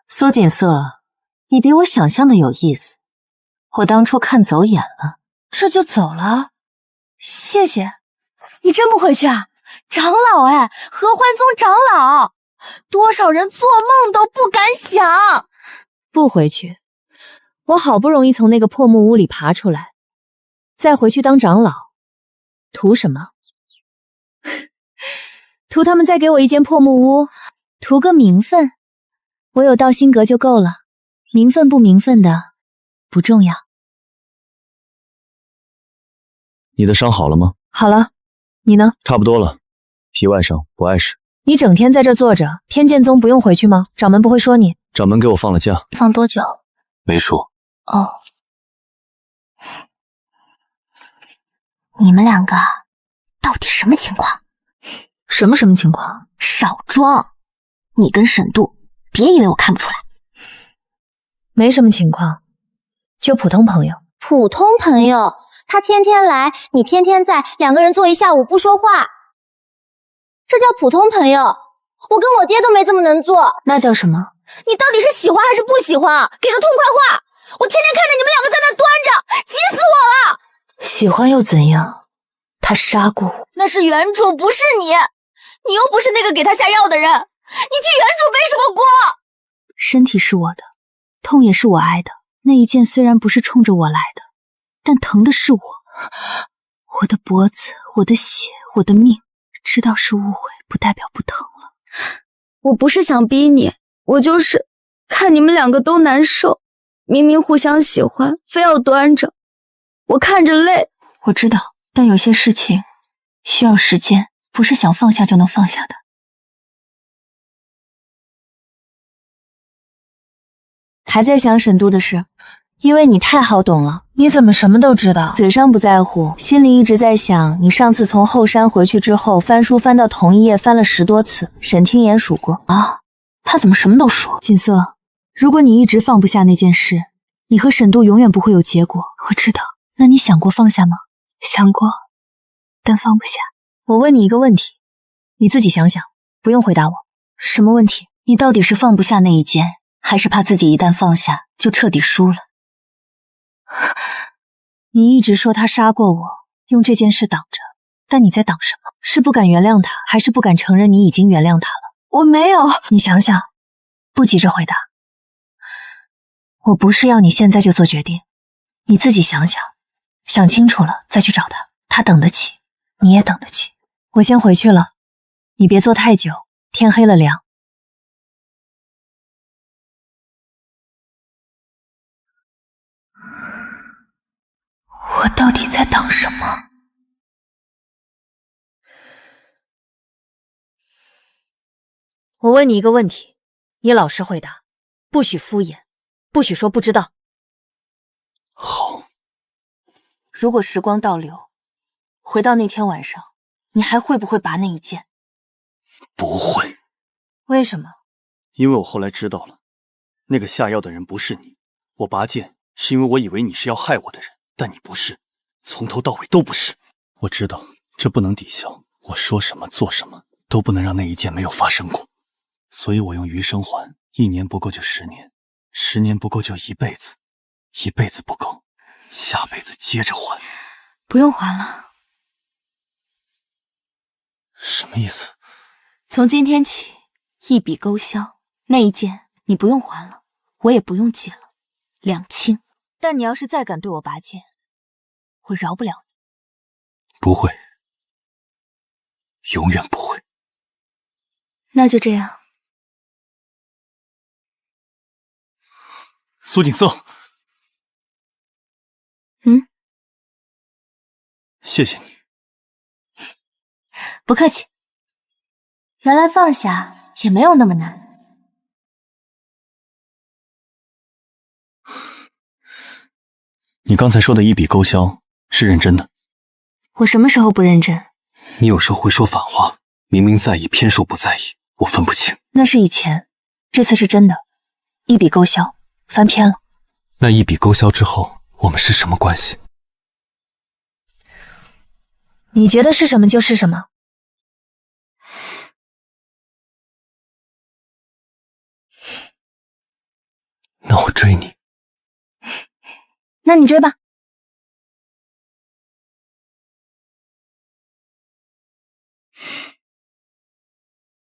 苏锦瑟，你比我想象的有意思，我当初看走眼了。这就走了？谢谢。你真不回去啊？长老哎，合欢宗长老，多少人做梦都不敢想。不回去，我好不容易从那个破木屋里爬出来，再回去当长老，图什么？图他们再给我一间破木屋，图个名分。我有道心阁就够了，名分不名分的不重要。你的伤好了吗？好了，你呢？差不多了，皮外伤，不碍事。你整天在这坐着，天剑宗不用回去吗？掌门不会说你？掌门给我放了假。放多久？没说。哦，你们两个到底什么情况？什么情况？少装！你跟沈度，别以为我看不出来。没什么情况，就普通朋友。普通朋友？他天天来，你天天在，两个人坐一下午不说话，这叫普通朋友。我跟我爹都没这么能做。那叫什么？你到底是喜欢还是不喜欢？给个痛快话！我天天看着你们两个在那端着，急死我了！喜欢又怎样？他杀过我。那是原主，不是你。你又不是那个给他下药的人，你替原主背什么锅？身体是我的，痛也是我挨的。那一剑虽然不是冲着我来的，但疼的是我。我的脖子，我的血，我的命。知道是误会，不代表不疼了。我不是想逼你，我就是看你们两个都难受，明明互相喜欢，非要端着，我看着累。我知道，但有些事情需要时间，不是想放下就能放下的。还在想沈都的事，因为你太好懂了。你怎么什么都知道？嘴上不在乎，心里一直在想，你上次从后山回去之后，翻书翻到同一页翻了10多次。沈听言数过啊，他怎么什么都说？锦瑟，如果你一直放不下那件事，你和沈都永远不会有结果。我知道，那你想过放下吗？想过，但放不下。我问你一个问题，你自己想想，不用回答我。什么问题？你到底是放不下那一剑，还是怕自己一旦放下就彻底输了？你一直说他杀过我，用这件事挡着，但你在挡什么？是不敢原谅他，还是不敢承认你已经原谅他了？我没有。你想想，不急着回答。我不是要你现在就做决定，你自己想想，想清楚了再去找他，他等得起，你也等得起。我先回去了，你别坐太久，天黑了凉。我到底在等什么？我问你一个问题，你老实回答，不许敷衍，不许说不知道。好。如果时光倒流，回到那天晚上，你还会不会拔那一剑？不会。为什么？因为我后来知道了，那个下药的人不是你。我拔剑是因为我以为你是要害我的人，但你不是，从头到尾都不是。我知道这不能抵消，我说什么做什么都不能让那一剑没有发生过，所以我用余生还，1年不够就10年，10年不够就1辈子，1辈子不够，下辈子接着还。不用还了。什么意思？从今天起，一笔勾销，那一剑你不用还了，我也不用记了，两清。但你要是再敢对我拔剑，我饶不了你。不会，永远不会。那就这样。苏锦瑟，谢谢你。不客气。原来放下也没有那么难。你刚才说的一笔勾销是认真的？我什么时候不认真？你有时候会说反话，明明在意，偏说不在意，我分不清。那是以前，这次是真的，一笔勾销，翻篇了。那一笔勾销之后，我们是什么关系？你觉得是什么就是什么。那我追你。那你追吧。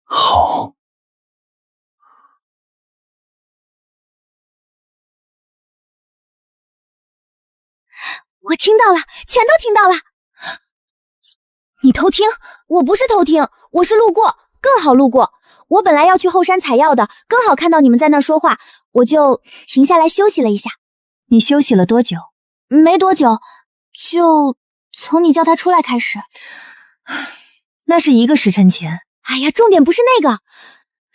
好。我听到了，全都听到了。你偷听？我不是偷听，我是路过，更好路过。我本来要去后山采药的，刚好看到你们在那说话，我就停下来休息了一下。你休息了多久？没多久，就从你叫他出来开始。那是1个时辰前。哎呀，重点不是那个，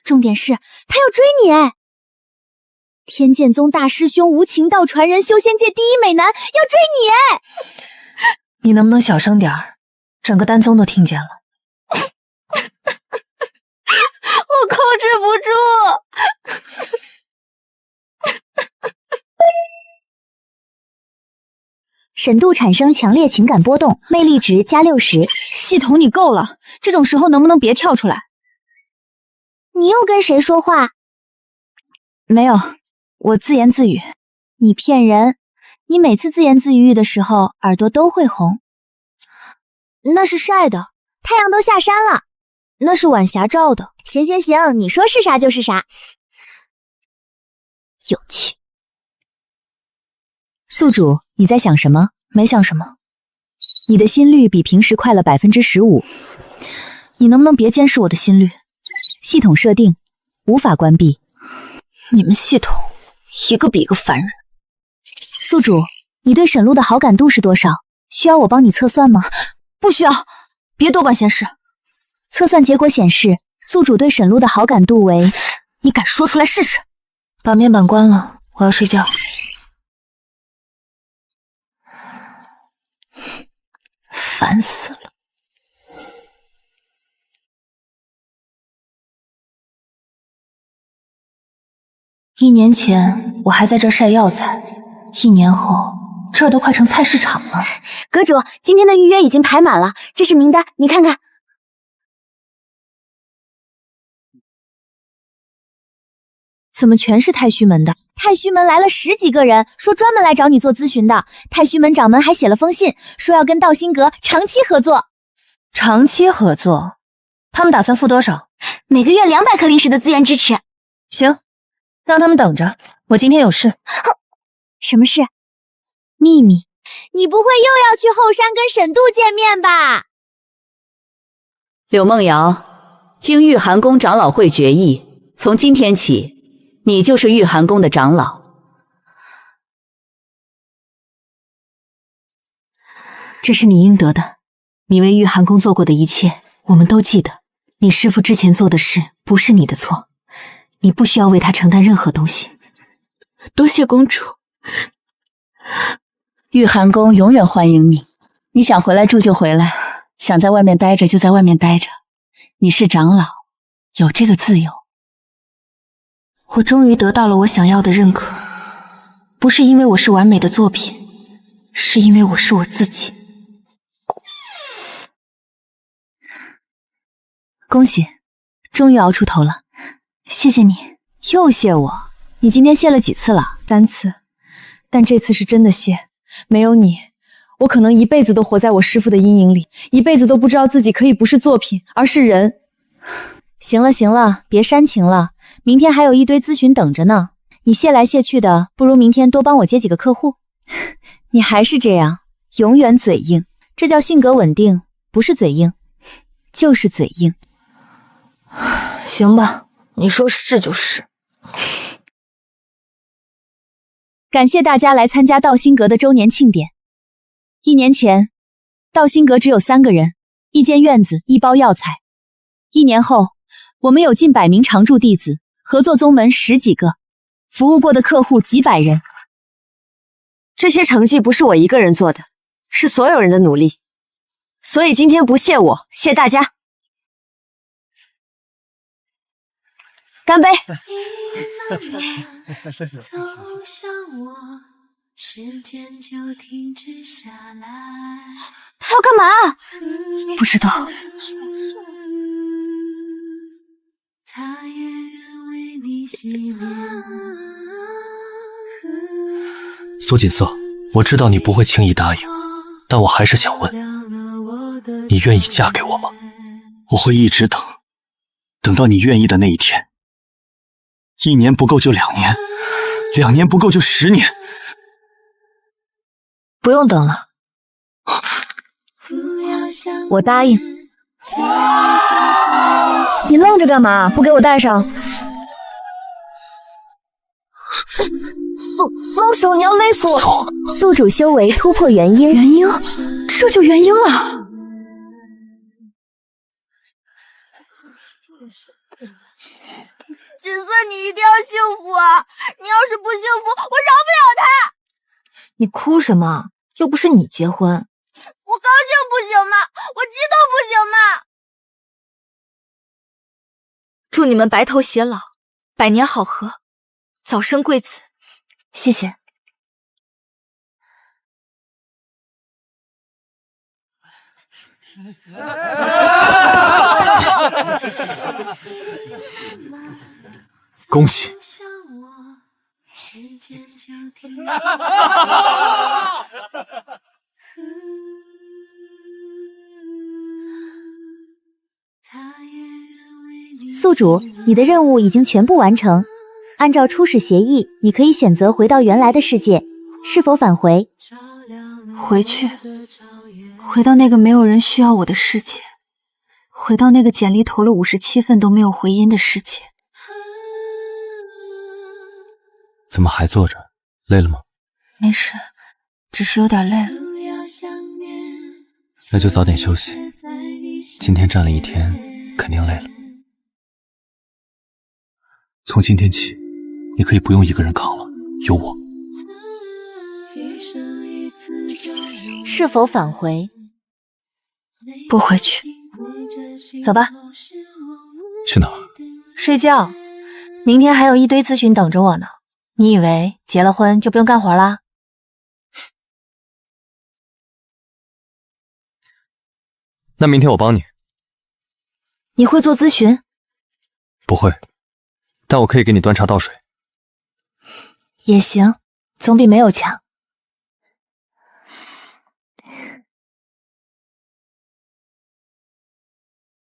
重点是他要追你哎！天剑宗大师兄无情道传人，修仙界第一美男要追你哎！你能不能小声点儿？整个丹宗都听见了。我控制不住。沈度产生强烈情感波动，魅力值加60。系统你够了，这种时候能不能别跳出来？你又跟谁说话？没有，我自言自语。你骗人，你每次自言自语的时候耳朵都会红。那是晒的，太阳都下山了。那是晚霞照的。行，你说是啥就是啥。有趣。宿主，你在想什么？没想什么。你的心率比平时快了15%。你能不能别监视我的心率？系统设定无法关闭。你们系统一个比一个烦人。宿主，你对沈路的好感度是多少？需要我帮你测算吗？不需要，别多管闲事。测算结果显示，宿主对沈路的好感度为……你敢说出来试试？把面板关了，我要睡觉。烦死了。1年前我还在这晒药材，1年后这儿都快成菜市场了。阁主，今天的预约已经排满了，这是名单，你看看。怎么全是太虚门的？太虚门来了10几个人，说专门来找你做咨询的。太虚门掌门还写了封信，说要跟道心阁长期合作。长期合作？他们打算付多少？每个月200颗灵石的资源支持。行，让他们等着，我今天有事。什么事？秘密。你不会又要去后山跟沈度见面吧？柳梦瑶，经玉寒宫长老会决议，从今天起，你就是玉寒宫的长老。这是你应得的，你为玉寒宫做过的一切，我们都记得。你师父之前做的事不是你的错，你不需要为他承担任何东西。多谢公主。玉寒宫永远欢迎你，你想回来住就回来，想在外面待着就在外面待着。你是长老，有这个自由。我终于得到了我想要的认可，不是因为我是完美的作品，是因为我是我自己。恭喜，终于熬出头了。谢谢你。又谢我？你今天谢了几次了？3次，但这次是真的谢。没有你，我可能一辈子都活在我师父的阴影里，一辈子都不知道自己可以不是作品，而是人。行了，别煽情了，明天还有一堆咨询等着呢。你谢来谢去的，不如明天多帮我接几个客户。你还是这样，永远嘴硬。这叫性格稳定，不是嘴硬，就是嘴硬。行吧，你说是就是。感谢大家来参加道心阁的周年庆典。1年前，道心阁只有3个人，1间院子，1包药材。1年后，我们有近100名常驻弟子，合作宗门10几个，服务过的客户几百人。这些成绩不是我一个人做的，是所有人的努力。所以今天不谢我，谢大家。干杯！他要干嘛？不知道。苏锦瑟，我知道你不会轻易答应，但我还是想问，你愿意嫁给我吗？我会一直等，等到你愿意的那一天。1年不够就2年，2年不够就10年。不用等了。我答应。你愣着干嘛？不给我戴上？松手！你要勒死我！宿主修为突破元婴，这就元婴了。锦瑟，你一定要幸福啊！你要是不幸福，我饶不了他。你哭什么？又不是你结婚。我高兴不行吗？我激动不行吗？祝你们白头偕老，百年好合，早生贵子。谢谢。恭喜！宿主，你的任务已经全部完成。按照初始协议，你可以选择回到原来的世界，是否返回？回去，回到那个没有人需要我的世界，回到那个简历投了57份都没有回音的世界。怎么还坐着？累了吗？没事，只是有点累了。那就早点休息。今天站了一天，肯定累了。从今天起，你可以不用一个人扛了，有我。是否返回？不回去。走吧。去哪儿？睡觉。明天还有一堆咨询等着我呢。你以为结了婚就不用干活啦？那明天我帮你。你会做咨询？不会，但我可以给你端茶倒水。也行，总比没有强。